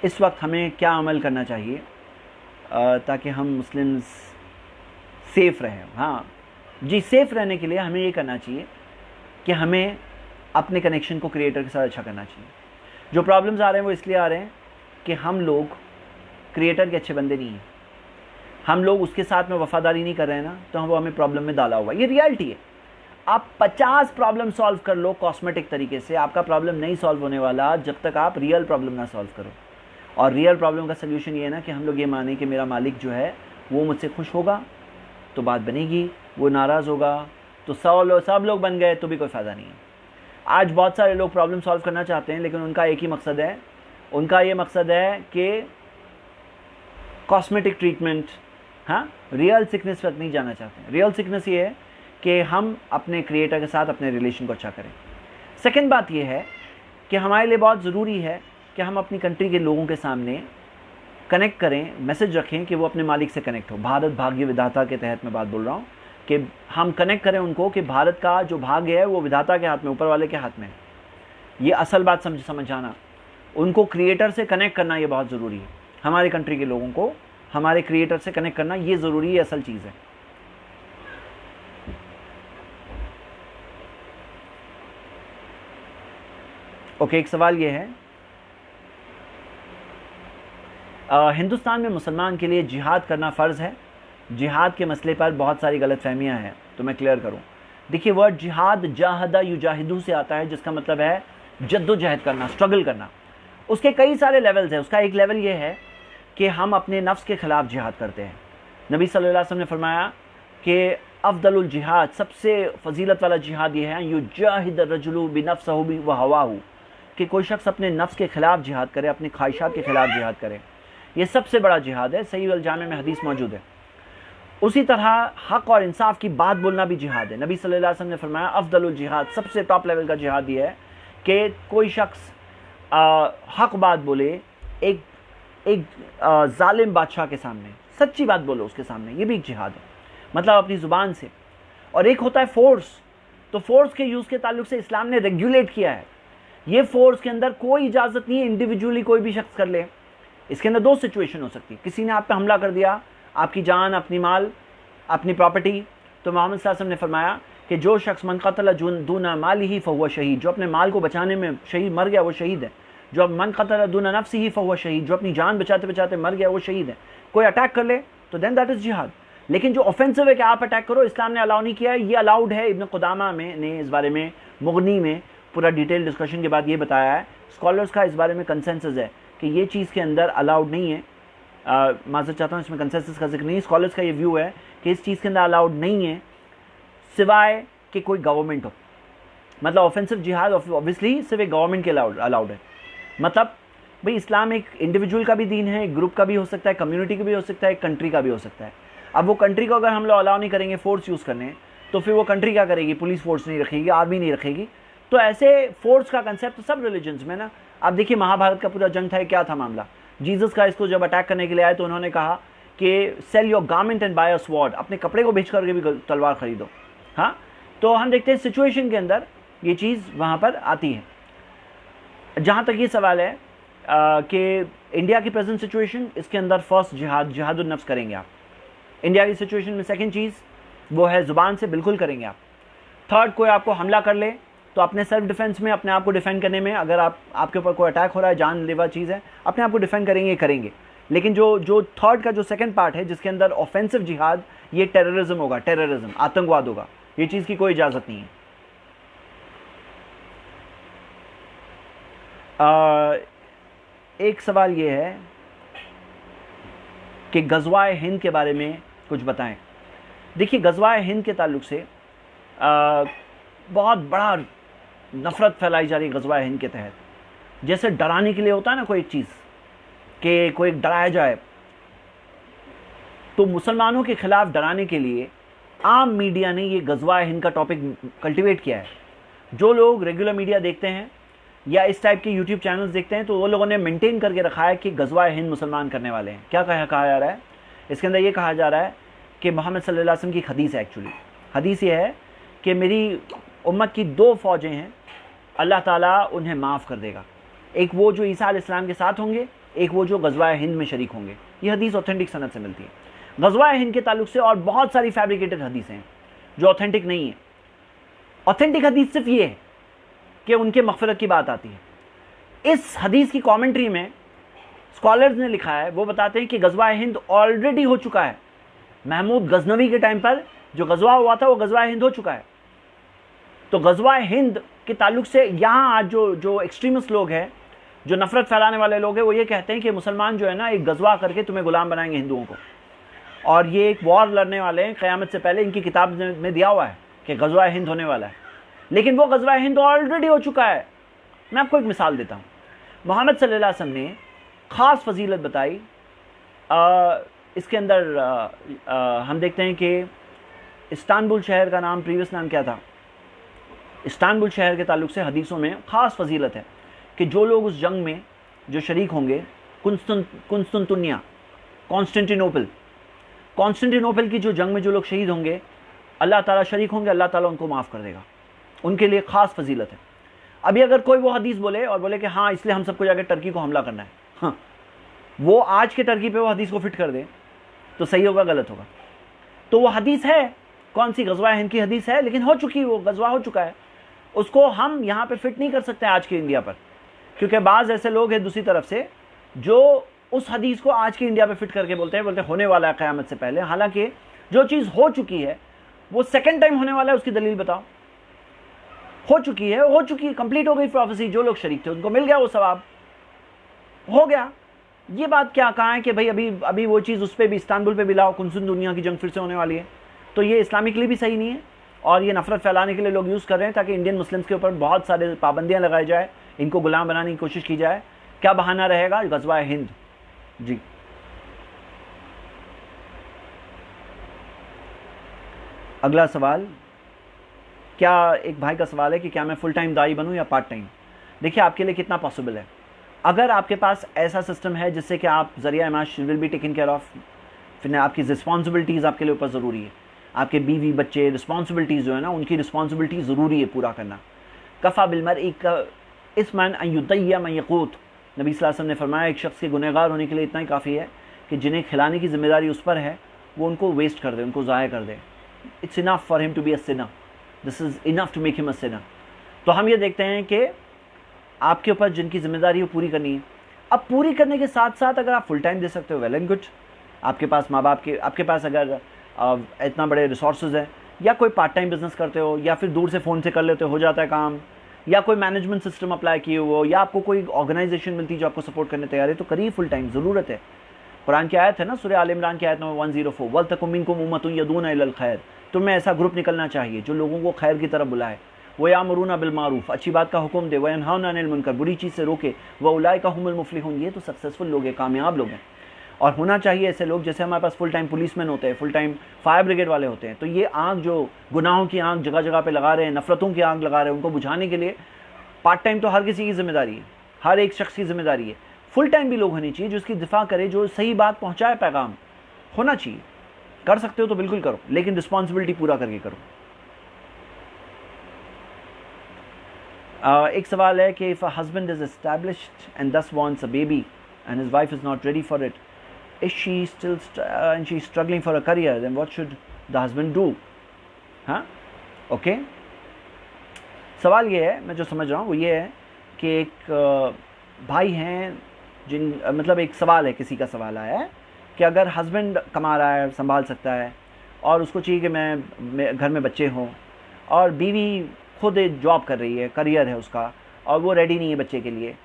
इस वक्त हमें क्या अमल करना चाहिए ताकि हम मुस्लिम्स सेफ़ रहें? हाँ जी, सेफ़ रहने के लिए हमें ये करना चाहिए कि हमें अपने कनेक्शन को क्रिएटर के साथ अच्छा करना चाहिए। जो प्रॉब्लम्स आ रहे हैं वो इसलिए आ रहे हैं कि हम लोग क्रिएटर के अच्छे बंदे नहीं हैं, हम लोग उसके साथ में वफ़ादारी नहीं कर रहे हैं ना, तो वो हमें प्रॉब्लम में डाला हुआ है। ये रियलिटी है। आप 50 प्रॉब्लम सॉल्व कर लो कॉस्मेटिक तरीके से, आपका प्रॉब्लम नहीं सॉल्व होने वाला जब तक आप रियल प्रॉब्लम ना सॉल्व करो। और रियल प्रॉब्लम का सोल्यूशन ये है ना कि हम लोग ये माने कि मेरा मालिक जो है वो मुझसे खुश होगा तो बात बनेगी, वो नाराज़ होगा तो सब लोग बन गए तो भी कोई फ़ायदा नहीं है। आज बहुत सारे लोग प्रॉब्लम सॉल्व करना चाहते हैं लेकिन उनका एक ही मकसद है, उनका ये मकसद है कि कॉस्मेटिक ट्रीटमेंट, हाँ, रियल सिकनेस तक नहीं जाना चाहते। रियल सिकनेस ये है कि हम अपने क्रिएटर के साथ अपने रिलेशन को अच्छा करें। सेकंड बात ये है कि हमारे लिए बहुत ज़रूरी है कि हम अपनी कंट्री के लोगों के सामने कनेक्ट करें, मैसेज रखें कि वो अपने मालिक से कनेक्ट हो। भारत भाग्य विधाता के तहत मैं बात बोल रहा हूँ कि हम कनेक्ट करें उनको कि भारत का जो भाग्य है वो विधाता के हाथ में, ऊपर वाले के हाथ में है। ये असल बात समझ जाना, उनको क्रिएटर से कनेक्ट करना ये बहुत ज़रूरी है। हमारे कंट्री के लोगों को हमारे क्रिएटर से कनेक्ट करना ये ज़रूरी है, असल चीज़ है। ओके, एक सवाल ये है, हिंदुस्तान में मुसलमान के लिए जिहाद करना फ़र्ज़ है? जिहाद के मसले पर बहुत सारी गलतफहमियां हैं तो मैं क्लियर करूं। देखिए, वर्ड जिहाद जाहदा युजाहिदू से आता है जिसका मतलब है जद्दोजहद करना, स्ट्रगल करना। उसके कई सारे लेवल्स हैं। उसका एक लेवल ये है कि हम अपने नफ्स के ख़िलाफ़ जिहाद करते हैं। नबी सल्लल्लाहु अलैहि वसल्लम ने फरमाया कि अफ़दलुल जिहाद, सबसे फजीलत वाला जिहाद ये है युजाहिद रजुलु बिनफ्सिही व हवाहू, कि कोई शख्स अपने नफ्स के ख़िलाफ़ जिहाद करे, अपनी ख्वाहिशात के ख़िलाफ़ जिहाद करे। ये सबसे बड़ा जिहाद है। सही अल जामे में हदीस मौजूद है। उसी तरह हक़ और इंसाफ की बात बोलना भी जिहाद है। नबी सल्लल्लाहु अलैहि वसल्लम ने फरमाया अफ़दलुल जिहाद, सबसे टॉप लेवल का जिहाद ये है कि कोई शख्स हक़ बात बोले, एक जालिम बादशाह के सामने सच्ची बात बोलो उसके सामने, ये भी एक जिहाद है, मतलब अपनी ज़ुबान से। और एक होता है फोर्स, तो फोर्स के यूज़ के ताल्लुक से इस्लाम ने रेगुलेट किया है। ये फोर्स के अंदर कोई इजाज़त नहीं है इंडिविजुअली कोई भी शख्स कर ले। इसके अंदर दो सिचुएशन हो सकती है, किसी ने आप पे हमला कर दिया, आपकी जान, अपनी माल, अपनी प्रॉपर्टी, तो मोहम्मद सल्लल्लाहु अलैहि वसल्लम ने फरमाया कि जो शख्स मन क़तल दूना मालिही फहुव शहीद, जो अपने माल को बचाने में शहीद मर गया वो शहीद है। जो मन क़तल दूना नफ्सिही फहुव शहीद, जो अपनी जान बचाते बचाते मर गया वो शहीद है। कोई अटैक कर ले तो देन दैट इज़ जिहाद। लेकिन जो ऑफेंसिव है कि आप अटैक करो, इस्लाम ने अलाउ नहीं किया है, ये अलाउड है। इब्न क़ुदामा में ने इस बारे में मुग़नी में पूरा डिटेल डिस्कशन के बाद ये बताया है। स्कॉलर्स का इस बारे में कंसेंसस है कि ये चीज़ के अंदर अलाउड नहीं है। माज़रत चाहता हूँ, इसमें कंसेंसस का जिक्र नहीं। स्कॉलर्स का ये व्यू है कि इस चीज़ के अंदर अलाउड नहीं है सिवाय कि कोई गवर्नमेंट हो। मतलब ऑफेंसिव जिहाद ऑब्वियसली सिर्फ एक गवर्नमेंट के अलाउड है। मतलब भाई इस्लाम एक इंडिविजुअल का भी दीन है, एक ग्रुप का भी हो सकता है, कम्युनिटी का भी हो सकता है, एक कंट्री का भी हो सकता है। अब वो कंट्री को अगर हम लोग अलाउ नहीं करेंगे फोर्स यूज़ करने, तो फिर वो कंट्री क्या करेगी? पुलिस फोर्स नहीं रखेगी, आर्मी नहीं रखेगी। तो ऐसे फोर्स का कंसेप्ट सब रिलीजन्स में ना, आप देखिए महाभारत का पूरा जंग था, क्या था मामला? जीसस का इसको जब अटैक करने के लिए आए तो उन्होंने कहा कि sell your garment and buy a sword, अपने कपड़े को बेच करके भी तलवार खरीदो। हाँ, तो हम देखते हैं सिचुएशन के अंदर ये चीज़ वहाँ पर आती है। जहाँ तक ये सवाल है कि इंडिया की प्रेजेंट सिचुएशन, इसके अंदर फर्स्ट जिहादुन नफ्स करेंगे आप इंडिया की सिचुएशन में। सेकंड चीज़ वो है ज़ुबान से बिल्कुल करेंगे आप। थर्ड, कोई आपको हमला कर ले तो अपने सेल्फ डिफेंस में, अपने आप को डिफेंड करने में, अगर आपके ऊपर कोई अटैक हो रहा है, जानलेवा चीज़ है, अपने आप को डिफेंड करेंगे। लेकिन जो थर्ड का जो सेकंड पार्ट है जिसके अंदर ऑफेंसिव जिहाद, ये टेररिज्म होगा, टेररिज्म, आतंकवाद होगा। ये चीज़ की कोई इजाज़त नहीं है। एक सवाल ये है कि गज़वाए हिंद के बारे में कुछ बताएं। देखिए, गज़वाए हिंद के ताल्लुक से बहुत बड़ा नफ़रत फैलाई जा रही है गज़वाए हिंद के तहत। जैसे डराने के लिए होता है ना कोई चीज़, कि कोई डराया जाए, तो मुसलमानों के ख़िलाफ़ डराने के लिए आम मीडिया ने ये गज़वाए हिंद का टॉपिक कल्टिवेट किया है। जो लोग रेगुलर मीडिया देखते हैं या इस टाइप के यूट्यूब चैनल्स देखते हैं, तो वो लोगों ने मेंटेन करके रखा है कि गज़वाए हिंद मुसलमान करने वाले हैं। क्या कहा जा रहा है इसके अंदर? ये कहा जा रहा है कि मोहम्मद सल्लल्लाहु अलैहि वसल्लम की हदीस है। एक्चुअली हदीस ये है कि मेरी उम्मत की दो फ़ौजें हैं, अल्लाह ताला उन्हें माफ़ कर देगा। एक वो जो ईसा अलैहिस्सलाम के साथ होंगे, एक वो जो गज़वाए हिंद में शरीक होंगे। ये हदीस ऑथेंटिक सनद से मिलती है। गज़वाए हिंद के ताल्लुक से और बहुत सारी फैब्रिकेटेड हदीसें हैं जो ऑथेंटिक नहीं है। ऑथेंटिक हदीस सिर्फ ये है कि उनके मग़फ़िरत की बात आती है। इस हदीस की कॉमेंट्री में स्कॉलर्स ने लिखा है, वो बताते हैं कि गज़वाए हिंद ऑलरेडी हो चुका है। महमूद गजनवी के टाइम पर जो गज़वा हुआ था वो गज़वाए हिंद हो चुका है। तो गज़वा हिंद के ताल्लुक से यहाँ आज जो एक्सट्रीमिस्ट लोग हैं, जो नफरत फैलाने वाले लोग हैं, वो ये कहते हैं कि मुसलमान जो है ना एक गज़वा करके तुम्हें गुलाम बनाएंगे हिंदुओं को, और ये एक वॉर लड़ने वाले हैं क़यामत से पहले। इनकी किताब में दिया हुआ है कि गज़वा हिंद होने वाला है, लेकिन वो गज़वा हिंद ऑलरेडी हो चुका है। मैं आपको एक मिसाल देता हूँ। मोहम्मद सल्लल्लाहु अलैहि वसल्लम ने ख़ास फजीलत बताई। इसके अंदर हम देखते हैं कि इस्तांबुल शहर का नाम, प्रीवियस नाम क्या था, इस्तांबुल शहर के ताल्लुक से हदीसों में ख़ास फजीलत है कि जो लोग उस जंग में जो शरीक होंगे, कुंस्तुनतुनिया, कॉन्स्टेंटिनोपल की जो जंग में जो लोग शहीद होंगे, अल्लाह ताला शरीक होंगे, अल्लाह ताला उनको माफ़ कर देगा। उनके लिए ख़ास फजीलत है। अभी अगर कोई वो हदीस बोले और बोले कि हाँ इसलिए हम सबको जाकर टर्की को हमला करना है, हाँ, वो आज के टर्की पे वो हदीस को फिट कर दे तो सही होगा, गलत होगा? तो वो हदीस है, कौन सी, गज़वा हिंद की हदीस है, लेकिन हो चुकी, वो गज़वा हो चुका है। उसको हम यहाँ पे फिट नहीं कर सकते आज के इंडिया पर, क्योंकि बाज़ ऐसे लोग हैं दूसरी तरफ से जो उस हदीस को आज के इंडिया पे फिट करके बोलते हैं होने वाला है क़यामत से पहले। हालांकि जो चीज़ हो चुकी है वो सेकंड टाइम होने वाला है, उसकी दलील बताओ। हो चुकी है, कंप्लीट हो गई प्रोफेसी। जो लोग शरीक थे उनको मिल गया वो सवाब, हो गया। ये बात क्या कहाँ है कि भाई अभी वो चीज़ उस पर भी, इस्तांबुल पे भी लाओ, कुंस्तुनतुनिया की जंग फिर से होने वाली है। तो ये इस्लामिकली भी सही नहीं है, और ये नफरत फैलाने के लिए लोग यूज़ कर रहे हैं ताकि इंडियन मुस्लिम्स के ऊपर बहुत सारे पाबंदियाँ लगाई जाए, इनको गुलाम बनाने की कोशिश की जाए। क्या बहाना रहेगा? गज़वा हिंद। जी, अगला सवाल, क्या एक भाई का सवाल है कि क्या मैं फुल टाइम दाई बनूं या पार्ट टाइम? देखिए आपके लिए कितना पॉसिबल है। अगर आपके पास ऐसा सिस्टम है जिससे कि आप ज़रिया माश will be taken care of, फिर आपकी रिस्पॉन्सिबिलिटीज़ आपके लिए ऊपर ज़रूरी है। आपके बीवी बच्चे, रिस्पॉन्सिबिलिटीज़ जो है ना, उनकी रिस्पॉन्सिबिलिटी ज़रूरी है पूरा करना। कफ़ा बिलमर एक इसमन अयुतैया मन यक़ूत, नबी सल्लल्लाहु अलैहि वसल्लम ने फरमाया एक शख्स के गुनहगार होने के लिए इतना ही काफ़ी है कि जिन्हें खिलाने की जिम्मेदारी उस पर है वो उनको वेस्ट कर दे, उनको ज़ाया कर दे। It's enough for him to be a sinner, this is enough to make him a sinner. तो हम ये देखते हैं कि आपके ऊपर जिनकी जिम्मेदारी है वो पूरी करनी है। अब पूरी करने के साथ साथ अगर आप फुल टाइम दे सकते हो, वेल एंड गुड। आपके पास माँ बाप के, आपके पास अगर इतना बड़े रिसोर्सेज है, या कोई पार्ट टाइम बिजनेस करते हो, या फिर दूर से फ़ोन से कर लेते हो जाता है काम, या कोई मैनेजमेंट सिस्टम अप्लाई किए हो, या आपको कोई ऑर्गेनाइजेशन मिलती है जो आपको सपोर्ट करने तैयार है, तो करिए फुल टाइम, ज़रूरत है। कुरान की आयत है ना, सूरह आल इमरान की आयत नंबर 104, वलतकुम मिनकुम उम्मतुन यदूना इलल खैर, तुम्हें ऐसा ग्रुप निकलना चाहिए जो लोगों को खैर की तरफ बुलाए, वो यामुरूना बिल मारूफ, अच्छी बात का हुक्म दे, व यनहाउना अनिल मुनकर, बुरी चीज़ से रोके, व उलाइका हुमुल मुफलिहून, ये तो सक्सेसफुल लोग हैं, कामयाब लोग हैं। और होना चाहिए ऐसे लोग, जैसे हमारे पास फुल टाइम पुलिसमैन होते हैं, फुल टाइम फायर ब्रिगेड वाले होते हैं। तो ये आग जो गुनाहों की आग जगह जगह पे लगा रहे हैं, नफरतों की आग लगा रहे हैं, उनको बुझाने के लिए पार्ट टाइम तो हर किसी की जिम्मेदारी है, हर एक शख्स की जिम्मेदारी है। फुल टाइम भी लोग होनी चाहिए जो इसकी दिफा करे, जो सही बात पहुँचाए, पैगाम होना चाहिए। कर सकते हो तो बिल्कुल करो, लेकिन रिस्पॉन्सिबिलिटी पूरा करके करो। एक सवाल है कि if a husband is established and thus wants a baby and his wife is not ready for it, is she still and she is struggling for a career, then what should the husband do? हाँ, okay. सवाल ये है, मैं जो समझ रहा हूँ वो ये है कि एक भाई हैं मतलब एक सवाल है, किसी का सवाल आया है कि अगर हस्बैंड कमा रहा है, संभाल सकता है, और उसको चाहिए कि मैं घर में बच्चे हों, और बीवी खुद जॉब कर रही है, करियर है उसका, और वो रेडी नहीं है बच्चे के लिए,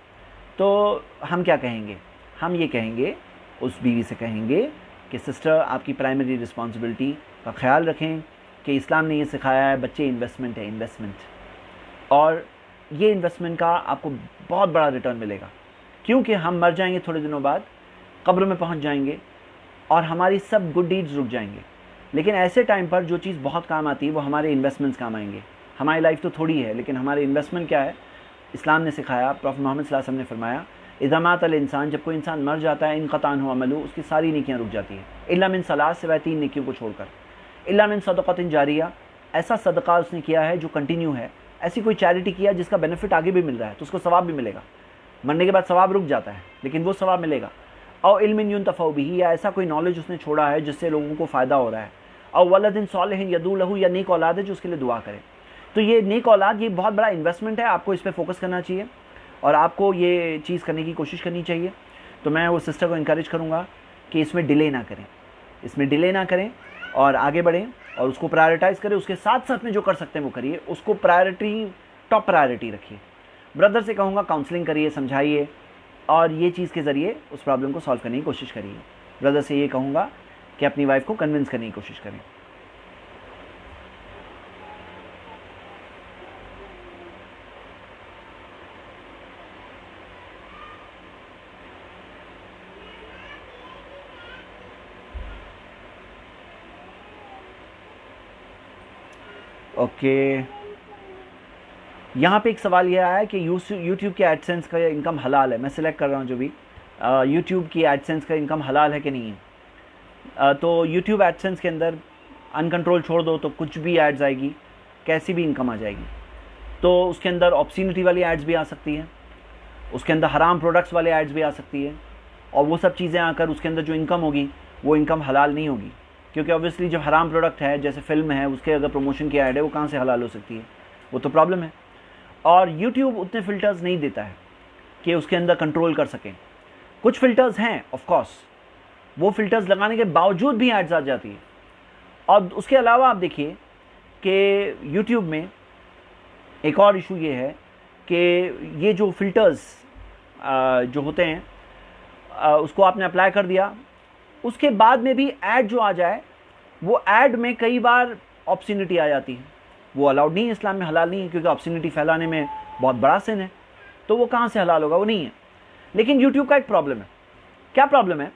तो हम क्या कहेंगे? हम ये कहेंगे, उस बीवी से कहेंगे कि सिस्टर, आपकी प्राइमरी रिस्पॉन्सिबिलिटी का ख्याल रखें कि इस्लाम ने ये सिखाया है, बच्चे इन्वेस्टमेंट है, इन्वेस्टमेंट, और ये इन्वेस्टमेंट का आपको बहुत बड़ा रिटर्न मिलेगा, क्योंकि हम मर जाएंगे थोड़े दिनों बाद, कब्र में पहुंच जाएंगे, और हमारी सब गुड डीड्स रुक जाएंगे। लेकिन ऐसे टाइम पर जो चीज़ बहुत काम आती है वो हमारे इन्वेस्टमेंट्स काम आएंगे। हमारी लाइफ तो थोड़ी है, लेकिन हमारे इन्वेस्टमेंट क्या है? इस्लाम ने सिखाया, प्रॉफेट मोहम्मद सल्लल्लाहु अलैहि वसल्लम ने फरमाया, इज़ा मातल इंसान, जब कोई इंसान मर जाता है, इनक़तान हो अमलू, उसकी सारी नेकियां रुक जाती है, इल्ला मिन सलास, सिवाय 3 नेकियों को छोड़कर, इल्ला मिन सदक़तिन जारिया, ऐसा सदका उसने किया है जो कंटिन्यू है, ऐसी कोई चैरिटी किया जिसका बेनिफिट आगे भी मिल रहा है, तो उसको सवाब भी मिलेगा। मरने के बाद सवाब रुक जाता है, लेकिन वो सवाब मिलेगा। और इल्मिन युनतफ़उ बिही, या ऐसा कोई नॉलेज उसने छोड़ा है जिससे लोगों को फ़ायदा हो रहा है। और वलदिन सालिहिन यदू लहू, या नेक औलाद है जो उसके लिए दुआ करे। तो ये नेक औलाद, ये बहुत बड़ा इन्वेस्टमेंट है, आपको इस पर फोकस करना चाहिए और आपको ये चीज़ करने की कोशिश करनी चाहिए। तो मैं वो सिस्टर को इनकरेज करूँगा कि इसमें डिले ना करें, इसमें डिले ना करें, और आगे बढ़ें और उसको प्रायोरिटाइज़ करें। उसके साथ साथ में जो कर सकते हैं वो करिए, उसको प्रायोरिटी, टॉप प्रायोरिटी रखिए। ब्रदर से कहूँगा काउंसलिंग करिए, समझाइए, और ये चीज़ के ज़रिए उस प्रॉब्लम को सॉल्व करने की कोशिश करिए। ब्रदर से ये कहूँगा कि अपनी वाइफ को कन्विंस करने की कोशिश करें। ओके, यहाँ पे एक सवाल यह आया है कि यूट्यूब के एडसेंस का इनकम हलाल है। मैं सिलेक्ट कर रहा हूँ जो भी यूट्यूब की एडसेंस का इनकम हलाल है कि नहीं है। तो यूट्यूब एडसेंस के अंदर अनकंट्रोल छोड़ दो तो कुछ भी एड्स आएगी, कैसी भी इनकम आ जाएगी। तो उसके अंदर ऑब्सिनिटी वाली एड्स भी आ सकती है, उसके अंदर हराम प्रोडक्ट्स वाले एड्स भी आ सकती है, और वो सब चीज़ें आकर उसके अंदर जो इनकम होगी वो इनकम हलाल नहीं होगी, क्योंकि ऑब्वियसली जब हराम प्रोडक्ट है, जैसे फिल्म है, उसके अगर प्रमोशन की ऐड है, वो कहाँ से हलाल हो सकती है, वो तो प्रॉब्लम है। और यूट्यूब उतने फ़िल्टर्स नहीं देता है कि उसके अंदर कंट्रोल कर सकें। कुछ फ़िल्टर्स हैं ऑफ कोर्स, वो फ़िल्टर्स लगाने के बावजूद भी एड्स आ जाती है। और उसके अलावा आप देखिए कि यूट्यूब में एक और इशू ये है कि ये जो फ़िल्टर्स जो होते हैं उसको आपने अप्लाई कर दिया, उसके बाद में भी ऐड जो आ जाए, वो ऐड में कई बार ऑब्सिनिटी आ जाती है। वो अलाउड नहीं है, इस्लाम में हलाल नहीं है, क्योंकि ऑब्सिनिटी फैलाने में बहुत बड़ा सिन है, तो वो कहाँ से हलाल होगा, वो नहीं है। लेकिन यूट्यूब का एक प्रॉब्लम है। क्या प्रॉब्लम है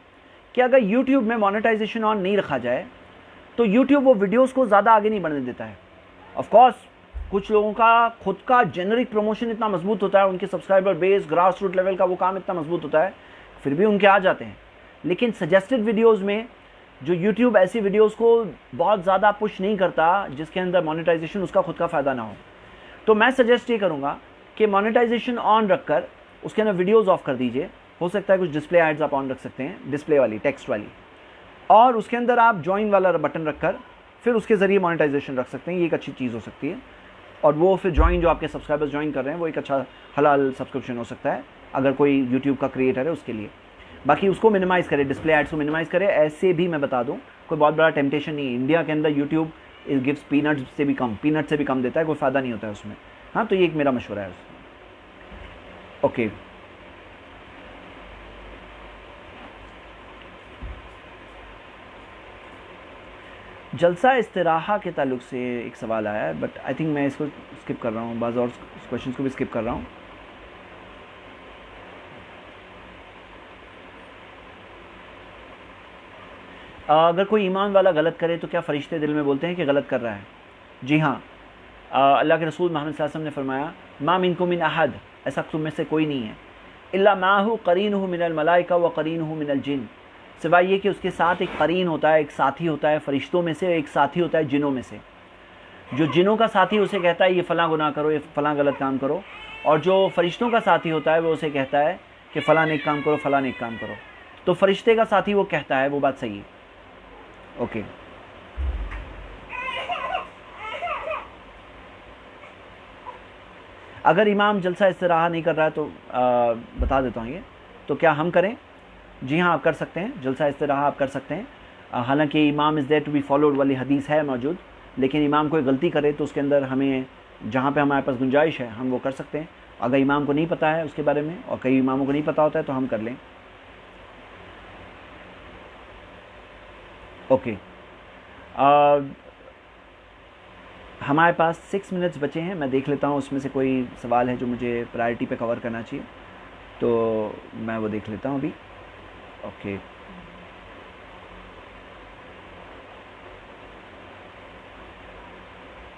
कि अगर यूट्यूब में मोनेटाइजेशन ऑन नहीं रखा जाए तो यूट्यूब वो वीडियोस को ज़्यादा आगे नहीं बढ़ने देता है। ऑफ कोर्स कुछ लोगों का खुद का जेनरिक प्रमोशन इतना मजबूत होता है, उनके subscriber base, grass root level का वो काम इतना मजबूत होता है, फिर भी उनके आ जाते हैं। लेकिन सजेस्टेड वीडियोज़ में जो यूट्यूब ऐसी वीडियोस को बहुत ज़्यादा पुश नहीं करता जिसके अंदर मोनेटाइजेशन उसका खुद का फ़ायदा ना हो, तो मैं सजेस्ट ये करूँगा कि मोनेटाइजेशन ऑन रखकर उसके अंदर वीडियोस ऑफ कर दीजिए। हो सकता है कुछ डिस्प्ले एड्स आप ऑन रख सकते हैं, डिस्प्ले वाली, टेक्स्ट वाली, और उसके अंदर आप ज्वाइन वाला बटन रखकर फिर उसके ज़रिए मोनेटाइजेशन रख सकते हैं। ये एक अच्छी चीज़ हो सकती है, और वो फिर ज्वाइन जो आपके सब्सक्राइबर्स ज्वाइन कर रहे हैं वो एक अच्छा हलाल सब्सक्रिप्शन हो सकता है अगर कोई यूट्यूब का क्रिएटर है उसके लिए। बाकी उसको मिनिमाइज़ करें, डिस्प्ले एड्स को मिनिमाइज़ करें। ऐसे भी मैं बता दूं, कोई बहुत बड़ा टेम्पटेशन नहीं है। इंडिया के अंदर यूट्यूब गिव्स पीनट से भी कम देता है, कोई फ़ायदा नहीं होता है उसमें। हाँ, तो ये एक मेरा मशवरा है उसमें। ओके, जलसा इस्तिराहा के ताल्लुक से एक सवाल आया है, बट आई थिंक मैं इसको स्किप कर रहा हूँ, बाज़ और क्वेश्चंस को भी स्किप कर रहा हूँ। अगर कोई ईमान वाला गलत करे तो क्या फ़रिश्ते दिल में बोलते हैं कि गलत कर रहा है? जी हाँ, अल्लाह के रसूल मोहम्मद सल्लल्लाहु अलैहि वसल्लम ने फरमाया, मा मिनकुम मिन अहद, ऐसा तुम में से कोई नहीं है, इल्ला माहु करीनुहु मिनल मलाइका व करीनुहु मिनल जिन, सिवाय ये कि उसके साथ एक करीन होता है, एक साथी होता है फ़रिश्तों में से, एक साथी होता है जिनों में से। जो जिनों का साथी उसे कहता है ये फ़लाँ गुनाह करो, ये फ़लाँ गलत काम करो, और जो फ़रिश्तों का साथी होता है वो उसे कहता है कि फ़लाँ नेक काम करो, फ़लाँ नेक काम करो। तो फ़रिश्ते का साथी वो कहता है, वो बात सही है। ओके, अगर इमाम जलसा इस्तिराहा नहीं कर रहा है तो बता देता हूँ ये, तो क्या हम करें? जी हाँ, आप कर सकते हैं, जलसा इस्तिराहा आप कर सकते हैं। हालांकि इमाम is there to be followed वाली हदीस है मौजूद, लेकिन इमाम कोई गलती करे तो उसके अंदर हमें जहाँ पे हमारे पास गुंजाइश है हम वो कर सकते हैं। अगर इमाम को नहीं पता है उसके बारे में, और कई इमामों को नहीं पता होता है, तो हम कर लें। ओके, हमारे पास 6 मिनट्स बचे हैं। मैं देख लेता हूँ उसमें से कोई सवाल है जो मुझे प्रायोरिटी पे कवर करना चाहिए, तो मैं वो देख लेता हूँ अभी। Okay,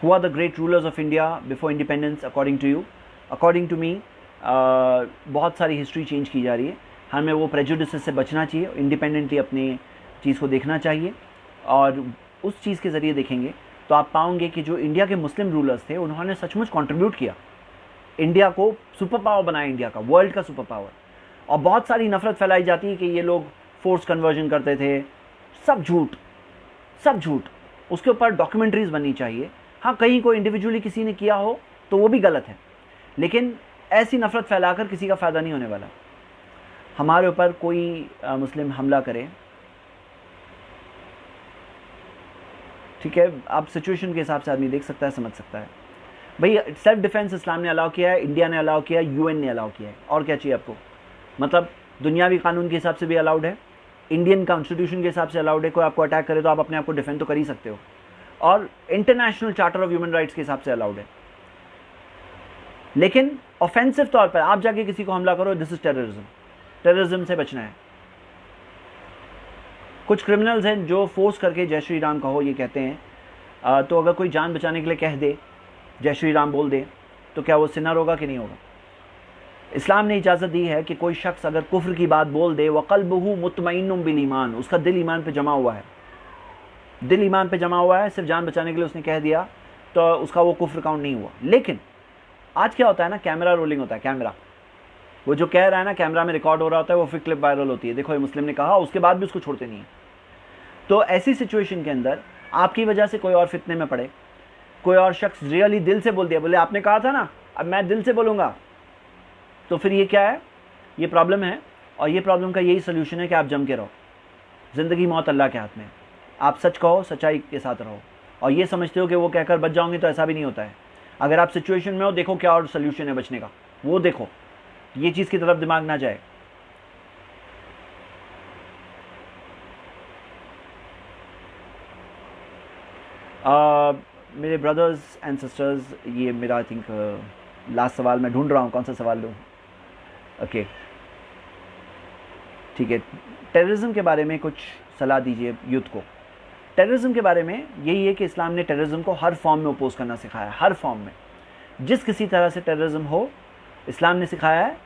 Who are the great rulers of India before independence according to you? According to me, बहुत सारी हिस्ट्री चेंज की जा रही है। हमें वो प्रेजुडिस से बचना चाहिए, इंडिपेंडेंटली अपनी चीज़ को देखना चाहिए, और उस चीज़ के ज़रिए देखेंगे तो आप पाओगे कि जो इंडिया के मुस्लिम रूलर्स थे उन्होंने सचमुच कंट्रीब्यूट किया, इंडिया को सुपर पावर बनाया, इंडिया का वर्ल्ड का सुपर पावर। और बहुत सारी नफरत फैलाई जाती है कि ये लोग फोर्स कन्वर्जन करते थे, सब झूठ, सब झूठ। उसके ऊपर डॉक्यूमेंट्रीज बननी चाहिए। हाँ, कहीं को इंडिविजुअली किसी ने किया हो तो वो भी गलत है, लेकिन ऐसी नफरत फैलाकर किसी का फ़ायदा नहीं होने वाला। हमारे ऊपर कोई मुस्लिम हमला करे ठीक है, आप सिचुएशन के हिसाब से आदमी देख सकता है, समझ सकता है। भाई सेल्फ डिफेंस इस्लाम ने अलाउ किया है, इंडिया ने अलाउ किया है, यूएन ने अलाउ किया है, और क्या चाहिए आपको? मतलब दुनियावी कानून के हिसाब से भी अलाउड है, इंडियन कॉन्स्टिट्यूशन के हिसाब से अलाउड है। कोई आपको अटैक करे तो आप अपने आप को डिफेंड तो कर ही सकते हो, और international charter of human rights के हिसाब से अलाउड है। लेकिन ऑफेंसिव तौर पर आप जाके किसी को हमला करो, दिस इज टेररिज्म। टेररिज्म से बचना है। कुछ क्रिमिनल्स हैं जो फोर्स करके जय श्री राम कहो ये कहते हैं, तो अगर कोई जान बचाने के लिए कह दे, जय श्री राम बोल दे, तो क्या वो सिनर होगा कि नहीं होगा? इस्लाम ने इजाज़त दी है कि कोई शख्स अगर कुफ्र की बात बोल दे, वक़ल्बुहु मुत्मइन्नुम बिल ईमान, उसका दिल ईमान पे जमा हुआ है, दिल ईमान पे जमा हुआ है, सिर्फ जान बचाने के लिए उसने कह दिया, तो उसका वो कुफ्र काउंट नहीं हुआ। लेकिन आज क्या होता है ना, कैमरा रोलिंग होता है, कैमरा, वो जो कह रहा है ना कैमरा में रिकॉर्ड हो रहा होता है, वो फिर क्लिप वायरल होती है, देखो ये मुस्लिम ने कहा, उसके बाद भी उसको छोड़ते नहीं है। तो ऐसी सिचुएशन के अंदर आपकी वजह से कोई और फितने में पड़े, कोई और शख्स रियली दिल से बोल दिया, बोले आपने कहा था ना, अब मैं दिल से बोलूँगा, तो फिर ये क्या है? ये प्रॉब्लम है। और ये प्रॉब्लम का यही सोल्यूशन है कि आप जम के रहो। ज़िंदगी मौत अल्लाह के हाथ में, आप सच कहो, सच्चाई के साथ रहो। और ये समझते हो कि वो कहकर बच जाओगे, तो ऐसा भी नहीं होता है। अगर आप सिचुएशन में हो, देखो क्या और सोल्यूशन है बचने का, वो देखो, ये चीज़ की तरफ दिमाग ना जाए। मेरे ब्रदर्स एंड सिस्टर्स, ये मेरा आई थिंक लास्ट सवाल मैं ढूंढ रहा हूँ, कौन सा सवाल लूँ? ओके, ठीक है। टेररिज्म के बारे में कुछ सलाह दीजिए यूथ को। टेररिज्म के बारे में यही है कि इस्लाम ने टेररिज्म को हर फॉर्म में अपोज करना सिखाया है, हर फॉर्म में। जिस किसी तरह से टेररिज्म हो, इस्लाम ने सिखाया है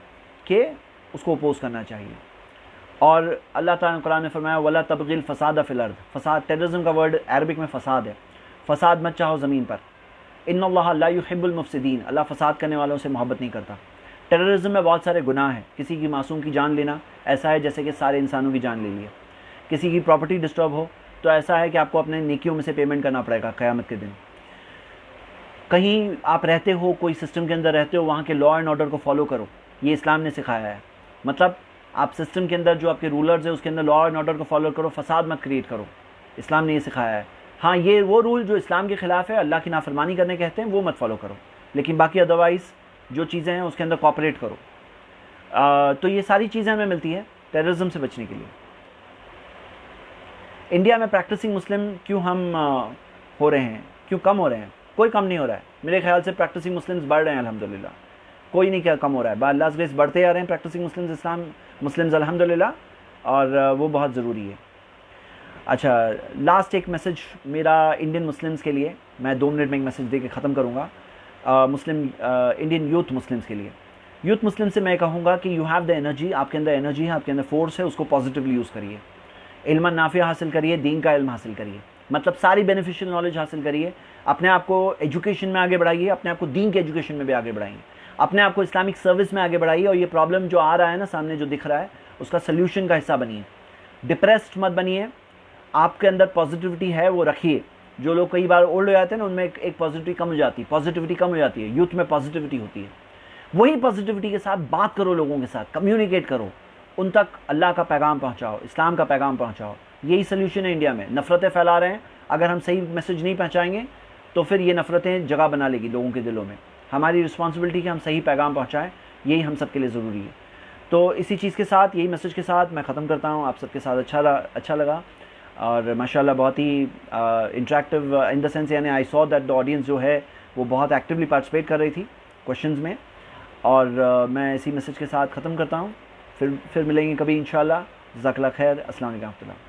कि उसको अपोज करना चाहिए। और अल्लाह ताला ने कुरान में फरमाया, वला तबगिल फसाद फिल अर्द। फसाद, टेररिज्म का वर्ड अरबिक में फसाद है। फसाद मत चाहो ज़मीन पर। इन्नल्लाह ला युहिब्बुल मुफ़सिदीन, अल्लाह फसाद करने वालों से मोहब्बत नहीं करता। टेररिज्म में बहुत सारे गुनाह हैं। किसी की मासूम की जान लेना ऐसा है जैसे कि सारे इंसानों की जान ले ली है। किसी की प्रॉपर्टी डिस्टर्ब हो तो ऐसा है कि आपको अपने नेकियों में से पेमेंट करना पड़ेगा क़यामत के दिन। कहीं आप रहते हो, कोई सिस्टम के अंदर रहते हो, वहाँ के लॉ एंड ऑर्डर को फॉलो करो, ये इस्लाम ने सिखाया है। मतलब आप सिस्टम के अंदर जो आपके रूलर्स है उसके अंदर लॉ एंड ऑर्डर को फॉलो करो, फसाद मत क्रिएट करो, इस्लाम ने ये सिखाया है। हाँ, ये वो रूल जो इस्लाम के ख़िलाफ़ है, अल्लाह की नाफरमानी करने कहते हैं, वो मत फॉलो करो, लेकिन बाकी अदरवाइज़ जो चीज़ें हैं उसके अंदर कॉपरेट करो। तो ये सारी चीज़ें हमें मिलती है टेररिज्म से बचने के लिए। इंडिया में प्रैक्टिसिंग मुस्लिम क्यों हम हो रहे हैं, क्यों कम हो रहे हैं? कोई कम नहीं हो रहा है। मेरे ख्याल से प्रैक्टिसिंग मुस्लिम्स बढ़ रहे हैं अल्हम्दुलिल्लाह, कोई नहीं क्या कम हो रहा है। अल्लाह ग्रेस बढ़ते आ रहे हैं प्रैक्टिसिंग मुस्लिम्स अल्हम्दुलिल्लाह, और वो बहुत ज़रूरी है। अच्छा, लास्ट एक मैसेज मेरा इंडियन मुस्लिम्स के लिए, मैं 2 मिनट में एक मैसेज दे के ख़त्म करूँगा। इंडियन यूथ मुस्लिम्स के लिए, यूथ मुस्लिम से मैं कहूँगा कि यू हैव द एनर्जी, आपके अंदर एनर्जी है, आपके अंदर फोर्स है, उसको पॉजिटिवली यूज़ करिए। इल्म नाफिया हासिल करिए, दीन का इल्म हासिल करिए, मतलब सारी बेनिफिशियल नॉलेज हासिल करिए। अपने आप को एजुकेशन में आगे बढ़ाइए, अपने आप को दीन के एजुकेशन में भी आगे बढ़ाइए, अपने आप को इस्लामिक सर्विस में आगे बढ़ाइए। और ये प्रॉब्लम जो आ रहा है ना सामने, जो दिख रहा है, उसका सल्यूशन का हिस्सा बनिए। डिप्रेस्ड मत बनिए, आपके अंदर पॉजिटिविटी है वो रखिए। जो लोग कई बार ओल्ड हो जाते हैं ना, उनमें एक पॉजिटिविटी कम हो जाती है, पॉजिटिविटी कम हो जाती है। यूथ में पॉजिटिविटी होती है, वही पॉजिटिविटी के साथ बात करो, लोगों के साथ कम्युनिकेट करो, उन तक अल्लाह का पैगाम पहुँचाओ, इस्लाम का पैगाम पहुँचाओ। यही सोल्यूशन है। इंडिया में नफ़रतें फैला रहे हैं, अगर हम सही मैसेज नहीं पहुँचाएंगे तो फिर ये नफ़रतें जगह बना लेगी लोगों के दिलों में। हमारी रिस्पॉन्सिबिलिटी कि हम सही पैगाम पहुँचाएँ, यही हम सब के लिए ज़रूरी है। तो इसी चीज़ के साथ, यही मैसेज के साथ मैं ख़त्म करता हूँ। आप सबके साथ अच्छा लगा, और माशाल्लाह बहुत ही इंटरेक्टिव इन द सेंस, यानी I saw that the audience जो है वो बहुत एक्टिवली पार्टिसिपेट कर रही थी क्वेश्चंस में। और मैं इसी मैसेज के साथ ख़त्म करता हूँ। फिर मिलेंगे कभी इंशाल्लाह। जज़ाकल्लाह खैर। अस्सलाम वालेकुम।